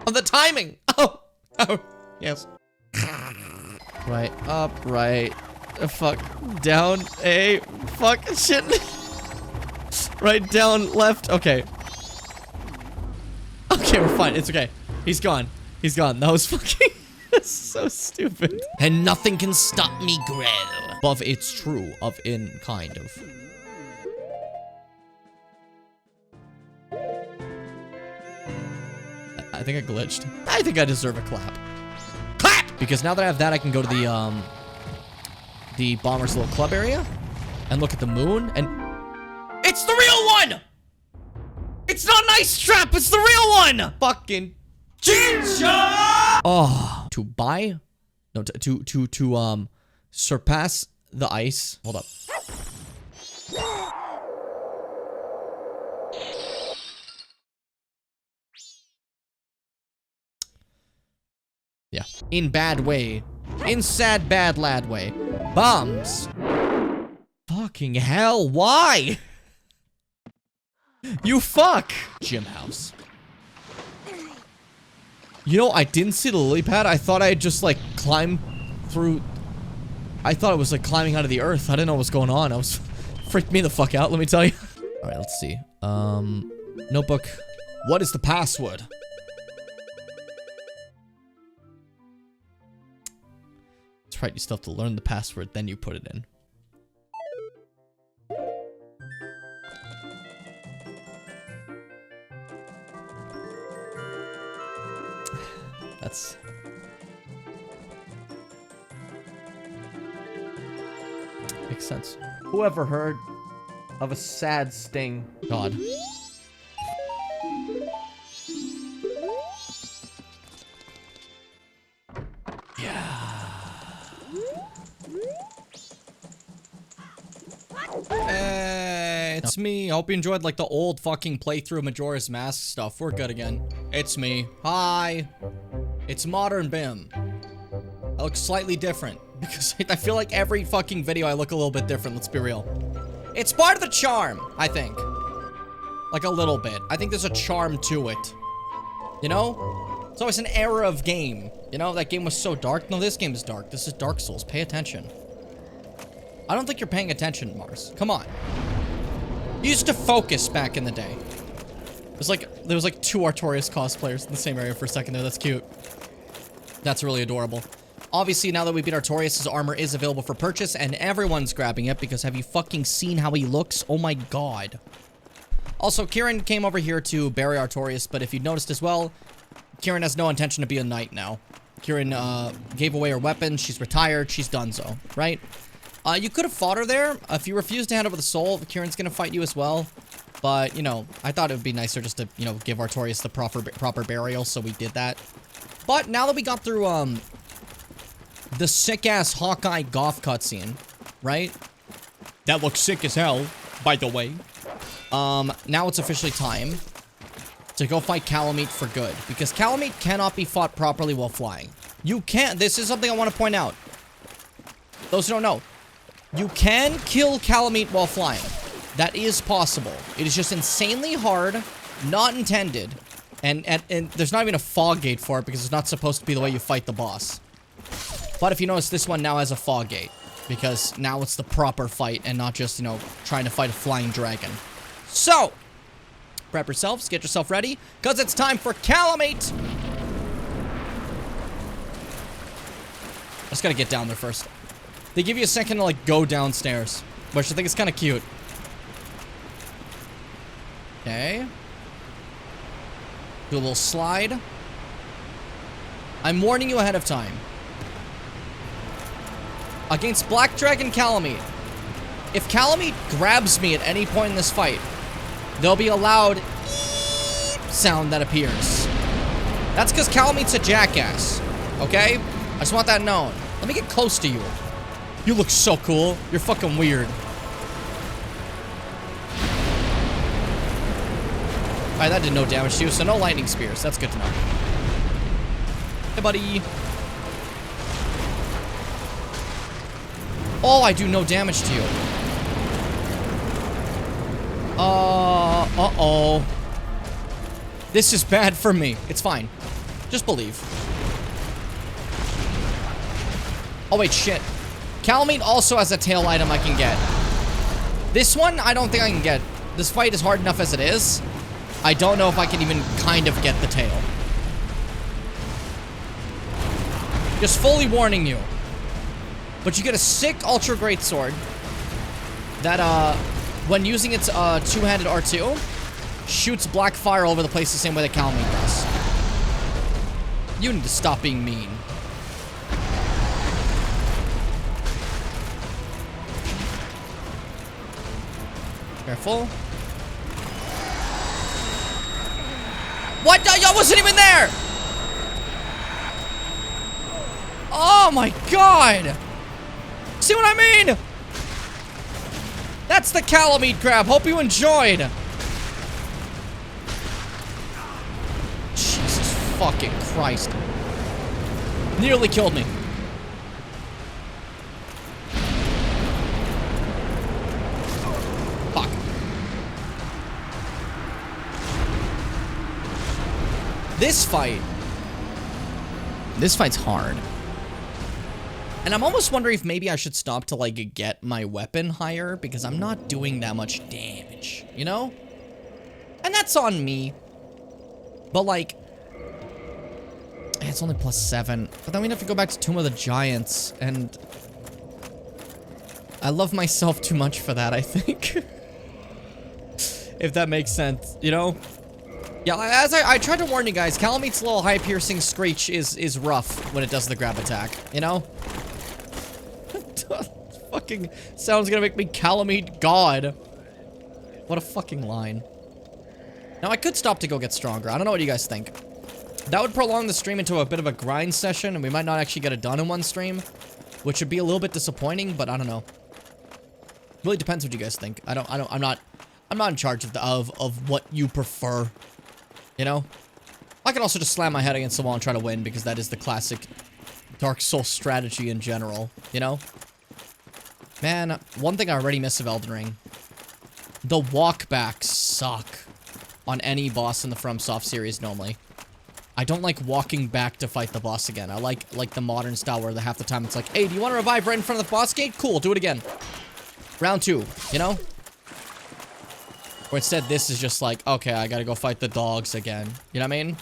Oh, the timing! Oh! Oh, yes. Right, up, right. Fuck. Down, A. Fuck, shit. Right, down, left. Okay. Okay, we're fine. It's okay. He's gone. He's gone. That was fucking... so stupid. And nothing can stop me, Grell. Above it's true. Of in, kind of. I think I glitched. I think I deserve a clap. Clap! Because now that I have that, I can go to the Bomber's little club area and look at the moon and... It's the real one! It's not an ice trap, it's the real one! Fucking... Ginger! Oh, to buy? No, to surpass the ice. Hold up. Yeah. In bad way. In sad bad lad way. Bombs. Fucking hell, why? You fuck! Gym house. You know, I didn't see the lily pad. I thought I had just, like, climbed through... I thought it was, like, climbing out of the earth. I didn't know what was going on. I was... Freaked me the fuck out, let me tell you. Alright, let's see. Notebook. What is the password? That's right, you still have to learn the password, then you put it in. That's... Makes sense. Whoever heard of a sad sting? God. Hey, it's me. I hope you enjoyed like the old fucking playthrough Majora's Mask stuff. We're good again. It's me. Hi. It's Modern Bim. I look slightly different because I feel like every fucking video I look a little bit different, let's be real. It's part of the charm, I think. Like a little bit. I think there's a charm to it. You know? It's always an era of game. You know, that game was so dark. No, this game is dark. This is Dark Souls. Pay attention. I don't think you're paying attention, Mars. Come on. You used to focus back in the day. There was like 2 Artorias cosplayers in the same area for a second there. That's cute. That's really adorable. Obviously, now that we beat Artorias, his armor is available for purchase, and everyone's grabbing it because have you fucking seen how he looks? Oh my god. Also, Kieran came over here to bury Artorias, but if you noticed as well, Kieran has no intention to be a knight now. Kieran gave away her weapon. She's retired. She's done so, right? You could have fought her there. If you refuse to hand over the soul, Kieran's gonna fight you as well. But, you know, I thought it would be nicer just to, you know, give Artorias the proper burial, so we did that. But now that we got through, the sick-ass Hawkeye Goth cutscene, right? That looks sick as hell, by the way. Now it's officially time to go fight Kalameet for good. Because Kalameet cannot be fought properly while flying. You can't. This is something I want to point out. Those who don't know. You can kill Kalameet while flying. That is possible. It is just insanely hard, not intended, and there's not even a fog gate for it because it's not supposed to be the way you fight the boss. But if you notice, this one now has a fog gate because now it's the proper fight and not just, you know, trying to fight a flying dragon. So, prep yourselves, get yourself ready, because it's time for Kalameet! I just gotta get down there first. They give you a second to, like, go downstairs, which I think is kind of cute. Okay. Do a little slide. I'm warning you ahead of time. Against Black Dragon Kalameet, if Kalameet grabs me at any point in this fight, there'll be a loud eep sound that appears. That's because Kalameet's a jackass, okay? I just want that known. Let me get close to you. You look so cool. You're fucking weird. Alright, that did no damage to you, so no lightning spears. That's good to know. Hey, buddy. Oh, I do no damage to you. Uh-oh. This is bad for me. It's fine. Just believe. Oh, wait, shit. Kalameet also has a tail item I can get. This one, I don't think I can get. This fight is hard enough as it is. I don't know if I can even kind of get the tail. Just fully warning you. But you get a sick Ultra Great Sword that, when using its two-handed R2, shoots black fire all over the place the same way that Kalameet does. You need to stop being mean. Careful. What? I wasn't even there! Oh my god! See what I mean? That's the Kalameet grab. Hope you enjoyed. Jesus fucking Christ. Nearly killed me. Fuck. This fight's hard. And I'm almost wondering if maybe I should stop to, like, get my weapon higher, because I'm not doing that much damage, you know? And that's on me. But, like, it's only +7. But then we'd have to go back to Tomb of the Giants, and I love myself too much for that, I think. If that makes sense, you know? Yeah, as I tried to warn you guys, Kalameet's little high-piercing screech is rough when it does the grab attack, you know? Fucking sounds gonna make me Kalameet God. What a fucking line. Now, I could stop to go get stronger. I don't know what you guys think. That would prolong the stream into a bit of a grind session, and we might not actually get it done in one stream, which would be a little bit disappointing, but I don't know. Really depends what you guys think. I'm not in charge of what you prefer. You know? I can also just slam my head against the wall and try to win, because that is the classic Dark Souls strategy in general, you know? Man, one thing I already miss of Elden Ring. The walkbacks suck on any boss in the FromSoft series normally. I don't like walking back to fight the boss again. I like the modern style where half the time it's like, hey, do you want to revive right in front of the boss gate? Cool, do it again. Round 2, you know? Or instead, this is just like, okay, I gotta go fight the dogs again. You know what I mean?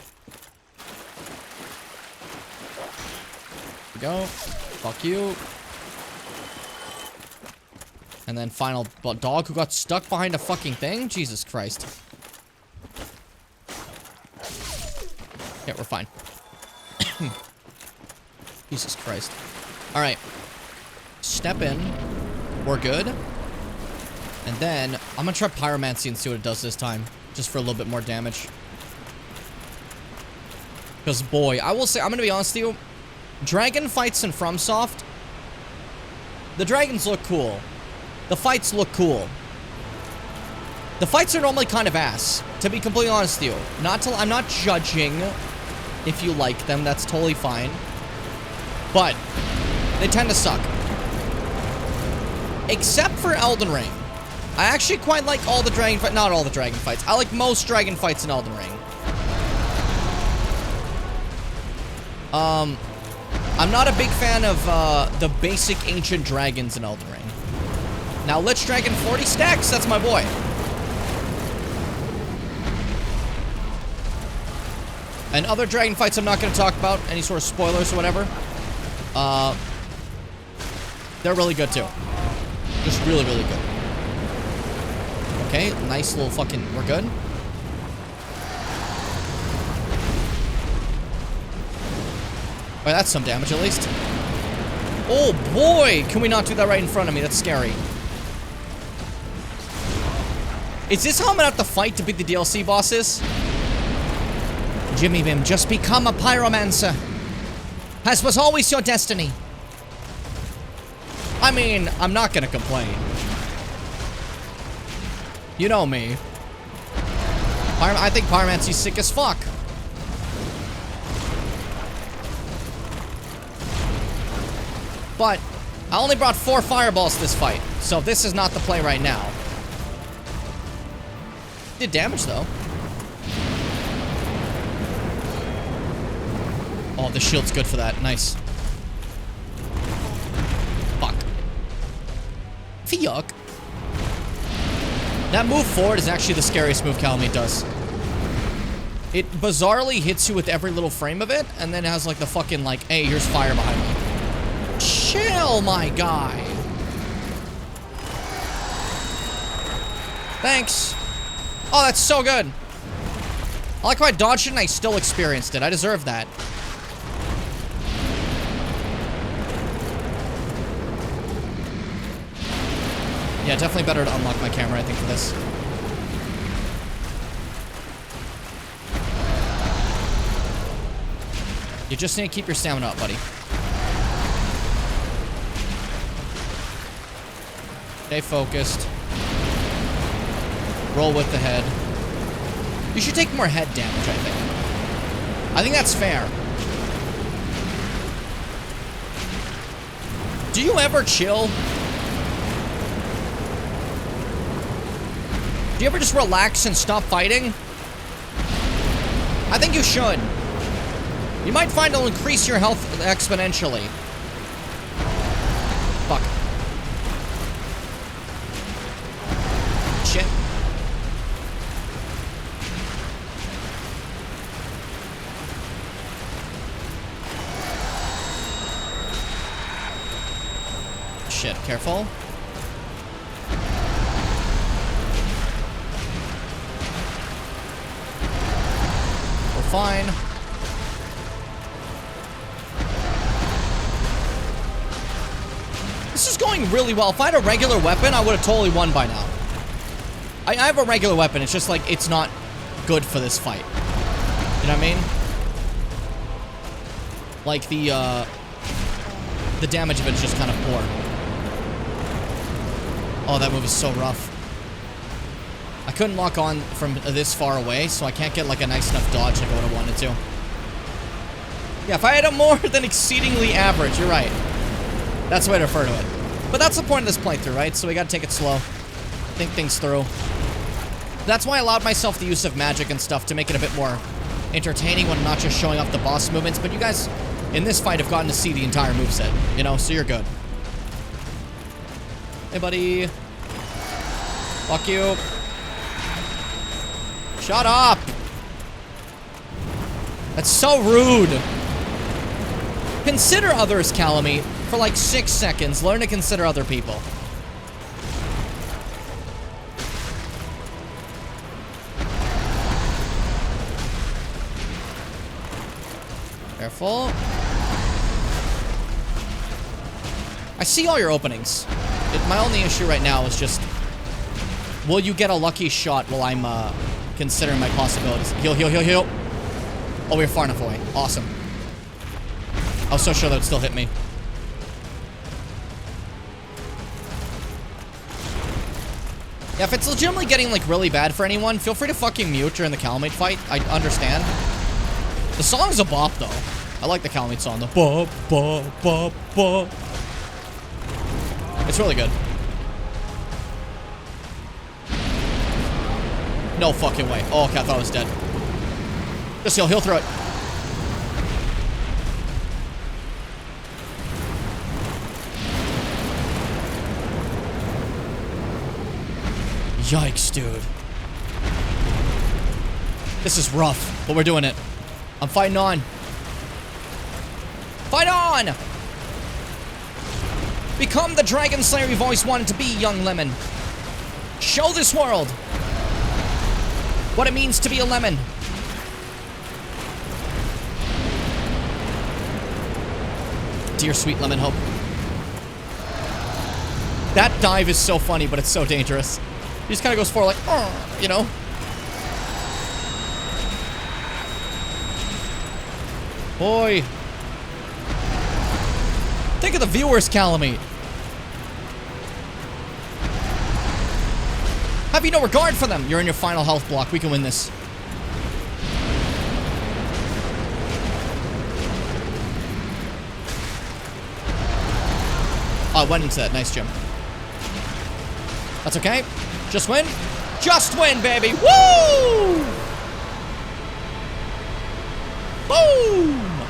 Here we go. Fuck you. And then final dog who got stuck behind a fucking thing? Jesus Christ. Yeah, we're fine. Jesus Christ. Alright. Step in. We're good. And then, I'm gonna try Pyromancy and see what it does this time. Just for a little bit more damage. Because, boy, I will say, I'm gonna be honest with you. Dragon fights in FromSoft, the dragons look cool. The fights look cool. The fights are normally kind of ass, to be completely honest with you. I'm not judging if you like them, that's totally fine. But, they tend to suck. Except for Elden Ring. I actually quite like all the dragon fights. Not all the dragon fights. I like most dragon fights in Elden Ring. I'm not a big fan of the basic ancient dragons in Elden Ring. Now, Lich Dragon 40 stacks, that's my boy. And other dragon fights I'm not going to talk about. Any sort of spoilers or whatever. They're really good too. Just really, really good. Okay, nice little fucking... We're good. Wait, that's some damage at least. Oh boy! Can we not do that right in front of me? That's scary. Is this how I'm gonna have to fight to beat the DLC bosses? Jimmy Bim, just become a pyromancer. As was always your destiny. I mean, I'm not gonna complain. You know me. I think pyromancy's sick as fuck. But I only brought 4 fireballs this fight, so this is not the play right now. Did damage though. Oh, the shield's good for that. Nice. Fuck. Yuck. That move forward is actually the scariest move Calamite does. It bizarrely hits you with every little frame of it, and then it has like the fucking like, hey, here's fire behind me. Chill, my guy. Thanks. Oh, that's so good. I like how I dodged it and I still experienced it. I deserve that. Yeah, definitely better to unlock my camera, I think, for this. You just need to keep your stamina up, buddy. Stay focused. Roll with the head. You should take more head damage, I think. I think that's fair. Do you ever chill? Do you ever just relax and stop fighting? I think you should. You might find it'll increase your health exponentially. Fuck. Shit. Shit, careful. Fine. This is going really well. If I had a regular weapon, I would have totally won by now. I have a regular weapon. It's just like, it's not good for this fight. You know what I mean? Like the damage of it is just kind of poor. Oh, that move is so rough. I couldn't lock on from this far away, so I can't get like a nice enough dodge like I would have wanted to. Yeah, if I had a more than exceedingly average, you're right. That's the way to refer to it. But that's the point of this playthrough, right? So we gotta take it slow. Think things through. That's why I allowed myself the use of magic and stuff to make it a bit more entertaining when I'm not just showing off the boss movements. But you guys, in this fight, have gotten to see the entire moveset, you know? So you're good. Hey, buddy. Fuck you. Shut up! That's so rude. Consider others, Calamite. For like 6 seconds, learn to consider other people. Careful. I see all your openings. My only issue right now is just, will you get a lucky shot while I'm considering my possibilities? Heal, heal, heal, heal. Oh, we're far enough away. Awesome. I was so sure that would still hit me. Yeah, if it's legitimately getting, like, really bad for anyone, feel free to fucking mute during the Calamite fight. I understand. The song's a bop, though. I like the Calamite song, the bop, bop, bop, bop. It's really good. No fucking way. Oh, okay, I thought I was dead. Just heal through it. Yikes, dude. This is rough, but we're doing it. I'm fighting on. Fight on! Become the Dragon Slayer you've always wanted to be, young lemon. Show this world what it means to be a lemon. Dear sweet lemon hope. That dive is so funny, but it's so dangerous. He just kind of goes forward like, oh, you know? Boy. Think of the viewers, Calamite. Have you no regard for them? You're in your final health block. We can win this. Oh, I went into that. Nice, Jim. That's okay. Just win. Just win, baby. Woo! Boom!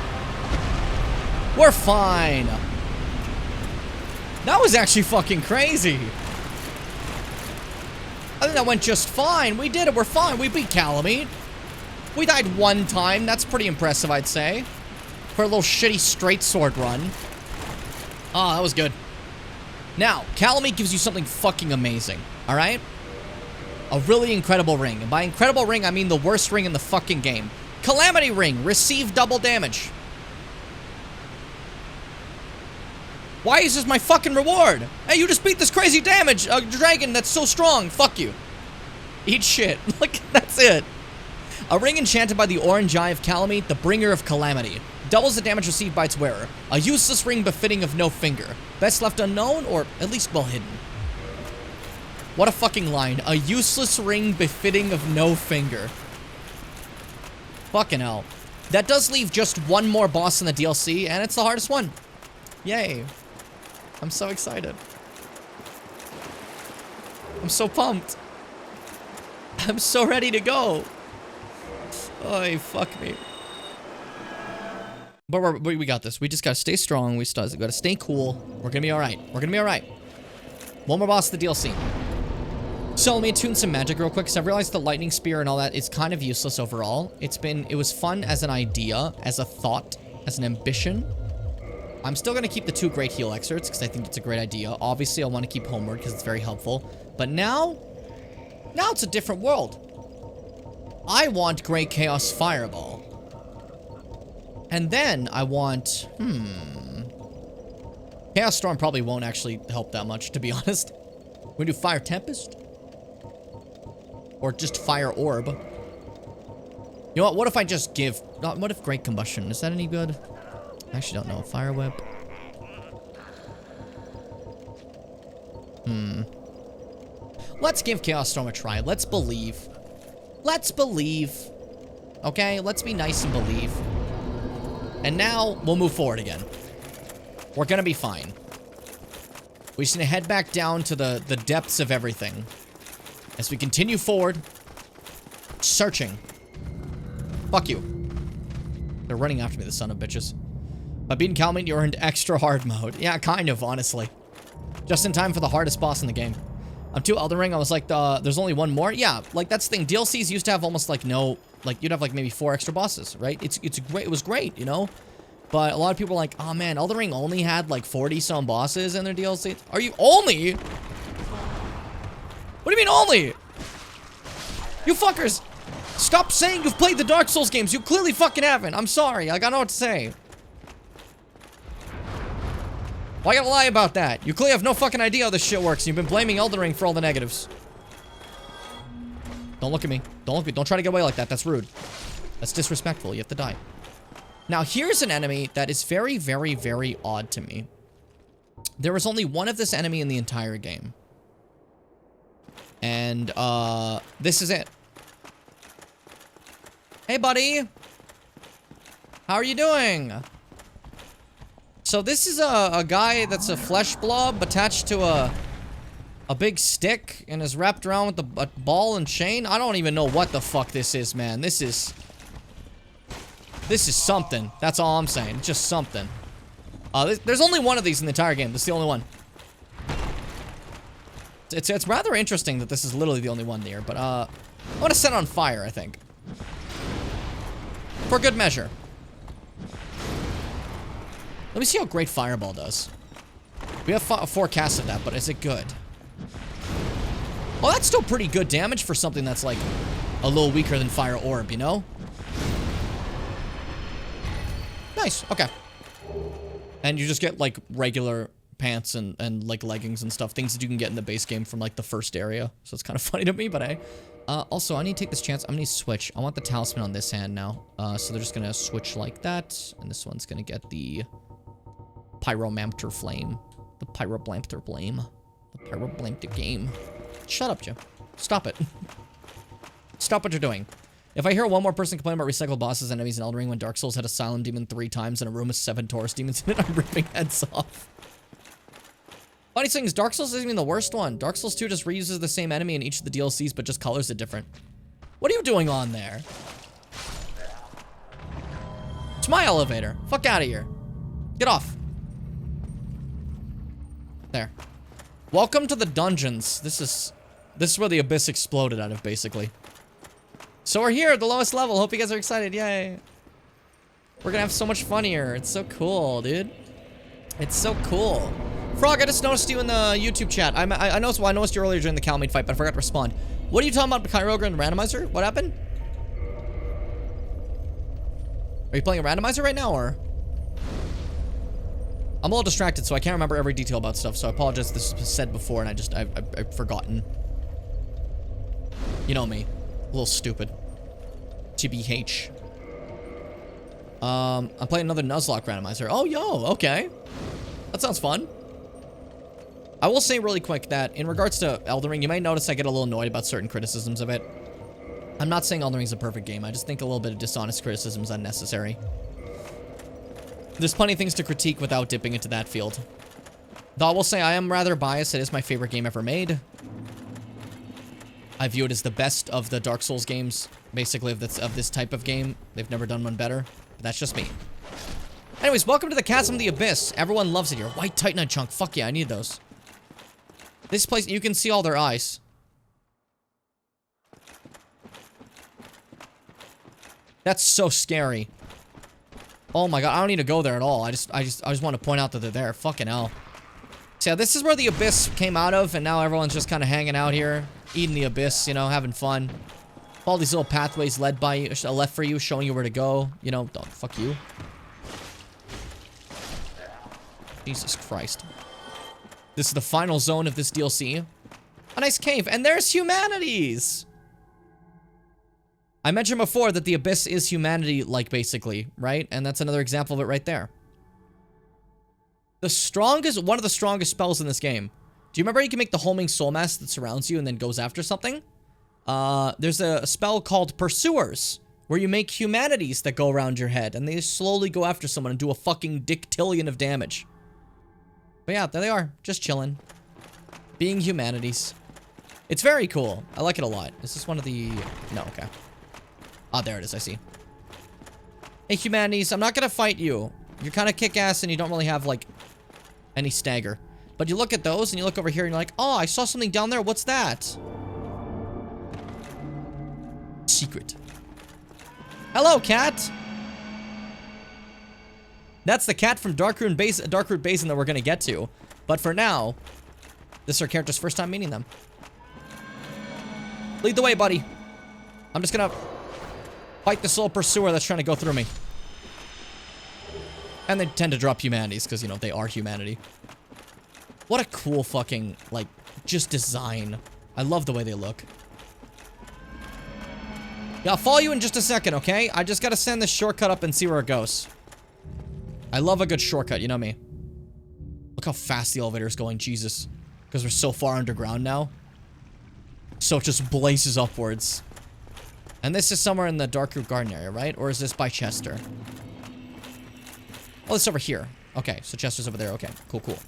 We're fine. That was actually fucking crazy. I think that went just fine. We did it. We're fine. We beat Calamite. We died one time. That's pretty impressive, I'd say. For a little shitty straight sword run. Oh, that was good. Now, Calamite gives you something fucking amazing. Alright? A really incredible ring. And by incredible ring, I mean the worst ring in the fucking game. Calamity Ring. Receive double damage. Why is this my fucking reward? Hey, you just beat this crazy damage. A dragon that's so strong. Fuck you. Eat shit. Like, that's it. A ring enchanted by the orange eye of Calamite, the bringer of calamity. Doubles the damage received by its wearer. A useless ring befitting of no finger. Best left unknown, or at least well hidden. What a fucking line. A useless ring befitting of no finger. Fucking hell. That does leave just one more boss in the DLC, and it's the hardest one. Yay. I'm so excited. I'm so pumped. I'm so ready to go. Oh, fuck me. But we got this. We just gotta stay strong. We gotta stay cool. We're gonna be alright. We're gonna be alright. One more boss of the DLC. So let me attune some magic real quick, because I realized the lightning spear and all that is kind of useless overall. It was fun as an idea, as a thought, as an ambition. I'm still gonna keep the 2 great heal excerpts, because I think it's a great idea. Obviously, I want to keep Homeward, because it's very helpful. But now it's a different world. I want Great Chaos Fireball. And then I want, Chaos Storm probably won't actually help that much, to be honest. We do Fire Tempest? Or just Fire Orb? You know what? What if I just give... what if Great Combustion? Is that any good? I actually don't know. Fire Whip. Let's give Chaos Storm a try. Let's believe. Let's believe. Okay? Let's be nice and believe. And now, we'll move forward again. We're gonna be fine. We just need to head back down to the depths of everything. As we continue forward. Searching. Fuck you. They're running after me, the son of bitches. By beating Calamite, you earned extra hard mode. Yeah, kind of, honestly. Just in time for the hardest boss in the game. I'm too Elden Ring. I was like, there's only one more. Yeah, like that's the thing. DLCs used to have almost like no, like you'd have like maybe 4 extra bosses, right? It's great. It was great, you know. But a lot of people are like, oh man, Elden Ring only had like 40 some bosses in their DLC. Are you only? What do you mean only? You fuckers, stop saying you've played the Dark Souls games. You clearly fucking haven't. I'm sorry. Like I know what to say. Why gotta lie about that? You clearly have no fucking idea how this shit works. You've been blaming Elden Ring for all the negatives. Don't look at me. Don't look at me. Don't try to get away like that. That's rude. That's disrespectful. You have to die. Now, here's an enemy that is very, very, very odd to me. There was only one of this enemy in the entire game. And, this is it. Hey, buddy. How are you doing? So this is a guy that's a flesh blob attached to a big stick and is wrapped around with a ball and chain. I don't even know what the fuck this is, man. This is something. That's all I'm saying. It's just something. There's only one of these in the entire game. This is the only one. It's rather interesting that this is literally the only one here. But I want to set it on fire, I think. For good measure. Let me see how great Fireball does. We have 4 casts of that, but is it good? Well, that's still pretty good damage for something that's like a little weaker than Fire Orb, you know? Nice, okay. And you just get like regular pants and like leggings and stuff, things that you can get in the base game from like the first area. So it's kind of funny to me, but hey. Also, I need to take this chance. I'm gonna switch. I want the talisman on this hand now. So they're just gonna switch like that. And this one's gonna get the Pyromancer Flame. The Pyroblampter Blame. The Pyroblampter Game. Shut up, Jim. Stop it. Stop what you're doing. If I hear one more person complain about recycled bosses and enemies in Elden Ring when Dark Souls had a Silent Demon 3 times and a room with 7 Taurus demons in it, I'm ripping heads off. Funny thing is, Dark Souls isn't even the worst one. Dark Souls 2 just reuses the same enemy in each of the DLCs, but just colors it different. What are you doing on there? It's my elevator. Fuck out of here. Get off. There. Welcome to the dungeons. This is where the abyss exploded out of, basically. So we're here at the lowest level. Hope you guys are excited. Yay. We're gonna have so much fun here. It's so cool, dude. It's so cool. Frog, I just noticed you in the YouTube chat. I noticed you earlier during the Calmade fight, but I forgot to respond. What are you talking about, Kyogre and Randomizer? What happened? Are you playing a Randomizer right now, or? I'm a little distracted, so I can't remember every detail about stuff, so I apologize if this was said before and I've forgotten. You know me. A little stupid. TBH. I'm playing another Nuzlocke Randomizer. Oh, yo, okay. That sounds fun. I will say really quick that in regards to Elden Ring, you might notice I get a little annoyed about certain criticisms of it. I'm not saying Elden Ring's a perfect game. I just think a little bit of dishonest criticism is unnecessary. There's plenty of things to critique without dipping into that field. Though I will say I am rather biased. It is my favorite game ever made. I view it as the best of the Dark Souls games, basically of this type of game. They've never done one better, but that's just me. Anyways, welcome to the Chasm of the Abyss. Everyone loves it here. White Titanite chunk. Fuck yeah, I need those. This place, you can see all their eyes. That's so scary. Oh my god, I don't need to go there at all. I just want to point out that they're there. Fucking hell. So yeah, this is where the Abyss came out of, and now everyone's just kind of hanging out here, eating the Abyss, you know, having fun. All these little pathways led by you, left for you, showing you where to go. You know, don't fuck you. Jesus Christ. This is the final zone of this DLC. A nice cave, and there's humanities! I mentioned before that the Abyss is humanity-like, basically, right? And that's another example of it right there. One of the strongest spells in this game. Do you remember you can make the homing soul mask that surrounds you and then goes after something? There's a spell called Pursuers, where you make humanities that go around your head, and they slowly go after someone and do a fucking dictillion of damage. But yeah, there they are, just chilling. Being humanities. It's very cool. I like it a lot. Is this one of the... No, okay. Ah, there it is, I see. Hey, humanities, I'm not gonna fight you. You're kind of kick-ass and you don't really have, like, any stagger. But you look at those and you look over here and you're like, oh, I saw something down there. What's that? Secret. Hello, cat. That's the cat from Darkroot Basin that we're gonna get to. But for now, this is our character's first time meeting them. Lead the way, buddy. I'm just gonna fight this little pursuer that's trying to go through me. And they tend to drop humanities because, you know, they are humanity. What a cool fucking, like, just design. I love the way they look. Yeah, I'll follow you in just a second, okay? I just gotta send this shortcut up and see where it goes. I love a good shortcut, you know me. Look how fast the elevator is going, Jesus. Because we're so far underground now. So it just blazes upwards. And this is somewhere in the Darkroot Garden area, right? Or is this by Chester? Oh, it's over here. Okay, so Chester's over there. Okay, cool, cool.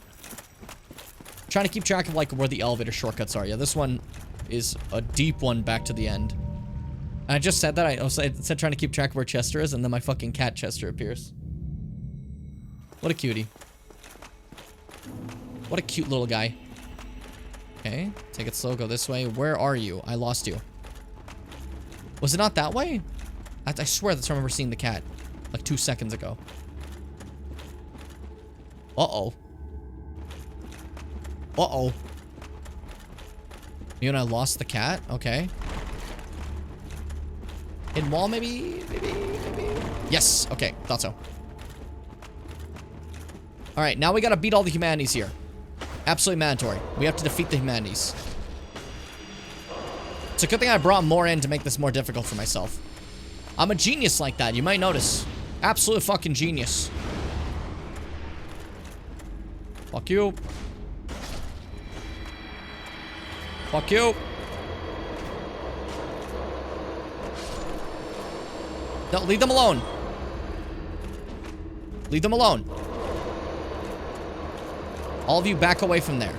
Trying to keep track of, like, where the elevator shortcuts are. Yeah, this one is a deep one back to the end. And I just said that. I said trying to keep track of where Chester is, and then my fucking cat Chester appears. What a cutie. What a cute little guy. Okay, take it slow, go this way. Where are you? I lost you. Was it not that way? I swear that's where I remember seeing the cat. Like 2 seconds ago. Uh-oh. Uh-oh. You and I lost the cat? Okay. Hidden wall, maybe? Maybe? Yes! Okay, thought so. Alright, now we gotta beat all the humanities here. Absolutely mandatory. We have to defeat the humanities. It's a good thing I brought more in to make this more difficult for myself. I'm a genius like that, you might notice. Absolute fucking genius. Fuck you. Fuck you. No, leave them alone. Leave them alone. All of you back away from there.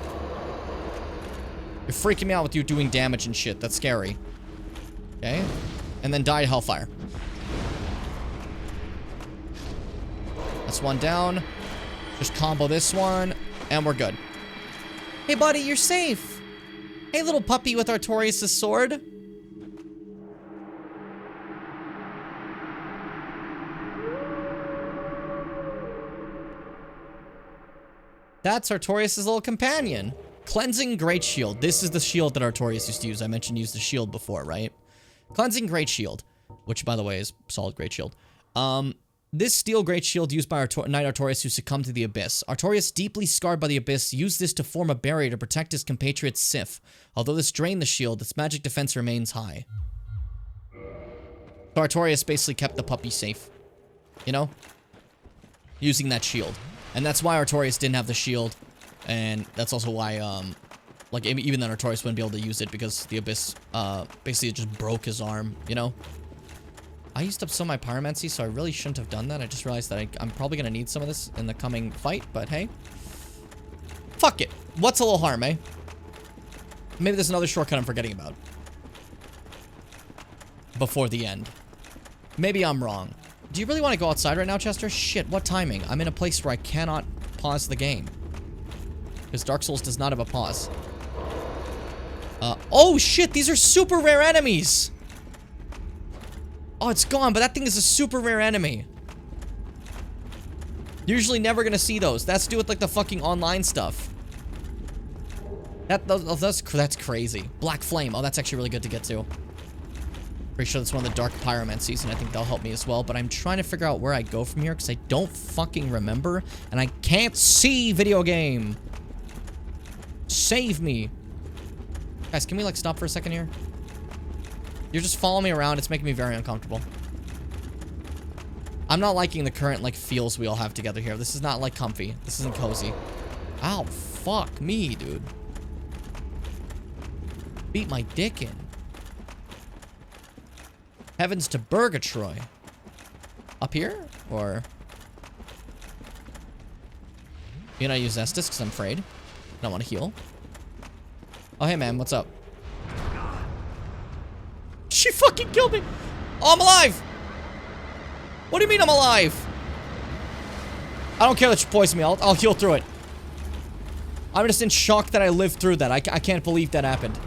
You're freaking me out with you doing damage and shit. That's scary. Okay. And then die Hellfire. That's one down. Just combo this one. And we're good. Hey, buddy, you're safe. Hey, little puppy with Artorias' sword. That's Artorias' little companion. Cleansing Great Shield. This is the shield that Artorias used to use. I mentioned use the shield before, right? Cleansing Great Shield. Which, by the way, is solid Great Shield. This steel Great Shield used by Knight Artorias who succumbed to the Abyss. Artorias, deeply scarred by the Abyss, used this to form a barrier to protect his compatriot Sif. Although this drained the shield, its magic defense remains high. So Artorias basically kept the puppy safe. You know? Using that shield. And that's why Artorias didn't have the shield. And that's also why, like, even then Artorias wouldn't be able to use it because the Abyss, basically it just broke his arm, you know? I used up some of my pyromancy, so I really shouldn't have done that. I just realized that I'm probably gonna need some of this in the coming fight, but hey. Fuck it. What's a little harm, eh? Maybe there's another shortcut I'm forgetting about. Before the end. Maybe I'm wrong. Do you really want to go outside right now, Chester? Shit, what timing? I'm in a place where I cannot pause the game. Because Dark Souls does not have a pause. Oh shit, these are super rare enemies! Oh, it's gone, but that thing is a super rare enemy. Usually never gonna see those. That's to do with, like, the fucking online stuff. That's crazy. Black Flame. Oh, that's actually really good to get to. Pretty sure that's one of the Dark Pyromancies, and I think that'll help me as well. But I'm trying to figure out where I go from here, because I don't fucking remember, and I can't see video game. Save me. Guys, can we, like, stop for a second here? You're just following me around. It's making me very uncomfortable. I'm not liking the current, like, feels we all have together here. This is not, like, comfy. This isn't cozy. Ow, fuck me, dude. Beat my dick in. Heavens to Burgatroy. Up here? Or... You know, I use Estus because I'm afraid. I don't want to heal. Oh, hey, man. What's up? She fucking killed me. Oh, I'm alive. What do you mean I'm alive? I don't care that she poisoned me. I'll heal through it. I'm just in shock that I lived through that. I can't believe that happened.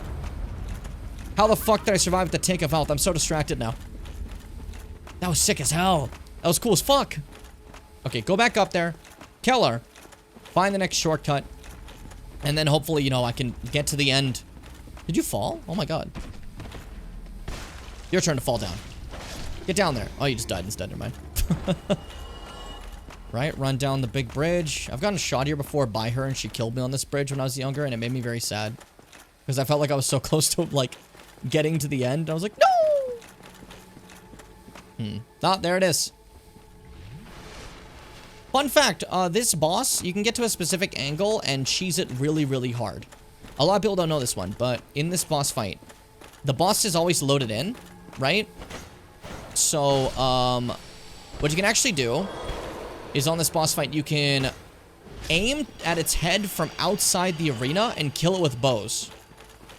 How the fuck did I survive the tank of health? I'm so distracted now. That was sick as hell. That was cool as fuck. Okay, go back up there. Kill her. Find the next shortcut. And then hopefully, you know, I can get to the end. Did you fall? Oh my god. Your turn to fall down. Get down there. Oh, you just died instead. Never mind. Right, run down the big bridge. I've gotten shot here before by her, and she killed me on this bridge when I was younger, and it made me very sad. Because I felt like I was so close to, like, getting to the end. I was like, no! Oh, there it is. Fun fact, this boss, you can get to a specific angle and cheese it really, really hard. A lot of people don't know this one, but in this boss fight, the boss is always loaded in, right? So, what you can actually do is on this boss fight, you can aim at its head from outside the arena and kill it with bows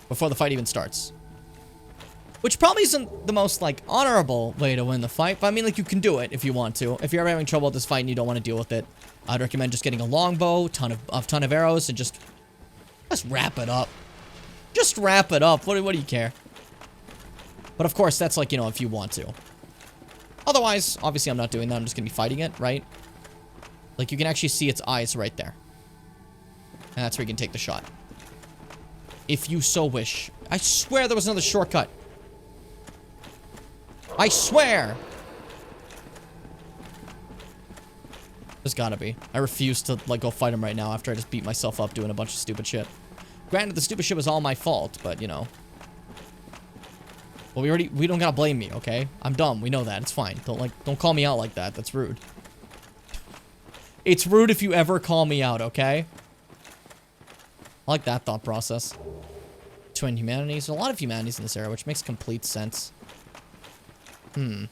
before the fight even starts. Which probably isn't the most, like, honorable way to win the fight, but I mean, like, you can do it if you want to. If you're ever having trouble with this fight and you don't want to deal with it, I'd recommend just getting a longbow, ton of arrows, and just wrap it up. Just wrap it up. What do you care? But of course, that's like, you know, if you want to. Otherwise, obviously I'm not doing that. I'm just gonna be fighting it, right? Like, you can actually see its eyes right there. And that's where you can take the shot. If you so wish. I swear there was another shortcut. I swear! There's gotta be. I refuse to, like, go fight him right now after I just beat myself up doing a bunch of stupid shit. Granted, the stupid shit was all my fault, but, you know. Well, we don't gotta blame me, okay? I'm dumb. We know that. It's fine. Don't call me out like that. That's rude. It's rude if you ever call me out, okay? I like that thought process. Twin humanities. There's a lot of humanities in this area, which makes complete sense. I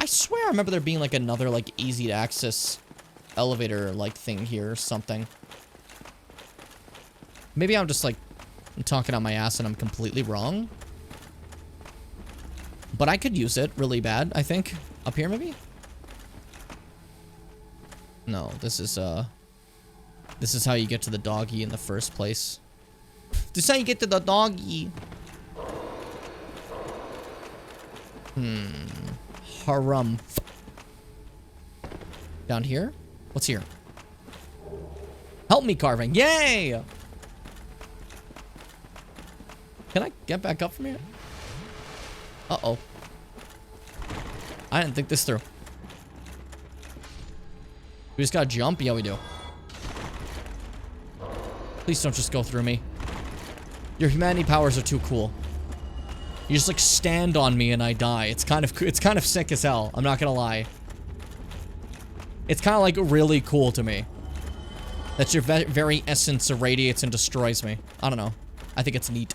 swear I remember there being, like, another, like, easy-to-access elevator, like, thing here or something. Maybe I'm just, like, I'm talking out my ass and I'm completely wrong. But I could use it really bad, I think. Up here, maybe? No, this is how you get to the doggy in the first place. This is how you get to the doggy. Harumph. Down here? What's here? Help me carving. Yay! Can I get back up from here? Uh-oh. I didn't think this through. We just gotta jump? Yeah, we do. Please don't just go through me. Your humanity powers are too cool. You just, like, stand on me and I die. It's kind of sick as hell. I'm not gonna lie. It's kind of, like, really cool to me. That your very essence irradiates and destroys me. I don't know. I think it's neat.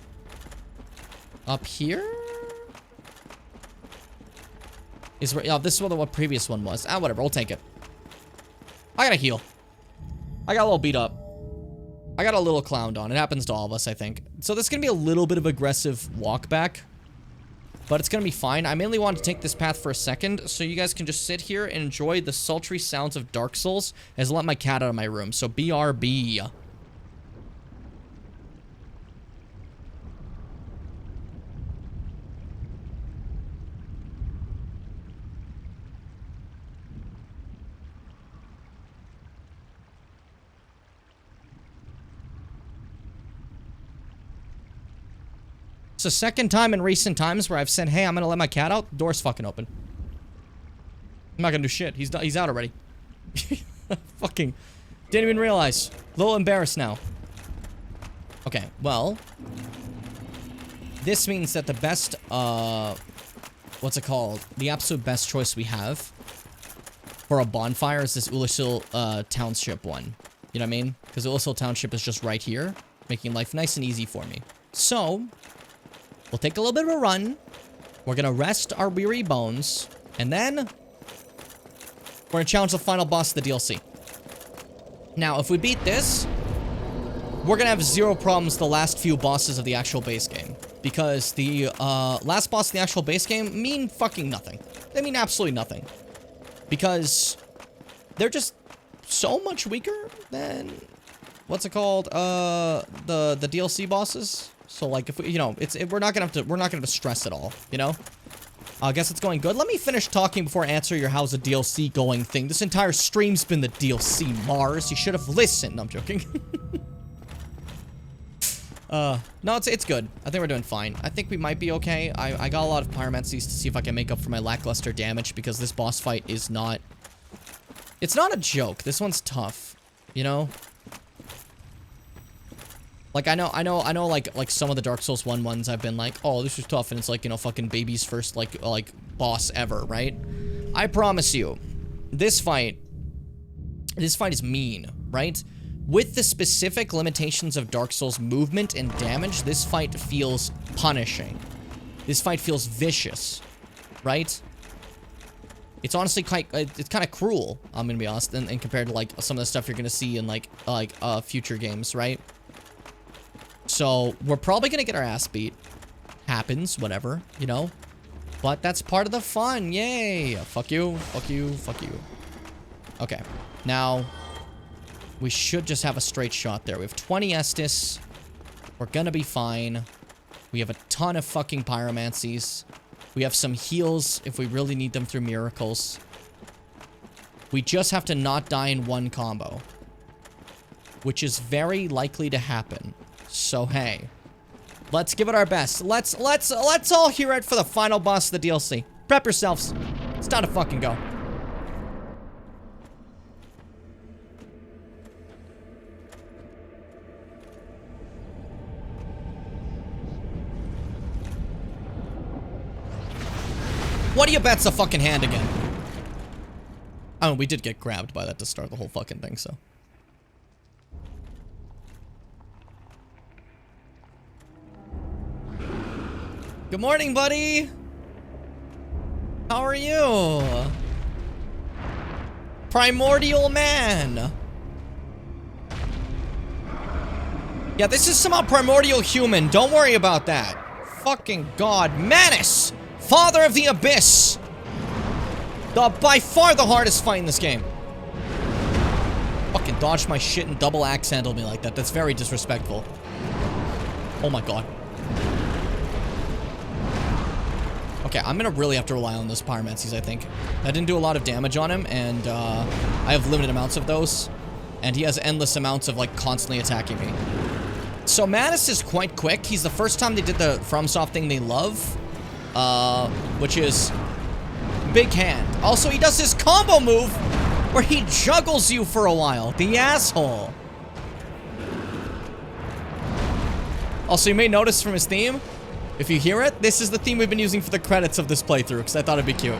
Up here? Is where, yeah, this is what the previous one was. Ah, whatever. We'll take it. I gotta heal. I got a little beat up. I got a little clowned on. It happens to all of us, I think. So this is gonna be a little bit of aggressive walk back. But it's gonna be fine. I mainly wanted to take this path for a second, so you guys can just sit here and enjoy the sultry sounds of Dark Souls as I let my cat out of my room. So BRB. It's the second time in recent times where I've said, hey, I'm gonna let my cat out. The door's fucking open. I'm not gonna do shit. He's out already. Fucking didn't even realize. A little embarrassed now. Okay, well. This means that the best, what's it called? The absolute best choice we have for a bonfire is this Ulyssil, Township one. You know what I mean? Because Ulyssil Township is just right here, making life nice and easy for me. So, we'll take a little bit of a run. We're gonna rest our weary bones. And then, we're gonna challenge the final boss of the DLC. Now, if we beat this, we're gonna have zero problems the last few bosses of the actual base game. Because the last boss of the actual base game mean fucking nothing. They mean absolutely nothing. Because they're just so much weaker than what's it called? The DLC bosses. So like if we, you know, we're not gonna have to stress at all, you know? I guess it's going good. Let me finish talking before I answer your how's the DLC going thing. This entire stream's been the DLC, Mars. You should have listened. No, I'm joking. No, it's good. I think we're doing fine. I think we might be okay. I got a lot of pyromancies to see if I can make up for my lackluster damage because this boss fight is not... It's not a joke. This one's tough, you know? Like, I know, like, some of the Dark Souls 1 ones I've been like, oh, this is tough, and it's like, you know, fucking baby's first, like, boss ever, right? I promise you, this fight is mean, right? With the specific limitations of Dark Souls movement and damage, this fight feels punishing. This fight feels vicious, right? It's honestly it's kind of cruel, I'm gonna be honest, and compared to, like, some of the stuff you're gonna see in, like future games, right? So, we're probably gonna get our ass beat. Happens, whatever, you know? But that's part of the fun, yay! Fuck you, fuck you, fuck you. Okay, now, we should just have a straight shot there. We have 20 Estus. We're gonna be fine. We have a ton of fucking pyromancies. We have some heals if we really need them through miracles. We just have to not die in one combo, which is very likely to happen. So, hey, let's give it our best. Let's all hear it for the final boss of the DLC. Prep yourselves. It's time to fucking go. What do you bet's a fucking hand again? Oh, we did get grabbed by that to start the whole fucking thing, so. Good morning, buddy. How are you? Primordial man. Yeah, this is somehow primordial human. Don't worry about that. Fucking God. Manus! Father of the Abyss! By far the hardest fight in this game. Fucking dodged my shit and double axe handled me like that. That's very disrespectful. Oh my God. Okay, I'm gonna really have to rely on those pyromancies, I think. That didn't do a lot of damage on him, and I have limited amounts of those. And he has endless amounts of, like, constantly attacking me. So Manus is quite quick. He's the first time they did the FromSoft thing they love. Which is big hand. Also, he does this combo move where he juggles you for a while. The asshole. Also, you may notice from his theme, if you hear it, this is the theme we've been using for the credits of this playthrough, because I thought it'd be cute.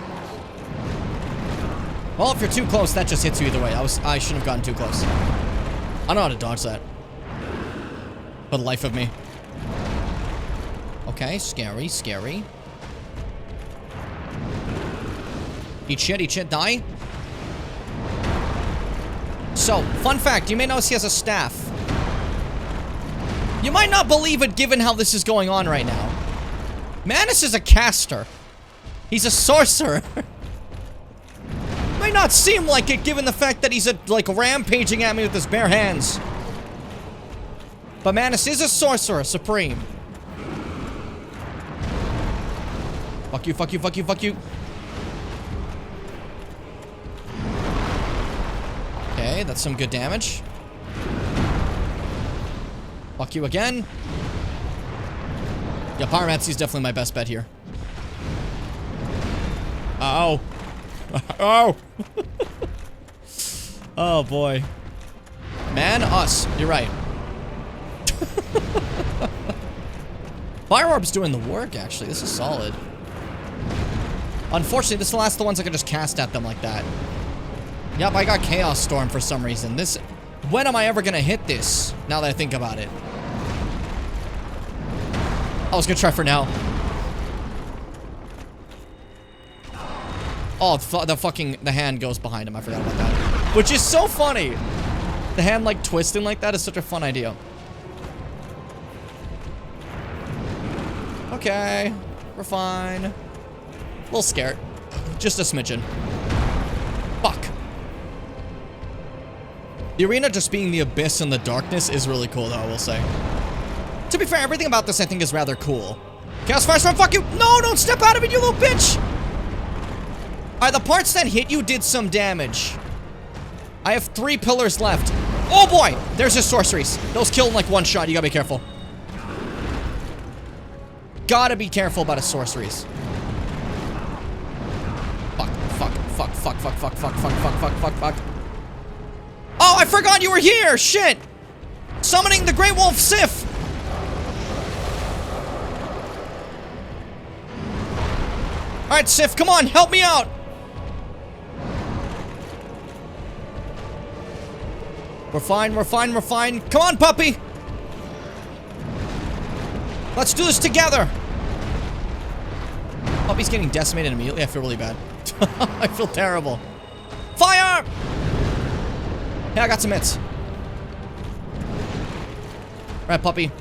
Well, if you're too close, that just hits you either way. I shouldn't have gotten too close. I don't know how to dodge that. For the life of me. Okay, scary, scary. Eat shit, die. So, fun fact, you may notice he has a staff. You might not believe it given how this is going on right now. Manus is a caster. He's a sorcerer. Might not seem like it given the fact that he's like rampaging at me with his bare hands. But Manus is a sorcerer supreme. Fuck you, fuck you, fuck you, fuck you. Okay, that's some good damage. Fuck you again. Yeah, Pyromancy is definitely my best bet here. Uh-oh. Oh. Oh, boy. Man, us. You're right. Fire Orb's doing the work, actually. This is solid. Unfortunately, this is the last of the ones I can just cast at them like that. Yep, I got Chaos Storm for some reason. This... When am I ever gonna hit this? Now that I think about it. I was gonna try for now. Oh, the hand goes behind him. I forgot about that. Which is so funny. The hand, like, twisting like that is such a fun idea. Okay. We're fine. A little scared. Just a smidgen. Fuck. The arena just being the abyss and the darkness is really cool, though, I will say. To be fair, everything about this I think is rather cool. Chaos Firestorm, fuck you! No, don't step out of it, you little bitch! Alright, the parts that hit you did some damage. I have 3 pillars left. Oh boy! There's his sorceries. Those kill in like one shot, you gotta be careful. Gotta be careful about his sorceries. Fuck, fuck, fuck, fuck, fuck, fuck, fuck, fuck, fuck, fuck, fuck, fuck. Oh, I forgot you were here! Shit! Summoning the Great Wolf Sif! Alright, Sif, come on, help me out! We're fine, we're fine, we're fine. Come on, puppy! Let's do this together! Puppy's getting decimated immediately. I feel really bad. I feel terrible. Fire! Yeah, I got some hits. Alright, puppy.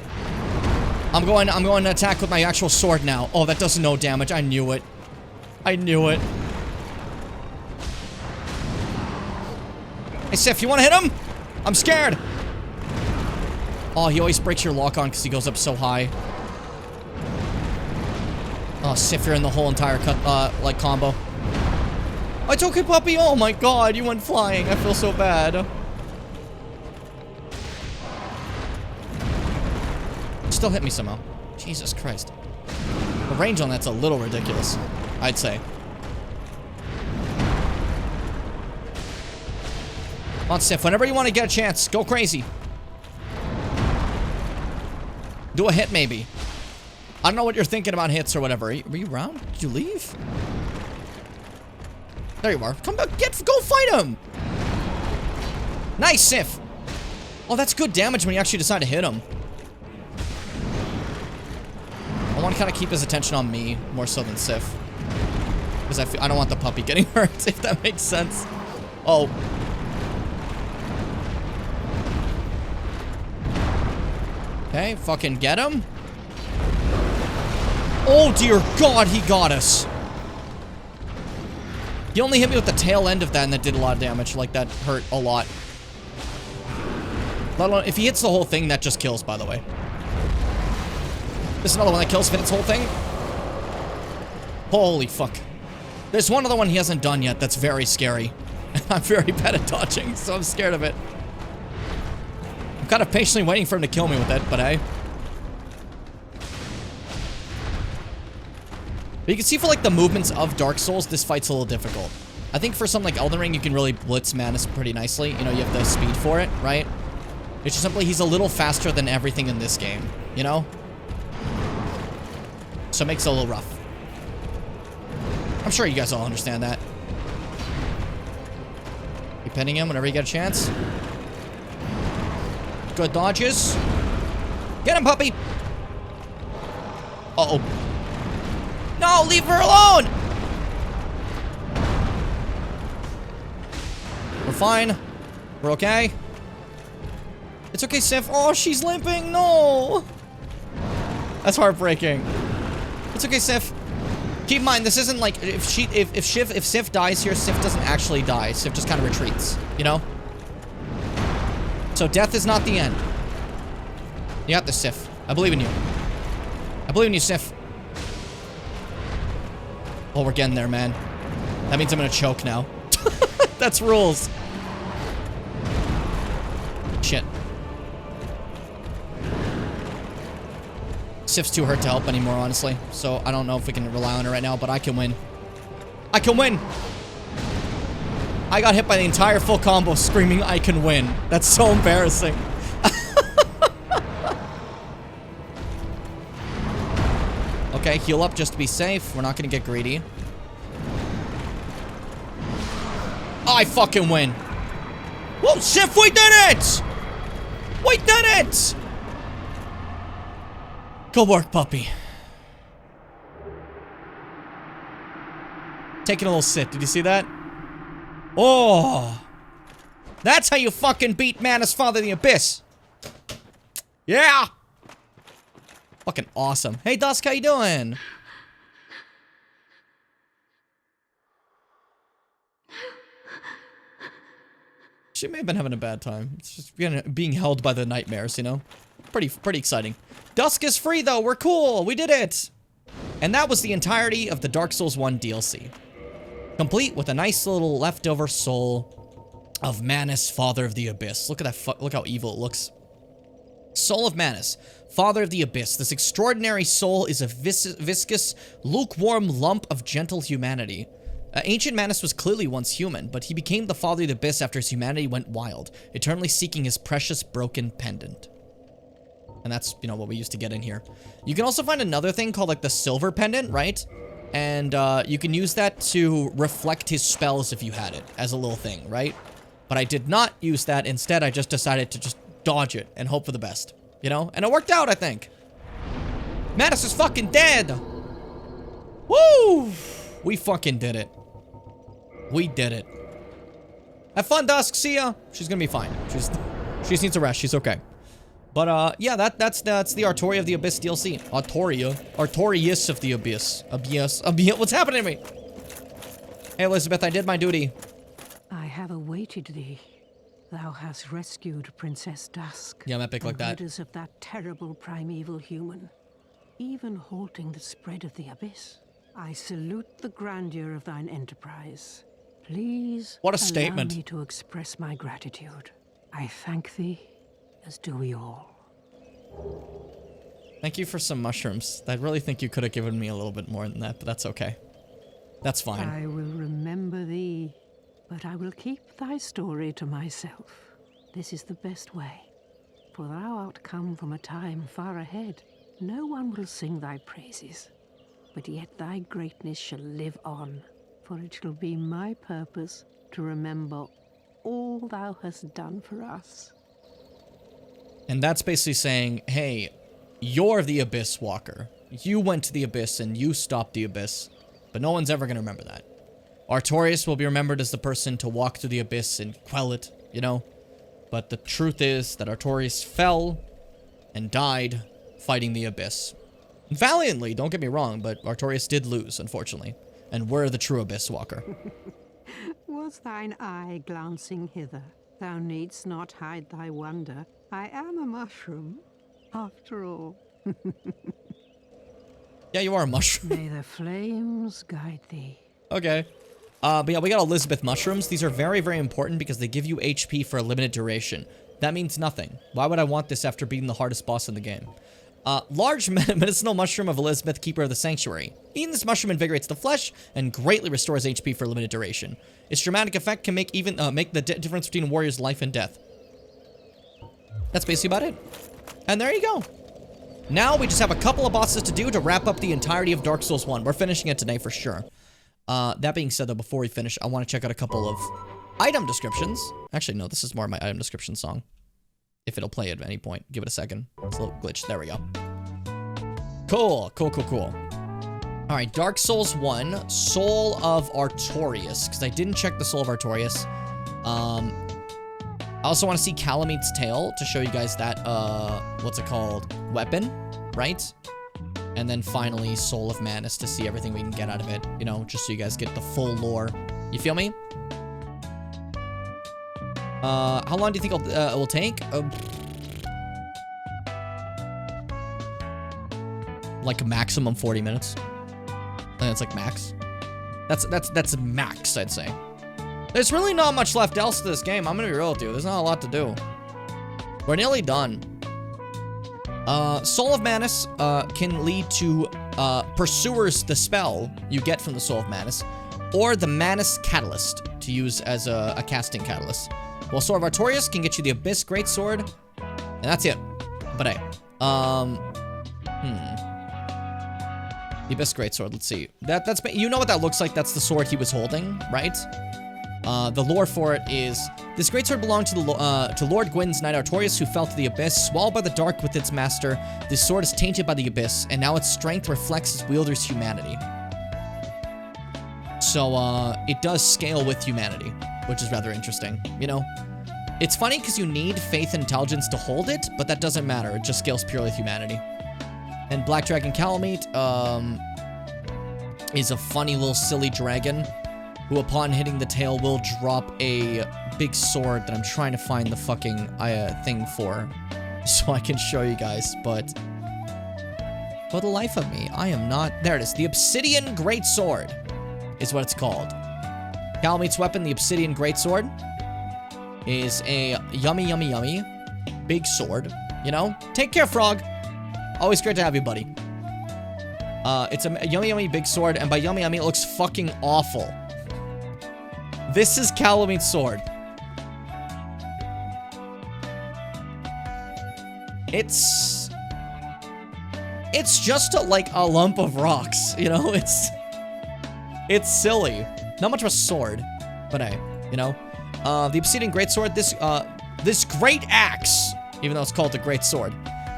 I'm going to attack with my actual sword now. Oh, that does no damage. I knew it. I knew it. Hey, Sif, you want to hit him? I'm scared. Oh, he always breaks your lock on because he goes up so high. Oh, Sif, you're in the whole entire like combo. Oh, it's okay, puppy. Oh my god, you went flying. I feel so bad. Still hit me somehow. Jesus Christ. The range on that's a little ridiculous, I'd say. Come on, Sif, whenever you want to get a chance, go crazy. Do a hit, maybe. I don't know what you're thinking about hits or whatever. Were you around? Did you leave? There you are. Come back, go fight him! Nice, Sif! Oh, that's good damage when you actually decide to hit him. I want to kind of keep his attention on me more so than Sif. Because I don't want the puppy getting hurt, if that makes sense. Oh. Okay, fucking get him. Oh dear God, he got us. He only hit me with the tail end of that and that did a lot of damage. Like, that hurt a lot. Let alone, if he hits the whole thing, that just kills, by the way. This is another one that kills if it hits the whole thing. Holy fuck. There's one other one he hasn't done yet that's very scary. I'm very bad at dodging, so I'm scared of it. I'm kind of patiently waiting for him to kill me with it, but hey. But you can see for like the movements of Dark Souls, this fight's a little difficult. I think for something like Elden Ring, you can really blitz Manus pretty nicely. You know, you have the speed for it, right? It's just simply he's a little faster than everything in this game, you know? So it makes it a little rough. I'm sure you guys all understand that. Keep hitting him whenever you get a chance. Good dodges. Get him, puppy! Uh-oh. No, leave her alone! We're fine. We're okay. It's okay, Sif. Oh, she's limping. No! That's heartbreaking. It's okay, Sif. Keep in mind, this isn't like if Sif dies here, Sif doesn't actually die. Sif just kind of retreats, you know? So death is not the end. You got this, Sif. I believe in you. I believe in you, Sif. Oh, we're getting there, man. That means I'm gonna choke now. That's rules. Shit. Sif's too hurt to help anymore, honestly. So I don't know if we can rely on her right now, but I can win. I can win! I got hit by the entire full combo screaming, I can win. That's so embarrassing. Okay, heal up just to be safe. We're not gonna get greedy. I fucking win. Whoa, Sif, we did it! We did it! Good work, puppy. Taking a little sit. Did you see that? Oh! That's how you fucking beat Manus Father of the Abyss. Yeah! Fucking awesome. Hey, Dusk, how you doing? She may have been having a bad time. It's just being held by the nightmares, you know? Pretty exciting. Dusk is free, though. We're cool. We did it. And that was the entirety of the Dark Souls 1 DLC. Complete with a nice little leftover soul of Manus, Father of the Abyss. Look at that. Look how evil it looks. Soul of Manus, Father of the Abyss. This extraordinary soul is a viscous, lukewarm lump of gentle humanity. Ancient Manus was clearly once human, but he became the Father of the Abyss after his humanity went wild, eternally seeking his precious broken pendant. And that's, you know, what we used to get in here. You can also find another thing called, like, the Silver Pendant, right? And, you can use that to reflect his spells if you had it, as a little thing, right? But I did not use that. Instead, I just decided to just dodge it and hope for the best, you know? And it worked out, I think. Manus is fucking dead! Woo! We fucking did it. We did it. Have fun, Dusk. See ya. She's gonna be fine. She just needs a rest. She's okay. But, yeah, that's the Artoria of the Abyss DLC. Artorius of the Abyss. Abyss. What's happening to me? Hey, Elizabeth, I did my duty. I have awaited thee. Thou hast rescued Princess Dusk. Yeah, I'm epic like that. Riders of that terrible primeval human, even halting the spread of the Abyss. I salute the grandeur of thine enterprise. Please, what a allow statement. me to express my gratitude. I thank thee, as do we all. Thank you for some mushrooms. I really think you could have given me a little bit more than that, but that's okay. That's fine. I will remember thee, but I will keep thy story to myself. This is the best way, for thou art come from a time far ahead. No one will sing thy praises, but yet thy greatness shall live on, for it shall be my purpose to remember all thou hast done for us. And that's basically saying, hey, you're the Abyss Walker. You went to the Abyss and you stopped the Abyss, but no one's ever going to remember that. Artorius will be remembered as the person to walk through the Abyss and quell it, you know? But the truth is that Artorius fell and died fighting the Abyss. Valiantly, don't get me wrong, but Artorius did lose, unfortunately. And we're the true Abyss Walker. Was thine eye glancing hither? Thou needst not hide thy wonder. I am a mushroom, after all. Yeah, you are a mushroom. May the flames guide thee. Okay. But yeah, we got Elizabeth mushrooms. These are very, very important because they give you HP for a limited duration. That means nothing. Why would I want this after beating the hardest boss in the game? Large medicinal mushroom of Elizabeth, Keeper of the Sanctuary. Eating this mushroom invigorates the flesh and greatly restores HP for a limited duration. Its dramatic effect can make the difference between a warrior's life and death. That's basically about it. And there you go. Now we just have a couple of bosses to do to wrap up the entirety of Dark Souls 1. We're finishing it today for sure. That being said, though, before we finish, I want to check out a couple of item descriptions. Actually, no, this is more of my item description song. If it'll play at any point. Give it a second. It's a little glitch. There we go. Cool. Alright, Dark Souls 1, Soul of Artorias. Because I didn't check the Soul of Artorias. I also want to see Calamete's Tail to show you guys that, what's it called? Weapon, right? And then finally, Soul of Manus to see everything we can get out of it. You know, just so you guys get the full lore. You feel me? How long do you think it will take? Like maximum 40 minutes. I think it's like max. That's max, I'd say. There's really not much left else to this game. I'm gonna be real with you. There's not a lot to do. We're nearly done. Soul of Manus can lead to Pursuers, the spell you get from the Soul of Manus, or the Manus Catalyst to use as a casting catalyst. Well, Sword of Artorias can get you the Abyss Greatsword, and that's it. But hey, the Abyss Greatsword. Let's see. That's you know what that looks like. That's the sword he was holding, right? The lore for it is this greatsword belonged to Lord Gwyn's knight Artorias, who fell to the Abyss, swallowed by the dark with its master. This sword is tainted by the Abyss, and now its strength reflects its wielder's humanity. So it does scale with humanity, which is rather interesting. You know, it's funny because you need faith and intelligence to hold it, but that doesn't matter. It just scales purely with humanity. And Black Dragon Calamite is a funny little silly dragon who, upon hitting the tail, will drop a big sword that I'm trying to find the fucking thing for, so I can show you guys, but for the life of me, I am not... There it is. The Obsidian Greatsword is what it's called. Kalameet's weapon, the Obsidian Greatsword, is a yummy, yummy, yummy big sword. You know? Take care, Frog. Always great to have you, buddy. It's a yummy, yummy big sword, and by yummy, I mean it looks fucking awful. This is Kalameet's sword. It's just like a lump of rocks, you know? It's silly. Not much of a sword, but hey, you know? The Obsidian Greatsword, this great axe, even though it's called the Great Sword,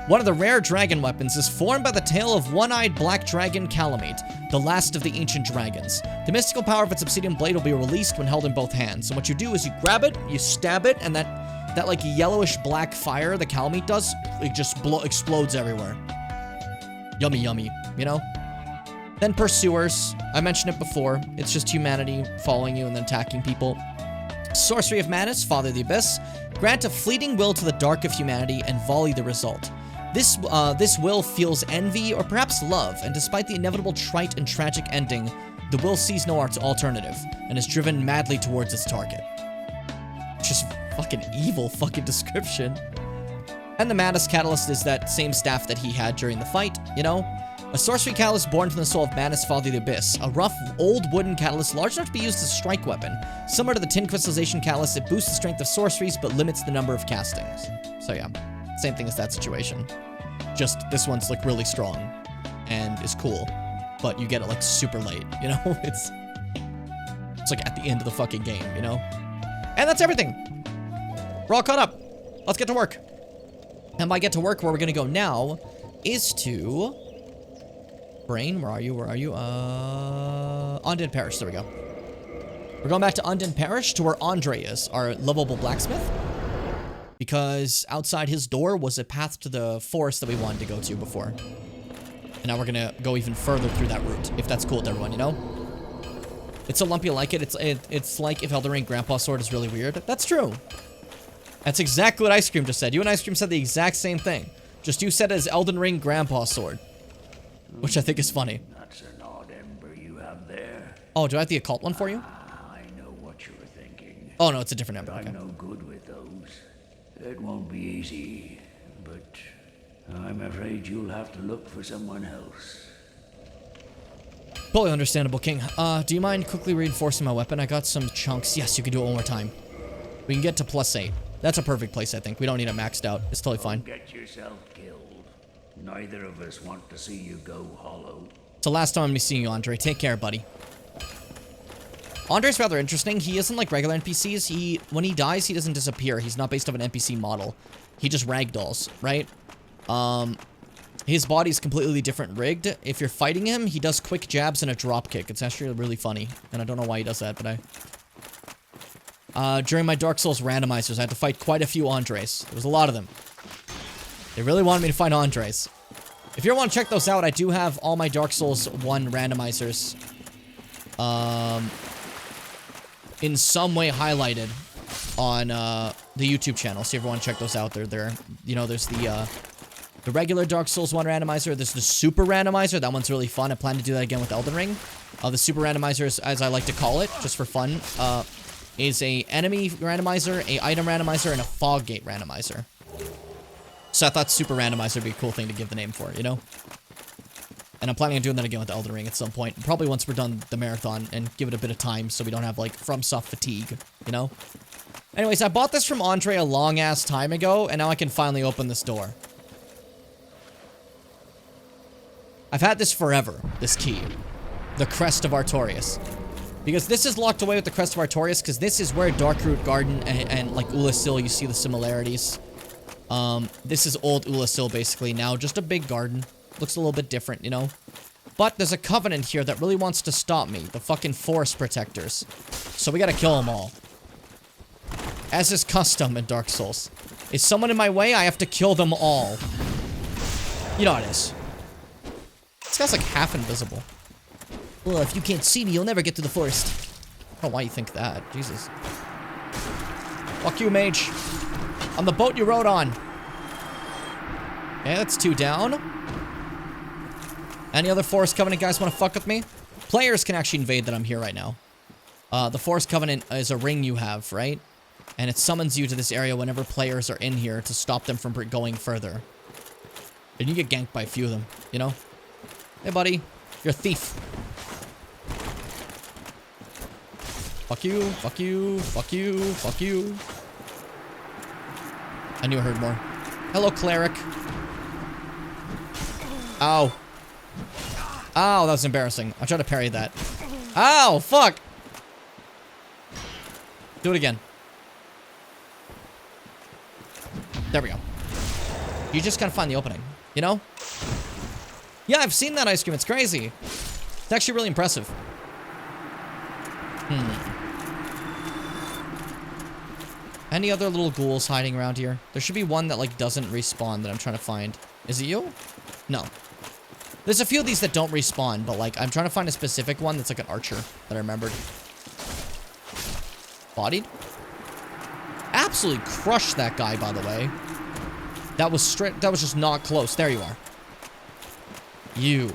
one of the rare dragon weapons, is formed by the tail of one-eyed black dragon Kalameet, the last of the ancient dragons. The mystical power of its obsidian blade will be released when held in both hands. And what you do is you grab it, you stab it, and that like yellowish black fire the Kalameet does, it just explodes everywhere. Yummy, yummy, you know? Then Pursuers. I mentioned it before. It's just humanity following you and then attacking people. Sorcery of Manus, Father of the Abyss. Grant a fleeting will to the dark of humanity and volley the result. This will feels envy or perhaps love, and despite the inevitable trite and tragic ending, the will sees no alternative and is driven madly towards its target. Just fucking evil fucking description. And the Manus Catalyst is that same staff that he had during the fight, you know? A sorcery catalyst born from the soul of Manus, Father of the Abyss. A rough, old wooden catalyst large enough to be used as a strike weapon. Similar to the tin crystallization catalyst, it boosts the strength of sorceries, but limits the number of castings. So yeah, same thing as that situation. Just, this one's like really strong, and is cool, but you get it like super late, you know? It's like at the end of the fucking game, you know? And that's everything! We're all caught up. Let's get to work. And by get to work, where we're gonna go now is to... Brain, where are you? Where are you? Undine Parish, there we go. We're going back to Undine Parish to where Andre is, our lovable blacksmith. Because outside his door was a path to the forest that we wanted to go to before. And now we're gonna go even further through that route, if that's cool with everyone, you know? It's so lumpy like it. It's like if Elden Ring Grandpa's sword is really weird. That's true. That's exactly what Ice Cream just said. You and Ice Cream said the exact same thing. Just you said it as Elden Ring Grandpa's sword. Which I think is funny. That's an odd ember you have there. Oh, do I have the occult one for you? I know what you were thinking. Oh, no, it's a different ember. Okay. I'm no good with those. It won't be easy, but I'm afraid you'll have to look for someone else. Totally understandable, King. Do you mind quickly reinforcing my weapon? I got some chunks. Yes, you can do it one more time. We can get to +8. That's a perfect place, I think. We don't need it maxed out. It's totally fine. Don't get yourself killed. Neither of us want to see you go hollow. So last time I'm gonna be seeing you, Andre. Take care, buddy. Andre's rather interesting. He isn't like regular NPCs. When he dies, he doesn't disappear. He's not based off an NPC model. He just ragdolls, right? His body's completely different rigged. If you're fighting him, he does quick jabs and a drop kick. It's actually really funny. And I don't know why he does that, but during my Dark Souls randomizers, I had to fight quite a few Andres. There was a lot of them. They really wanted me to fight Andres. If you ever want to check those out, I do have all my Dark Souls 1 randomizers in some way highlighted on the YouTube channel. So if you want to check those out, they're there. You know, there's the regular Dark Souls 1 randomizer. There's the super randomizer. That one's really fun. I plan to do that again with Elden Ring. The super randomizer, is, as I like to call it, just for fun, is a enemy randomizer, a item randomizer, and a fog gate randomizer. So I thought super randomizer would be a cool thing to give the name for, you know? And I'm planning on doing that again with Elden Ring at some point. Probably once we're done the marathon and give it a bit of time so we don't have, like, FromSoft fatigue, you know? Anyways, I bought this from Andre a long-ass time ago, and now I can finally open this door. I've had this forever, this key. The Crest of Artorias. Because this is locked away with the Crest of Artorias, because this is where Darkroot Garden and like, Ulasil, you see the similarities. This is old Ulasil, basically, now. Just a big garden. Looks a little bit different, you know? But there's a covenant here that really wants to stop me. The fucking forest protectors. So we gotta kill them all. As is custom in Dark Souls. Is someone in my way? I have to kill them all. You know how it is. This guy's like half invisible. Well, if you can't see me, you'll never get to the forest. I don't know why you think that. Jesus. Fuck you, mage. On the boat you rode on. Okay, that's 2 down. Any other Forest Covenant guys want to fuck with me? Players can actually invade that I'm here right now. The Forest Covenant is a ring you have, right? And it summons you to this area whenever players are in here to stop them from going further. And you get ganked by a few of them, you know? Hey, buddy. You're a thief. Fuck you, fuck you, fuck you, fuck you. I knew I heard more. Hello, cleric. Ow. Ow, that was embarrassing. I tried to parry that. Ow, fuck. Do it again. There we go. You just gotta find the opening, you know? Yeah, I've seen that ice cream. It's crazy. It's actually really impressive. Any other little ghouls hiding around here? There should be one that, like, doesn't respawn that I'm trying to find. Is it you? No. There's a few of these that don't respawn, but, like, I'm trying to find a specific one that's like an archer that I remembered. Bodied? Absolutely crushed that guy, by the way. That was straight. That was just not close. There you are. You.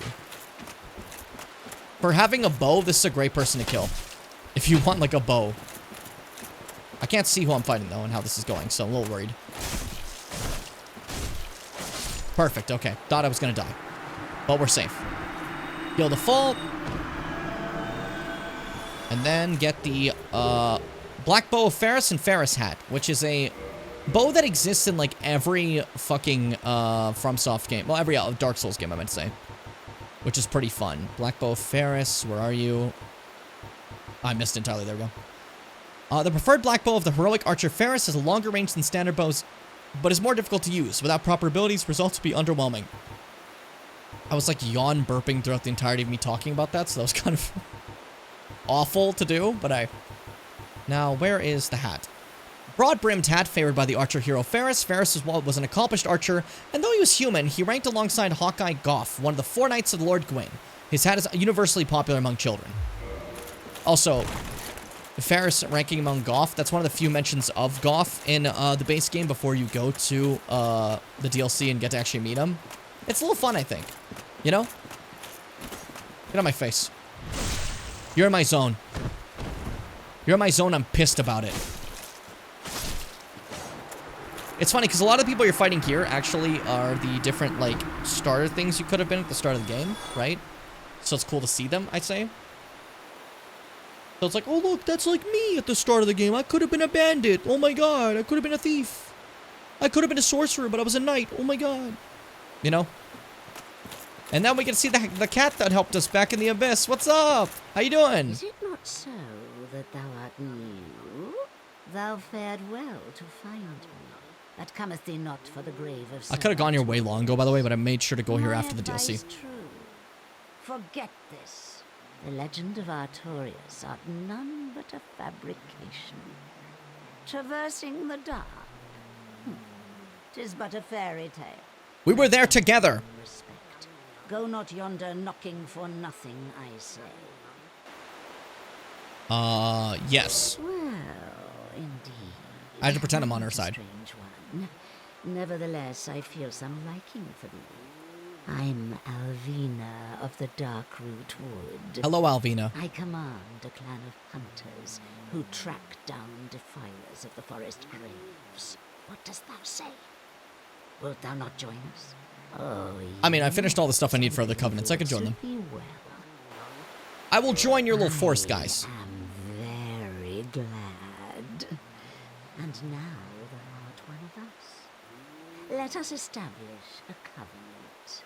For having a bow, this is a great person to kill. If you want, like, a bow. I can't see who I'm fighting, though, and how this is going, so I'm a little worried. Perfect, okay. Thought I was gonna die. But we're safe. Heal the full. And then get the, Black Bow of Ferris and Ferris Hat, which is a bow that exists in, like, every fucking, FromSoft game. Well, every Dark Souls game, I meant to say. Which is pretty fun. Black Bow of Ferris, where are you? I missed entirely, there we go. The preferred black bow of the heroic archer Ferris has a longer range than standard bows, but is more difficult to use. Without proper abilities, results would be underwhelming. I was like yawn burping throughout the entirety of me talking about that, so that was kind of awful to do, but Now, where is the hat? Broad-brimmed hat favored by the archer hero Ferris. Ferris was an accomplished archer, and though he was human, he ranked alongside Hawkeye Goff, one of the 4 knights of Lord Gwyn. His hat is universally popular among children. Also, Ferris ranking among Goff, that's one of the few mentions of Goff in the base game before you go to the DLC and get to actually meet him. It's a little fun, I think. You know? Get out of my face. You're in my zone. You're in my zone, I'm pissed about it. It's funny, because a lot of the people you're fighting here actually are the different, like, starter things you could have been at the start of the game, right? So it's cool to see them, I'd say. So it's like, oh, look, that's like me at the start of the game. I could have been a bandit. Oh, my God. I could have been a thief. I could have been a sorcerer, but I was a knight. Oh, my God. You know? And then we can see the cat that helped us back in the abyss. What's up? How you doing? Is it not so that thou art new? Thou fared well to find me. But cometh thee not for the grave of I could have gone here way long ago, by the way, but I made sure to go here after the DLC. True. Forget this. The legend of Artorias art none but a fabrication. Traversing the dark. 'Tis but a fairy tale. We were there together. Respect. Go not yonder knocking for nothing, I say. Yes. Well, indeed. I had to pretend I'm on her side. Strange one. Nevertheless, I feel some liking for thee. I'm Alvina of the Darkroot Wood. Hello, Alvina. I command a clan of hunters who track down defilers of the forest graves. What dost thou say? Wilt thou not join us? Oh, I mean, I finished all the stuff I need for other covenants. I can join them. Well. I will join your little force, guys. I'm very glad. And now thou art one of us. Let us establish a covenant.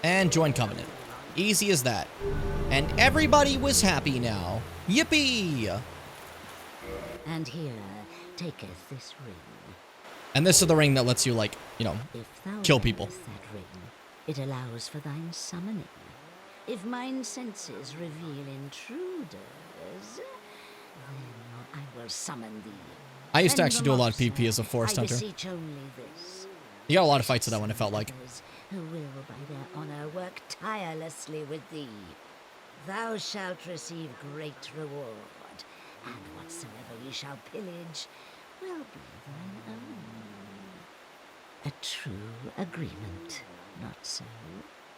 And join covenant. Easy as that. And everybody was happy now. Yippee! And here taketh this ring. And this is the ring that lets you, like, you know, If thou kill people. wearest that ring, it allows for thine summoning. If mine senses reveal intruders, then I will summon thee. I used to Send actually them do a lot of off, PvP as a sir. forest I hunter. beseech only this. You got a lot of fights to that one, it felt like. Others who will by their honor work tirelessly with thee. Thou shalt receive great reward, and whatsoever ye shall pillage will be thine own. A true agreement, not so?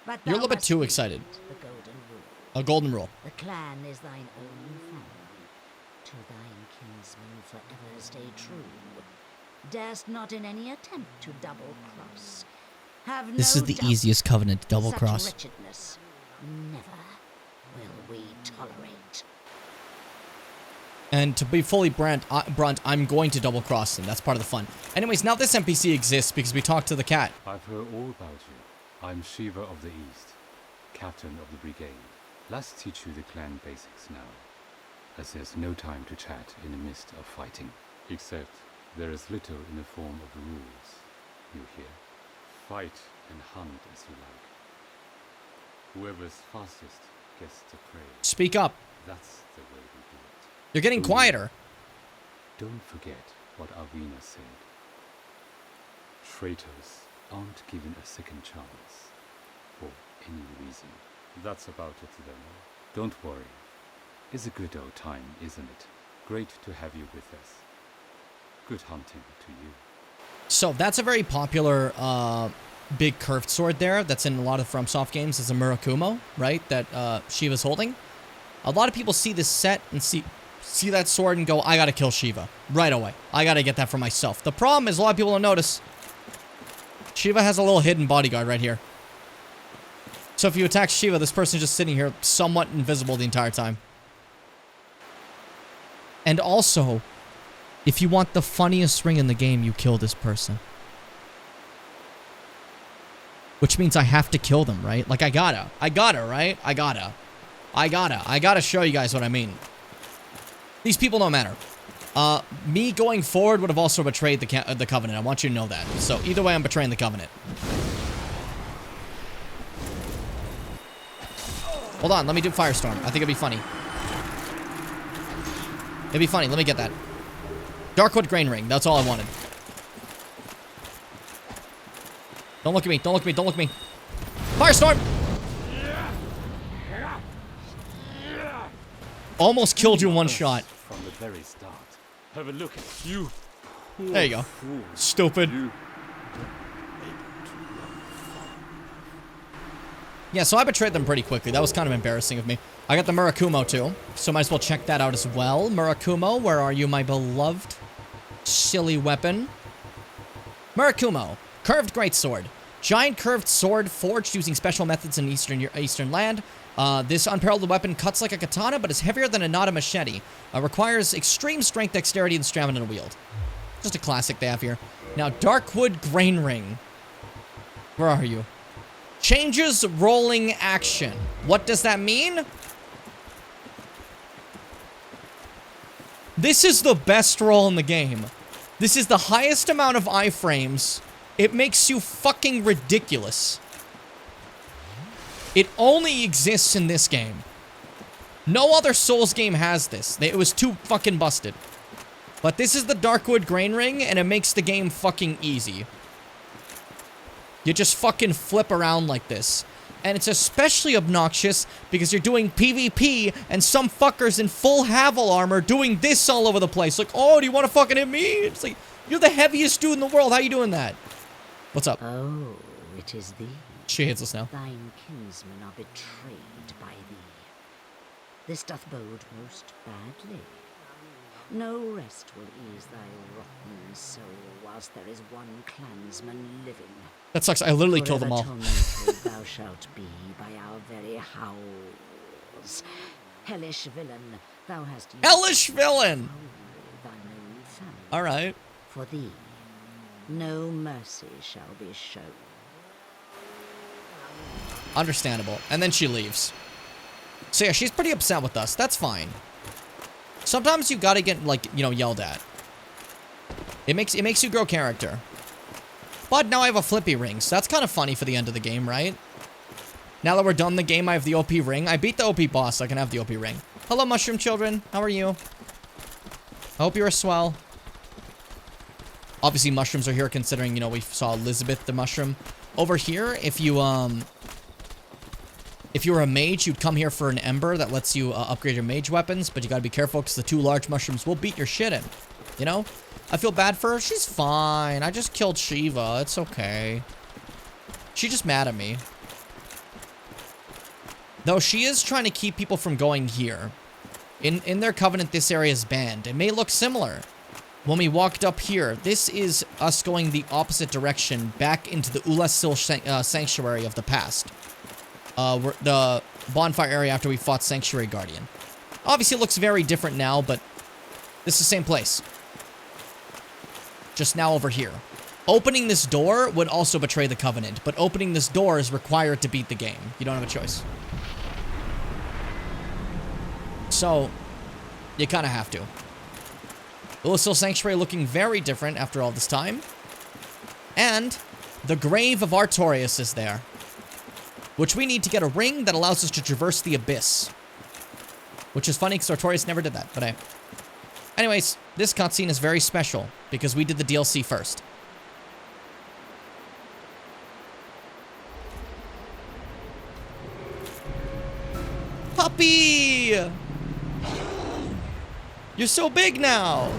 But You're a little thou bit too must excited. heed the golden rule. A golden rule. The clan is thine own family. To thine kinsmen forever stay true. Darest not in any attempt to double-cross. Have This no is the doubt easiest covenant to double such cross. wretchedness never will we tolerate. And to be fully brunt, I'm going to double cross them. That's part of the fun. Anyways, now this NPC exists because we talked to the cat. I've heard all about you. I'm Shiva of the East, captain of the brigade. Let's teach you the clan basics now, as there's no time to chat in the midst of fighting. Except there is little in the form of rules, you hear? Fight and hunt as you like. Whoever's fastest gets the prey. Speak up. That's the way we do it. You're getting quieter. Don't forget what Arvina said. Traitors aren't given a second chance for any reason. That's about it then. Don't worry. It's a good old time, isn't it? Great to have you with us. Good hunting to you. So that's a very popular big curved sword there that's in a lot of FromSoft games. It's a Murakumo, right? That Shiva's holding. A lot of people see this set and see that sword and go, I gotta kill Shiva right away. I gotta get that for myself. The problem is a lot of people don't notice. Shiva has a little hidden bodyguard right here. So if you attack Shiva, this person's just sitting here somewhat invisible the entire time. And also, if you want the funniest ring in the game, you kill this person. Which means I have to kill them, right? Like, I gotta, right? I gotta show you guys what I mean. These people don't matter. Me going forward would have also betrayed the Covenant. I want you to know that. So, either way, I'm betraying the Covenant. Hold on, let me do Firestorm. I think it'd be funny. It'd be funny, let me get that. Darkwood Grain Ring, that's all I wanted. Don't look at me, don't look at me, don't look at me. Firestorm! Almost killed you in one shot. From the very start. Have a look at you. There you go. Stupid. Yeah, so I betrayed them pretty quickly. That was kind of embarrassing of me. I got the Murakumo too, so might as well check that out as well. Murakumo, where are you, my beloved? Silly weapon. Murakumo, curved greatsword. Giant curved sword forged using special methods in Eastern land. This unparalleled weapon cuts like a katana, but is heavier than a Nada machete. Requires extreme strength, dexterity, and stamina to wield. Just a classic they have here. Now, Darkwood Grain Ring. Where are you? Changes rolling action. What does that mean? This is the best roll in the game. This is the highest amount of iframes. It makes you fucking ridiculous. It only exists in this game. No other Souls game has this. It was too fucking busted. But this is the Darkwood Grain Ring, and it makes the game fucking easy. You just fucking flip around like this. And it's especially obnoxious because you're doing PvP and some fuckers in full Havel armor doing this all over the place. Like, oh, do you want to fucking hit me? It's like, you're the heaviest dude in the world. How you doing that? What's up? Oh, it is thee. She hates us now. Thine kinsmen are betrayed by thee. This doth bode most badly. No rest will ease thy rotten soul whilst there is one clansman living. That sucks. I literally killed them all. Thou shalt be by our very howls. Hellish villain, thou hast used Hellish villain! thine own family. Alright. For thee, no mercy shall be shown. Understandable. And then she leaves. So yeah, she's pretty upset with us. That's fine. Sometimes you gotta get, like, you know, yelled at. It makes you grow character. But now I have a flippy ring, so that's kind of funny for the end of the game, right? Now that we're done the game, I have the OP ring. I beat the OP boss, so I can have the OP ring. Hello, mushroom children. How are you? I hope you're swell. Obviously, mushrooms are here considering, you know, we saw Elizabeth the mushroom. Over here, if you were a mage, you'd come here for an ember that lets you upgrade your mage weapons, but you gotta be careful because the two large mushrooms will beat your shit in. You know? I feel bad for her. She's fine. I just killed Shiva. It's okay. She's just mad at me. Though she is trying to keep people from going here. In their covenant, this area is banned. It may look similar. When we walked up here, this is us going the opposite direction back into the Ulasil Sanctuary of the past. The bonfire area after we fought Sanctuary Guardian. Obviously, it looks very different now, but this is the same place. Just now over here. Opening this door would also betray the covenant, but opening this door is required to beat the game. You don't have a choice. So, you kind of have to. Ulasil Sanctuary looking very different after all this time. And the grave of Artorias is there. Which we need to get a ring that allows us to traverse the abyss. Which is funny because Artorias never did that, but hey. Anyways, this cutscene is very special because we did the DLC first. Puppy! You're so big now!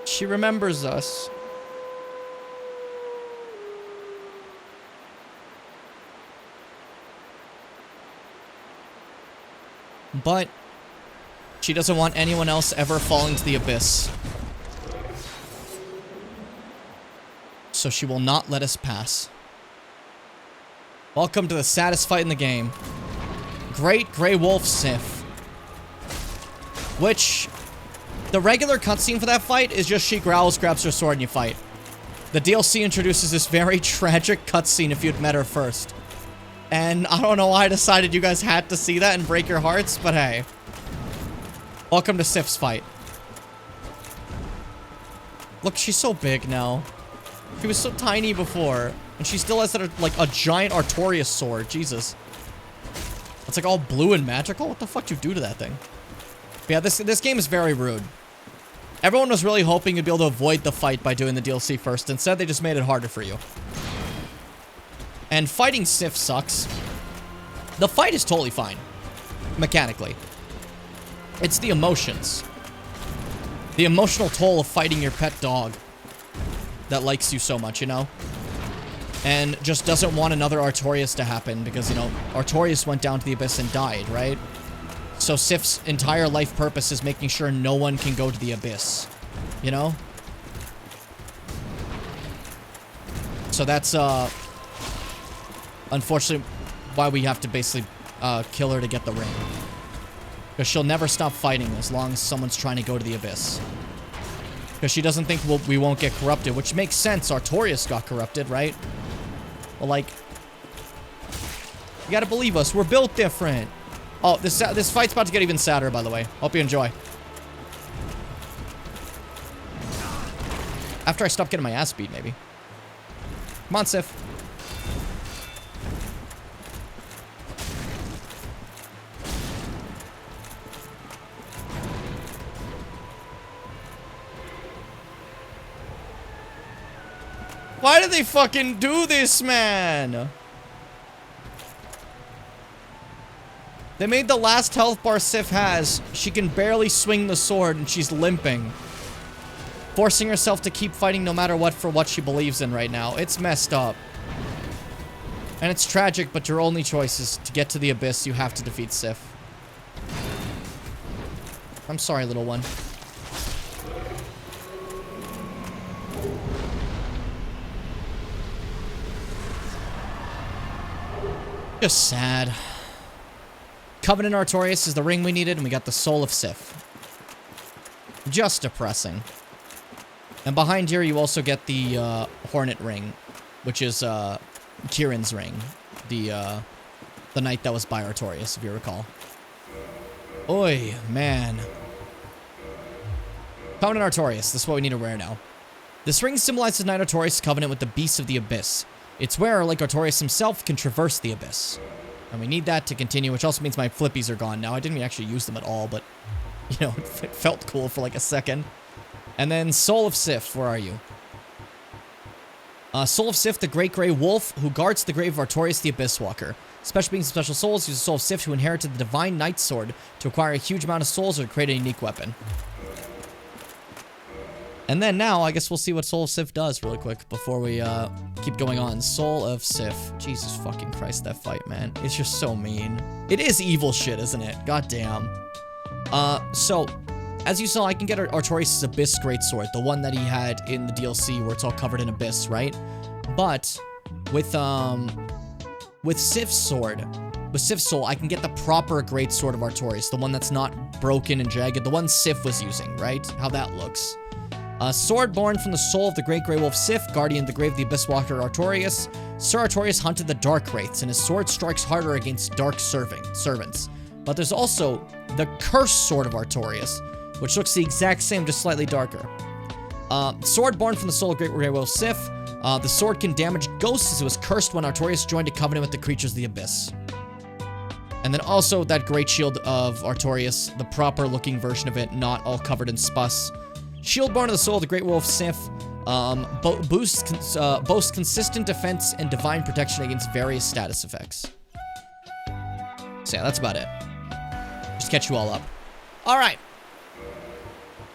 She remembers us. But she doesn't want anyone else ever falling to the abyss. So she will not let us pass. Welcome to the saddest fight in the game. Great Grey Wolf Sif. Which, the regular cutscene for that fight is just she growls, grabs her sword, and you fight. The DLC introduces this very tragic cutscene if you'd met her first. And I don't know why I decided you guys had to see that and break your hearts, but hey. Welcome to Sif's fight. Look, she's so big now. She was so tiny before. And she still has that, like, a giant Artorias sword. Jesus. It's like all blue and magical? What the fuck do you do to that thing? But yeah, this game is very rude. Everyone was really hoping you'd be able to avoid the fight by doing the DLC first. Instead, they just made it harder for you. And fighting Sif sucks. The fight is totally fine. Mechanically. It's the emotions. The emotional toll of fighting your pet dog. That likes you so much, you know? And just doesn't want another Artorias to happen. Because, you know, Artorias went down to the abyss and died, right? So Sif's entire life purpose is making sure no one can go to the abyss. You know? So that's, unfortunately, why we have to basically kill her to get the ring. Because she'll never stop fighting as long as someone's trying to go to the abyss. Because she doesn't think we won't get corrupted, which makes sense. Artorias got corrupted, right? Well, like, you gotta believe us. We're built different. Oh, this fight's about to get even sadder, by the way. Hope you enjoy. After I stop getting my ass beat, maybe. Come on, Sif. Why did they fucking do this, man? They made the last health bar Sif has. She can barely swing the sword and she's limping. Forcing herself to keep fighting no matter what for what she believes in right now. It's messed up. And it's tragic, but your only choice is to get to the abyss. You have to defeat Sif. I'm sorry, little one. Just sad. Covenant Artorias is the ring we needed, and we got the soul of Sif. Just depressing. And behind here, you also get the Hornet ring, which is Kieran's ring, the knight that was by Artorias, if you recall. Oi, man. Covenant Artorias. This is what we need to wear now. This ring symbolizes Knight Artorias' covenant with the beasts of the abyss. Its wearer, like Artorias himself, can traverse the abyss. And we need that to continue, which also means my flippies are gone now. I didn't actually use them at all, but, you know, it felt cool for like a second. And then Soul of Sif, where are you? Soul of Sif, the Great Grey Wolf, who guards the grave of Artorias the Abyss Walker. Special beings and special souls use the Soul of Sif, who inherited the Divine Knight Sword, to acquire a huge amount of souls or to create a unique weapon. And then now, I guess we'll see what Soul of Sif does really quick before we keep going on. Soul of Sif. Jesus fucking Christ, that fight, man. It's just so mean. It is evil shit, isn't it? God damn. So, as you saw, I can get Artorias' Abyss Greatsword, the one that he had in the DLC where it's all covered in abyss, right? But with Sif's sword, with Sif's soul, I can get the proper Greatsword of Artorias, the one that's not broken and jagged, the one Sif was using, right? How that looks. Sword born from the soul of the Great Grey Wolf Sif, guardian of the grave of the Abyss Walker Artorias. Sir Artorias hunted the Dark Wraiths, and his sword strikes harder against dark servants. But there's also the Cursed Sword of Artorias, which looks the exact same, just slightly darker. Sword born from the soul of Great Grey Wolf Sif. The sword can damage ghosts as it was cursed when Artorias joined a covenant with the creatures of the Abyss. And then also that Great Shield of Artorias, the proper looking version of it, not all covered in spus. Shield born of the soul of the Great Wolf Sif. Boasts consistent defense and divine protection against various status effects. So yeah, that's about it. Just catch you all up. Alright.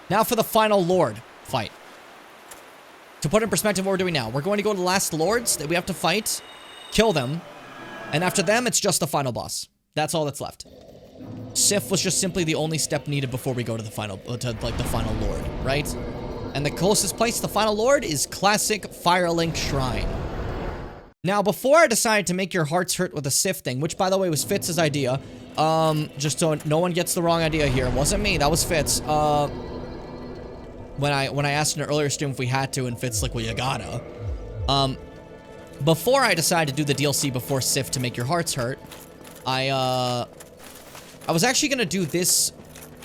Now for the final Lord fight. To put in perspective what we're doing now, we're going to go to the last Lords that we have to fight, kill them, and after them, it's just the final boss. That's all that's left. Sif was just simply the only step needed before we go to the final, the final Lord, right? And the closest place to the final Lord is classic Firelink Shrine. Now, before I decided to make your hearts hurt with the Sif thing, which by the way was Fitz's idea, just so no one gets the wrong idea here, it wasn't me, that was Fitz. When I asked in an earlier stream if we had to, and Fitz like, well, you gotta. Before I decided to do the DLC before Sif to make your hearts hurt, I was actually gonna do this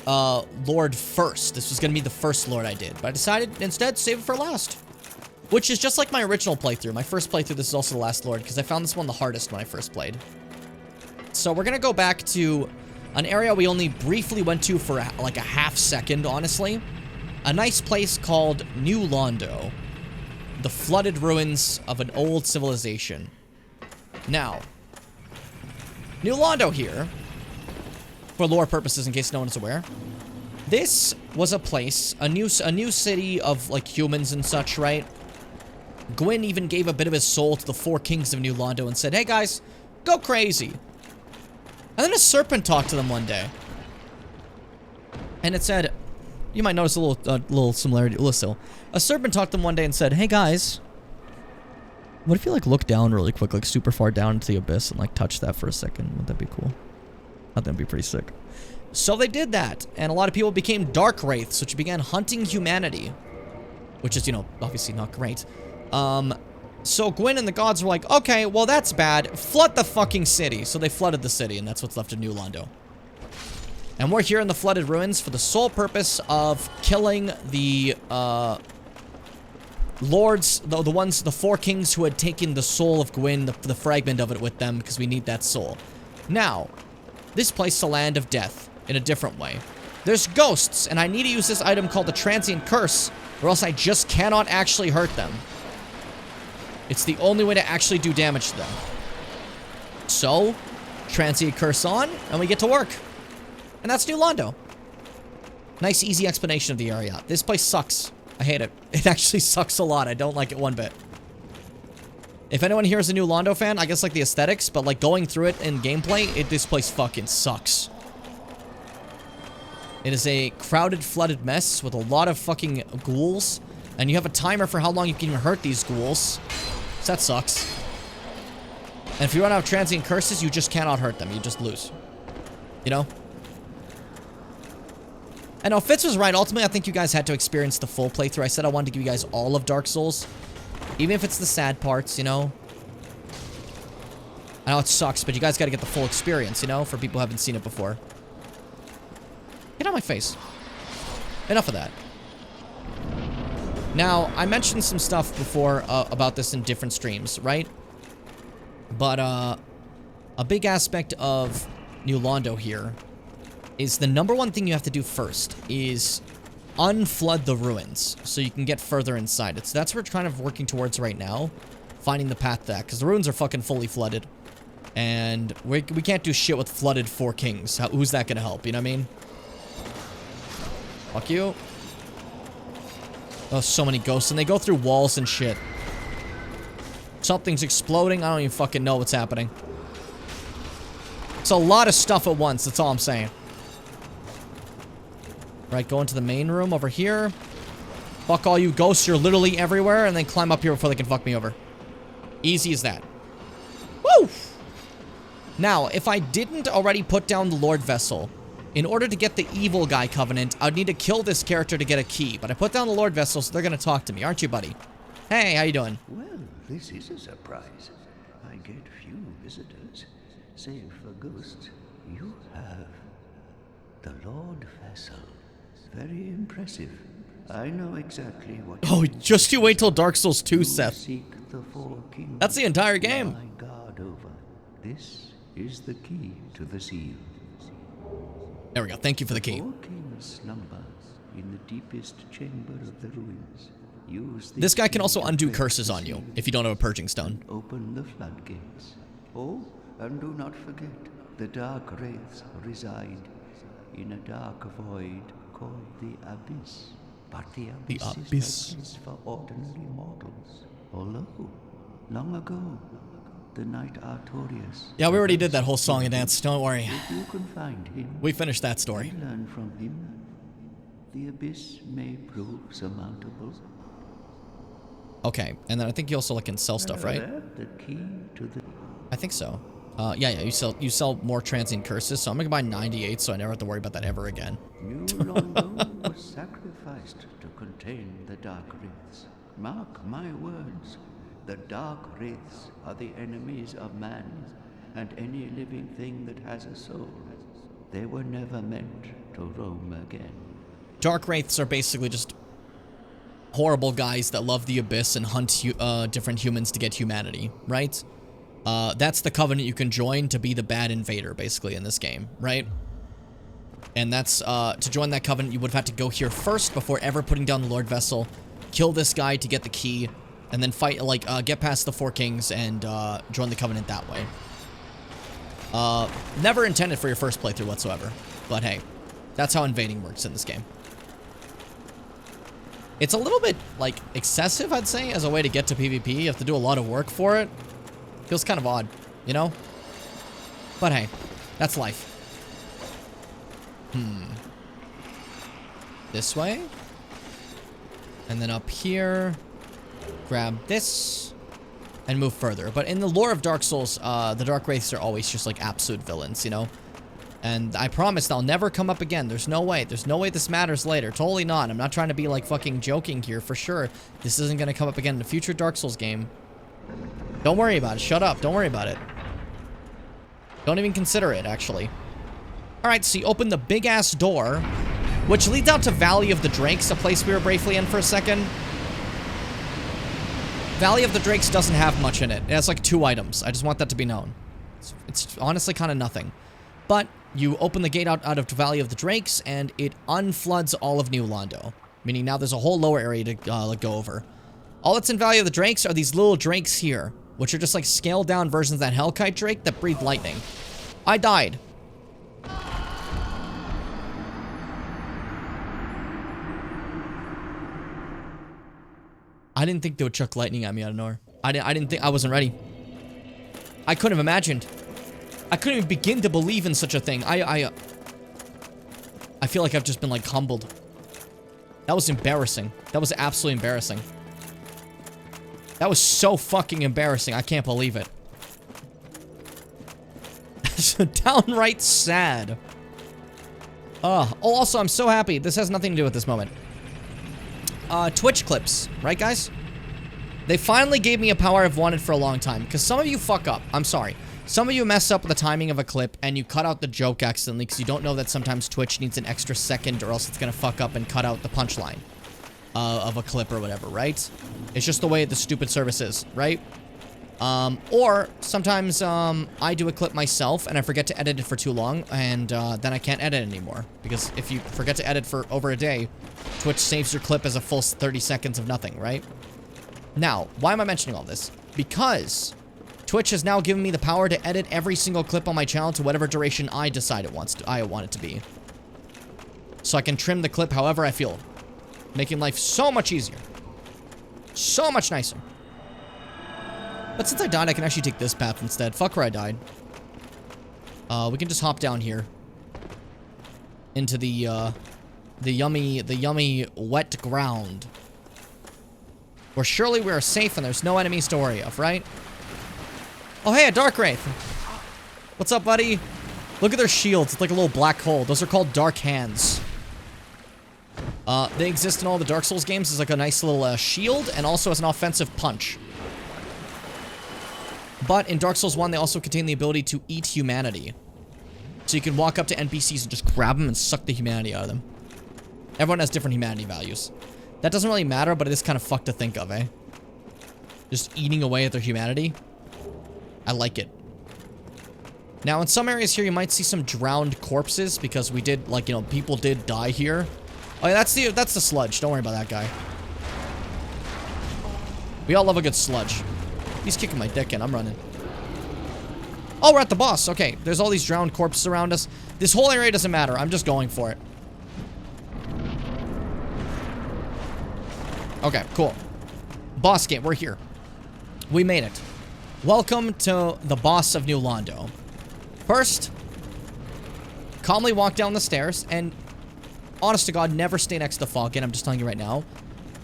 Lord first. This was gonna be the first Lord I did, but I decided instead to save it for last. Which is just like my original playthrough. My first playthrough, this is also the last Lord, because I found this one the hardest when I first played. So we're gonna go back to an area we only briefly went to for like a half second, honestly. A nice place called New Londo. The flooded ruins of an old civilization. Now, New Londo here, for lore purposes in case no one is aware, this was a place, a new city of like humans and such, right? Gwyn even gave a bit of his soul to the 4 kings of New Londo and said, hey guys, go crazy. And then a serpent talked to them one day. And it said, you might notice a little similarity. Listen, a serpent talked to them one day and said, hey guys, what if you like look down really quick, like super far down into the abyss and like touch that for a second? Wouldn't that be cool? I think that'd be pretty sick. So they did that, and a lot of people became Dark Wraiths, which began hunting humanity. Which is, you know, obviously not great. So Gwyn and the gods were like, okay, well that's bad. Flood the fucking city. So they flooded the city, and that's what's left of New Londo. And we're here in the flooded ruins for the sole purpose of killing the, lords, the 4 kings who had taken the soul of Gwyn, the fragment of it with them, because we need that soul. Now, this place is a land of death, in a different way. There's ghosts, and I need to use this item called the Transient Curse, or else I just cannot actually hurt them. It's the only way to actually do damage to them. So, Transient Curse on, and we get to work. And that's New Londo. Nice, easy explanation of the area. This place sucks. I hate it. It actually sucks a lot. I don't like it one bit. If anyone here is a New Londo fan, I guess like the aesthetics, but like going through it in gameplay, this place fucking sucks. It is a crowded, flooded mess with a lot of fucking ghouls, and you have a timer for how long you can even hurt these ghouls. So that sucks. And if you run out of transient curses, you just cannot hurt them. You just lose. You know? I know, Fitz was right. Ultimately, I think you guys had to experience the full playthrough. I said I wanted to give you guys all of Dark Souls. Even if it's the sad parts, you know? I know it sucks, but you guys gotta get the full experience, you know? For people who haven't seen it before. Get out of my face. Enough of that. Now, I mentioned some stuff before about this in different streams, right? But a big aspect of New Londo here is the number one thing you have to do first is unflood the ruins so you can get further inside it. So that's what we're kind of working towards right now, finding the path to that, because the ruins are fucking fully flooded. And we can't do shit with flooded Four Kings. Who's that gonna help, you know what I mean? Fuck you. Oh, so many ghosts, and they go through walls and shit. Something's exploding. I don't even fucking know what's happening. It's a lot of stuff at once. That's all I'm saying. Right, go into the main room over here. Fuck all you ghosts. You're literally everywhere. And then climb up here before they can fuck me over. Easy as that. Woo! Now, if I didn't already put down the Lord Vessel, in order to get the evil guy covenant, I'd need to kill this character to get a key. But I put down the Lord Vessel, so they're gonna talk to me. Aren't you, buddy? Hey, how you doing? Well, this is a surprise. I get few visitors. Save for ghosts, you have the Lord Vessel. Very impressive. I know exactly what. Oh, just you wait till Dark Souls 2, Seth. Seek the Four Kings. That's the entire game. My guard over. This is the key to the seal. There we go. Thank you for the key. Four Kings slumber in the deepest chamber of the ruins. Use This guy can also undo curses on you if you don't have a purging stone. Open the floodgates. Oh, and do not forget, the dark wraiths reside in a dark void called the Abyss. But the Abyss is no place for ordinary mortals. Although, long ago, the knight Artorias... Yeah, we already did that whole song and dance. Don't worry. If you can find him... We finished that story. And learn from him, the Abyss may prove surmountable. Okay, and then I think you also can sell stuff, right? The key to the... I think so. Yeah, you sell more transient curses, so I'm gonna buy 98 so I never have to worry about that ever again. New Londo was sacrificed to contain the Dark Wraiths. Mark my words, the Dark Wraiths are the enemies of man and any living thing that has a soul. They were never meant to roam again. Dark Wraiths are basically just horrible guys that love the Abyss and hunt different humans to get humanity, right? That's the covenant you can join to be the bad invader, basically, in this game, right? And that's, to join that covenant, you would have had to go here first before ever putting down the Lord Vessel, kill this guy to get the key, and then fight, like, get past the Four Kings and, join the covenant that way. Never intended for your first playthrough whatsoever, but hey, that's how invading works in this game. It's a little bit, like, excessive, I'd say, as a way to get to PvP. You have to do a lot of work for it. Feels kind of odd, you know? But hey, that's life. This way. And then up here. Grab this. And move further. But in the lore of Dark Souls, the Dark Wraiths are always just, like, absolute villains, you know? And I promise they'll never come up again. There's no way. There's no way this matters later. Totally not. I'm not trying to be, like, fucking joking here, for sure. This isn't gonna come up again in a future Dark Souls game. Don't worry about it. Shut up. Don't worry about it. Don't even consider it, actually. Alright, so you open the big-ass door, which leads out to Valley of the Drakes, a place we were briefly in for a second. Valley of the Drakes doesn't have much in it. It has, like, 2 items. I just want that to be known. It's honestly kind of nothing. But you open the gate out of Valley of the Drakes, and it unfloods all of New Londo. Meaning now there's a whole lower area to go over. All that's in Valley of the Drakes are these little drakes here, which are just like scaled down versions of that Hellkite Drake that breathe lightning. I died. I didn't think they would chuck lightning at me out of nowhere. I didn't think, I wasn't ready. I couldn't have imagined. I couldn't even begin to believe in such a thing. I feel like I've just been like humbled. That was embarrassing. That was absolutely embarrassing. That was so fucking embarrassing. I can't believe it. It's downright sad. Oh, also, I'm so happy. This has nothing to do with this moment. Twitch clips, right, guys? They finally gave me a power I've wanted for a long time. Because some of you fuck up. I'm sorry. Some of you mess up with the timing of a clip and you cut out the joke accidentally because you don't know that sometimes Twitch needs an extra second or else it's going to fuck up and cut out the punchline. of a clip or whatever, right? It's just the way the stupid service is, right? Or sometimes I do a clip myself and I forget to edit it for too long, and then I can't edit anymore. Because if you forget to edit for over a day, Twitch saves your clip as a full 30 seconds of nothing, right? Now, why am I mentioning all this? Because Twitch has now given me the power to edit every single clip on my channel to whatever duration I decide I want it to be. So I can trim the clip however I feel, making life so much easier. So much nicer. But since I died, I can actually take this path instead. Fuck where I died. We can just hop down here. Into the yummy wet ground. Where surely we are safe and there's no enemies to worry of, right? Oh, hey, a Dark Wraith. What's up, buddy? Look at their shields. It's like a little black hole. Those are called Dark Hands. They exist in all the Dark Souls games as like a nice little shield and also as an offensive punch. But in Dark Souls 1, they also contain the ability to eat humanity. So you can walk up to NPCs and just grab them and suck the humanity out of them. Everyone has different humanity values. That doesn't really matter, but it is kind of fucked to think of, eh? Just eating away at their humanity. I like it. Now, in some areas here, you might see some drowned corpses because we did, like, you know, people did die here. Oh, yeah, that's the sludge. Don't worry about that guy. We all love a good sludge. He's kicking my dick in. I'm running. Oh, we're at the boss. Okay, there's all these drowned corpses around us. This whole area doesn't matter. I'm just going for it. Okay, cool. Boss game. We're here. We made it. Welcome to the boss of New Londo. First, calmly walk down the stairs, and honest to God, never stay next to the fog gate. I'm just telling you right now.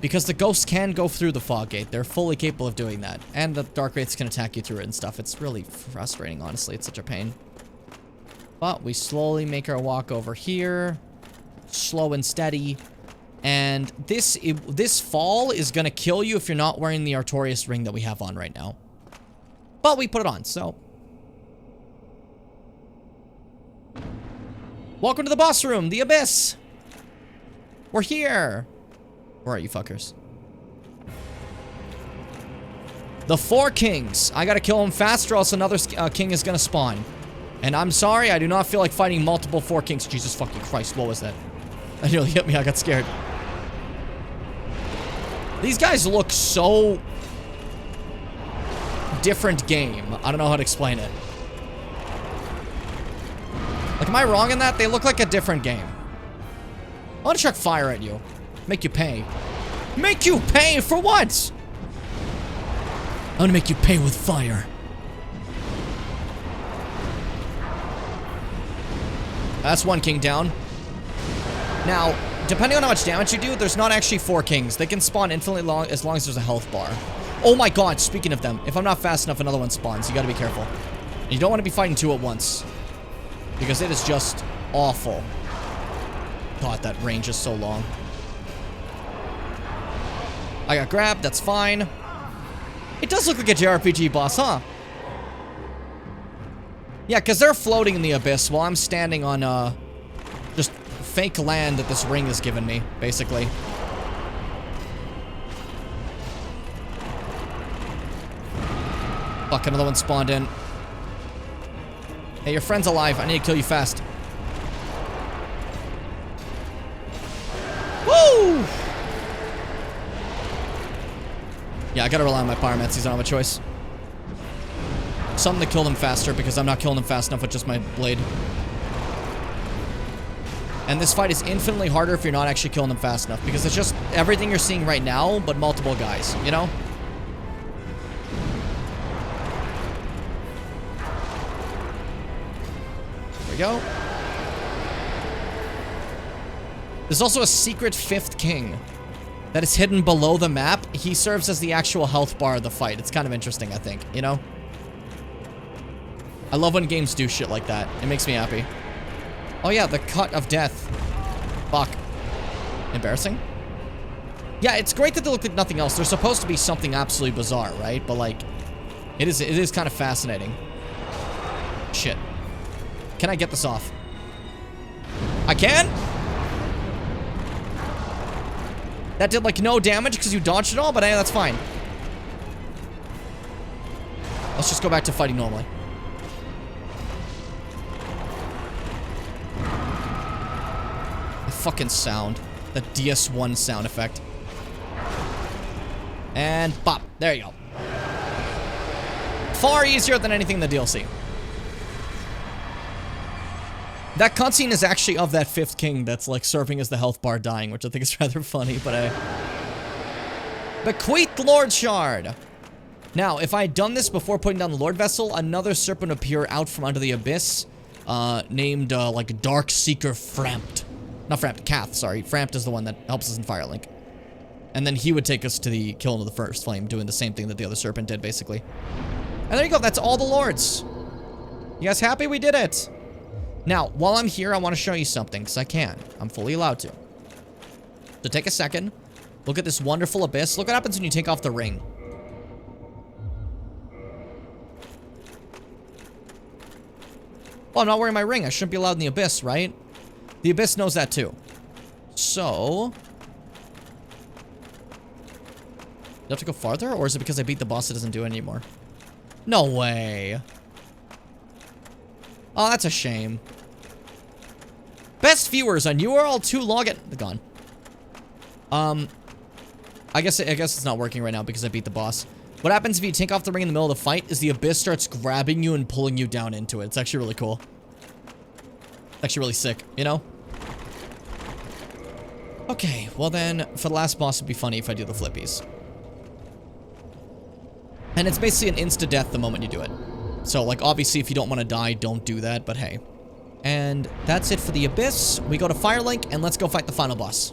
Because the ghosts can go through the fog gate. They're fully capable of doing that. And the Dark Wraiths can attack you through it and stuff. It's really frustrating, honestly. It's such a pain. But we slowly make our walk over here. Slow and steady. And this fall is going to kill you if you're not wearing the Artorias ring that we have on right now. But we put it on, so. Welcome to the boss room, the Abyss. We're here. Where are you fuckers? The 4 kings. I gotta kill them fast or else another king is gonna spawn. And I'm sorry, I do not feel like fighting multiple 4 kings. Jesus fucking Christ, what was that? That nearly hit me, I got scared. These guys look so different game. I don't know how to explain it. Like, am I wrong in that? They look like a different game. I want to chuck fire at you. Make you pay. Make you pay for what? I'm gonna make you pay with fire. That's 1 king down. Now, depending on how much damage you do, there's not actually 4 kings. They can spawn infinitely long as there's a health bar. Oh my god, speaking of them, if I'm not fast enough, another one spawns. You gotta be careful. And you don't want to be fighting 2 at once. Because it is just awful. God, that range is so long. I got grabbed, that's fine. It does look like a JRPG boss, huh? Yeah, because they're floating in the abyss while I'm standing on, just fake land that this ring has given me, basically. Fuck, another one spawned in. Hey, your friend's alive. I need to kill you fast. Woo! Yeah, I gotta rely on my pyromancies. I don't have a choice. Something to kill them faster because I'm not killing them fast enough with just my blade. And this fight is infinitely harder if you're not actually killing them fast enough because it's just everything you're seeing right now, but multiple guys, you know? There we go. There's also a secret 5th king that is hidden below the map. He serves as the actual health bar of the fight. It's kind of interesting, I think, you know? I love when games do shit like that. It makes me happy. Oh yeah, the cut of death. Fuck. Embarrassing? Yeah, it's great that they look like nothing else. They're supposed to be something absolutely bizarre, right? But like, it is kind of fascinating. Shit. Can I get this off? I can? That did, like, no damage because you dodged it all, but hey, that's fine. Let's just go back to fighting normally. The fucking sound. The DS1 sound effect. And pop. There you go. Far easier than anything in the DLC. That cutscene is actually of that 5th king that's like serving as the health bar dying, which I think is rather funny, but Bequeathed Lord Shard. Now, if I had done this before putting down the Lord Vessel, another serpent would appear out from under the abyss, named, like, Dark Seeker Frampt. Not Frampt, Kath, sorry. Frampt is the one that helps us in Firelink. And then he would take us to the Kiln of the First Flame, doing the same thing that the other serpent did, basically. And there you go, that's all the lords. You guys happy we did it? Now, while I'm here, I want to show you something, because I can. I'm fully allowed to. So take a second. Look at this wonderful abyss. Look what happens when you take off the ring. Oh, I'm not wearing my ring. I shouldn't be allowed in the abyss, right? The abyss knows that too. So... do I have to go farther? Or is it because I beat the boss it doesn't do it anymore? No way. Oh, that's a shame. Best viewers on URL 2 login. Gone. I guess it's not working right now because I beat the boss. What happens if you take off the ring in the middle of the fight is the abyss starts grabbing you and pulling you down into it. It's actually really cool. Actually really sick, you know? Okay, well then, for the last boss, it'd be funny if I do the flippies. And it's basically an insta-death the moment you do it. So, like, obviously, if you don't want to die, don't do that, but hey. And that's it for the abyss. We go to Firelink, and let's go fight the final boss.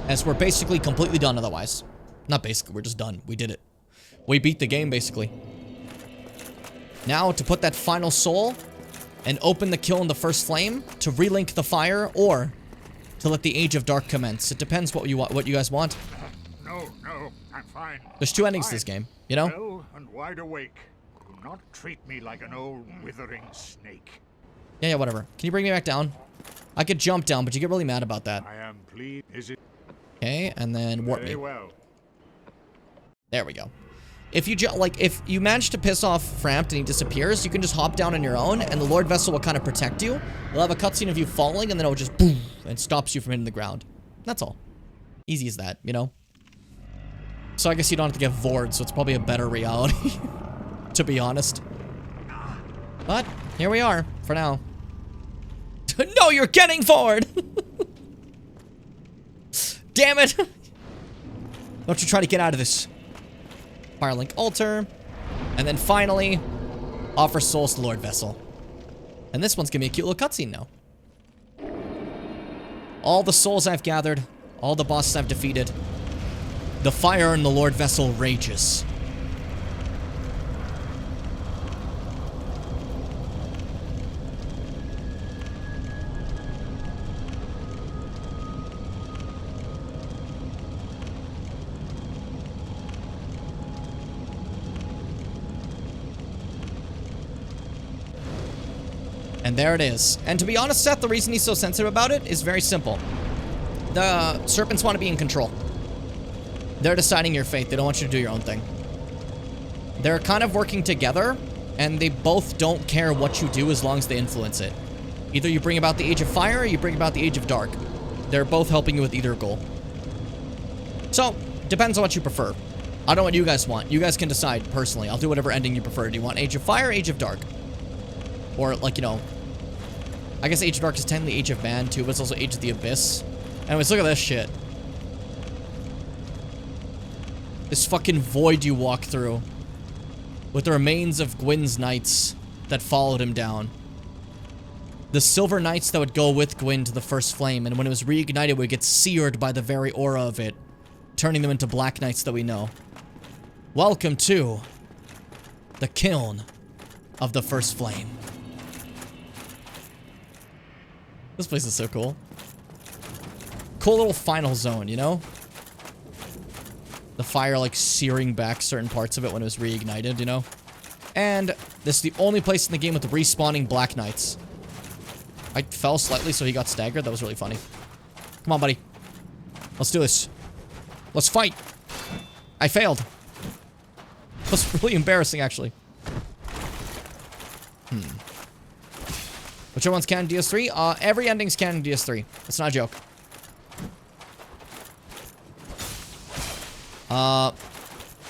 As we're basically completely done otherwise. Not basically, we're just done. We did it. We beat the game, basically. Now, to put that final soul and open the Kiln the First Flame to relink the fire, or to let the Age of Dark commence. It depends what you guys want. No, I'm fine. There's 2 endings to this game, you know? Well and wide awake. Do not treat me like an old withering snake. Yeah, whatever. Can you bring me back down? I could jump down, but you get really mad about that. I am pleased. Is it? Okay, and then warp me. Very well. There we go. If you manage to piss off Frampt and he disappears, you can just hop down on your own, and the Lord Vessel will kind of protect you. You'll have a cutscene of you falling, and then it'll just boom, and stops you from hitting the ground. That's all. Easy as that, you know? So I guess you don't have to get Vord, so it's probably a better reality, to be honest. But, here we are, for now. No, you're getting Vord! Damn it! Don't you try to get out of this. Firelink altar. And then finally, offer souls to Lord Vessel. And this one's gonna be a cute little cutscene now. All the souls I've gathered, all the bosses I've defeated, the fire in the Lord Vessel rages. And there it is. And to be honest, Seth, the reason he's so sensitive about it is very simple. The serpents want to be in control. They're deciding your fate. They don't want you to do your own thing. They're kind of working together, and they both don't care what you do as long as they influence it. Either you bring about the Age of Fire, or you bring about the Age of Dark. They're both helping you with either goal. So, depends on what you prefer. I don't know what you guys want. You guys can decide personally. I'll do whatever ending you prefer. Do you want Age of Fire or Age of Dark? Or, like, you know, I guess Age of Dark is technically Age of Man, too, but it's also Age of the Abyss. Anyways, look at this shit. This fucking void you walk through. With the remains of Gwyn's knights that followed him down. The silver knights that would go with Gwyn to the First Flame, and when it was reignited, would get seared by the very aura of it, turning them into black knights that we know. Welcome to the Kiln of the First Flame. This place is so cool. Cool little final zone, you know? The fire, like, searing back certain parts of it when it was reignited, you know? And this is the only place in the game with the respawning Black Knights. I fell slightly, so he got staggered. That was really funny. Come on, buddy. Let's do this. Let's fight. I failed. It was really embarrassing, actually. Which one's canon DS3? Every ending's canon DS3. It's not a joke.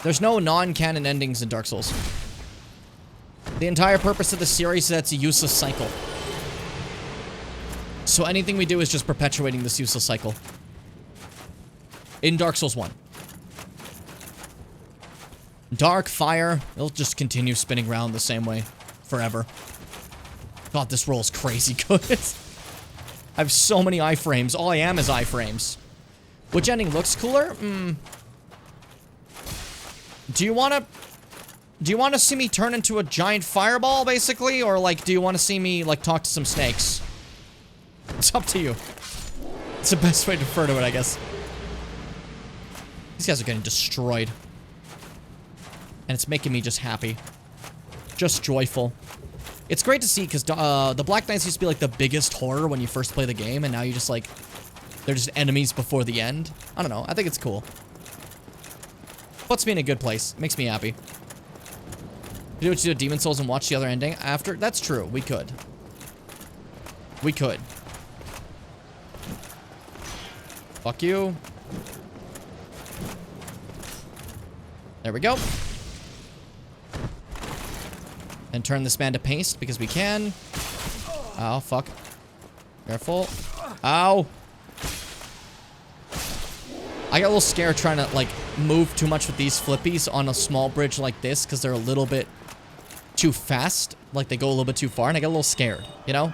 There's no non-canon endings in Dark Souls. The entire purpose of the series is that it's a useless cycle. So anything we do is just perpetuating this useless cycle. In Dark Souls 1. Dark, fire, it'll just continue spinning around the same way forever. God, this roll is crazy good. I have so many iframes. All I am is iframes. Which ending looks cooler? Do you want to see me turn into a giant fireball, basically? Or, like, do you want to see me, like, talk to some snakes? It's up to you. It's the best way to refer to it, I guess. These guys are getting destroyed. And it's making me just happy. Just joyful. It's great to see, because the Black Knights used to be, like, the biggest horror when you first play the game, and now you just, like, they're just enemies before the end. I don't know. I think it's cool. Puts me in a good place. Makes me happy. You do what you do Demon Souls and watch the other ending after? That's true. We could. We could. Fuck you. There we go. And turn this man to paste because we can. Oh, fuck. Careful. Ow. I got a little scared trying to, like, move too much with these flippies on a small bridge like this because they're a little bit too fast. Like, they go a little bit too far, and I get a little scared, you know?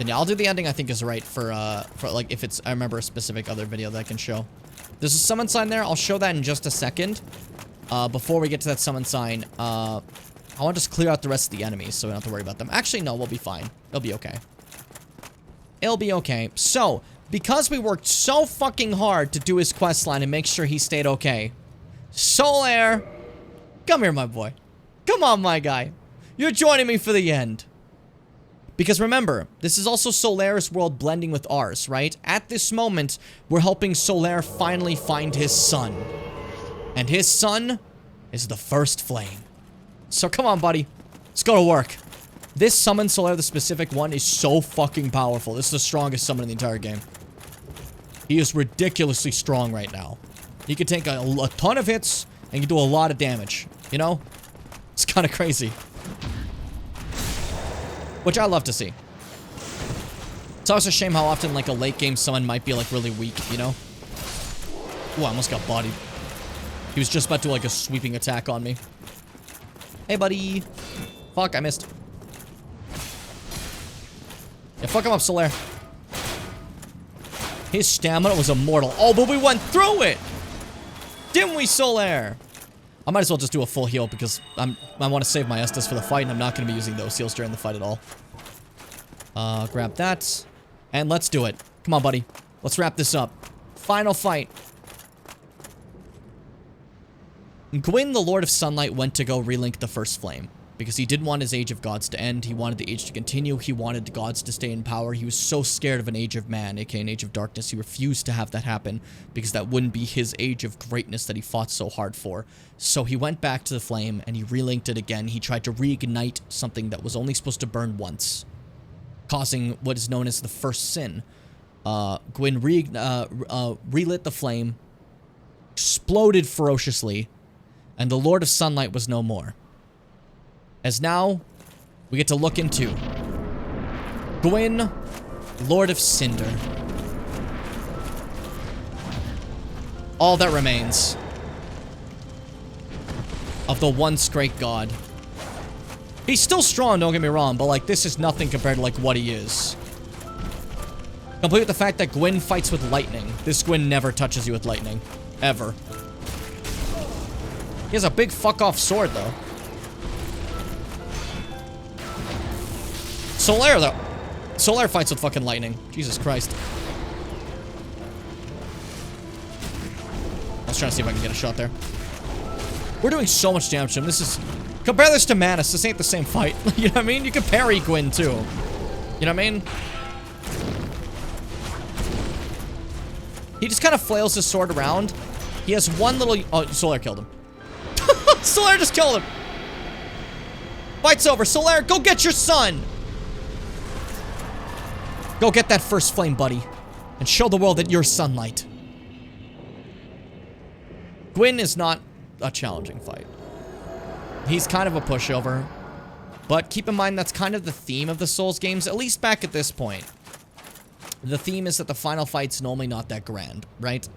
And yeah, I'll do the ending I think is right for like, if it's, I remember a specific other video that I can show. There's a summon sign there. I'll show that in just a second. Before we get to that summon sign, I want to just clear out the rest of the enemies so we don't have to worry about them. Actually, no, we'll be fine. It'll be okay. It'll be okay. So, because we worked so fucking hard to do his quest line and make sure he stayed okay, Solaire, come here, my boy. Come on, my guy. You're joining me for the end. Because remember, this is also Solaire's world blending with ours, right? At this moment, we're helping Solaire finally find his son. And his son is the first flame. So come on, buddy. Let's go to work. This summon, Solaire, the specific one, is so fucking powerful. This is the strongest summon in the entire game. He is ridiculously strong right now. He can take a ton of hits and can do a lot of damage. You know? It's kind of crazy. Which I love to see. It's always a shame how often, like, a late game summon might be, like, really weak, you know? Ooh, I almost got bodied. He was just about to, like, a sweeping attack on me. Hey, buddy. Fuck, I missed. Yeah, fuck him up, Solaire. His stamina was immortal. Oh, but we went through it! Didn't we, Solaire? I might as well just do a full heal because I want to save my Estus for the fight, and I'm not going to be using those heals during the fight at all. Grab that. And let's do it. Come on, buddy. Let's wrap this up. Final fight. Gwyn, the Lord of Sunlight, went to go relink the First Flame. Because he didn't want his Age of Gods to end. He wanted the Age to continue. He wanted the gods to stay in power. He was so scared of an Age of Man, aka an Age of Darkness. He refused to have that happen because that wouldn't be his Age of Greatness that he fought so hard for. So he went back to the flame and he relinked it again. He tried to reignite something that was only supposed to burn once, causing what is known as the First Sin. Gwyn relit the flame, exploded ferociously, and the Lord of Sunlight was no more. As now, we get to look into Gwyn, Lord of Cinder. All that remains of the once great god. He's still strong, don't get me wrong, but, like, this is nothing compared to, like, what he is. Complete with the fact that Gwyn fights with lightning. This Gwyn never touches you with lightning. Ever. He has a big fuck-off sword, though. Solaire, though. Solaire fights with fucking lightning. Jesus Christ. I was trying to see if I can get a shot there. We're doing so much damage to him. This is... Compare this to Manus. This ain't the same fight. You know what I mean? You can parry Gwyn, too. You know what I mean? He just kind of flails his sword around. He has one little... Oh, Solaire killed him. Solaire just killed him. Fight's over. Solaire, go get your son. Go get that first flame, buddy. And show the world that you're sunlight. Gwyn is not a challenging fight. He's kind of a pushover. But keep in mind, that's kind of the theme of the Souls games, at least back at this point. The theme is that the final fight's normally not that grand, right?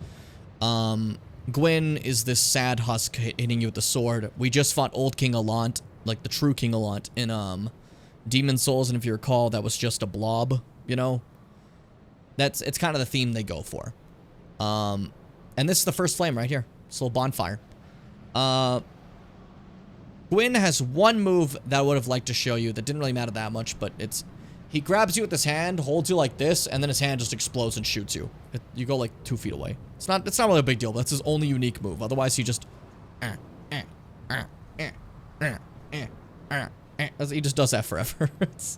Gwyn is this sad husk hitting you with the sword. We just fought Old King Allant, like the true King Allant, in Demon Souls, and if you recall, that was just a blob, you know? It's kind of the theme they go for. And this is the first flame right here. This little bonfire. Gwyn has one move that I would have liked to show you that didn't really matter that much, but it's... He grabs you with his hand, holds you like this, and then his hand just explodes and shoots you. You go like 2 feet away. It's not really a big deal, but that's his only unique move. Otherwise, he just... He just does that forever. It's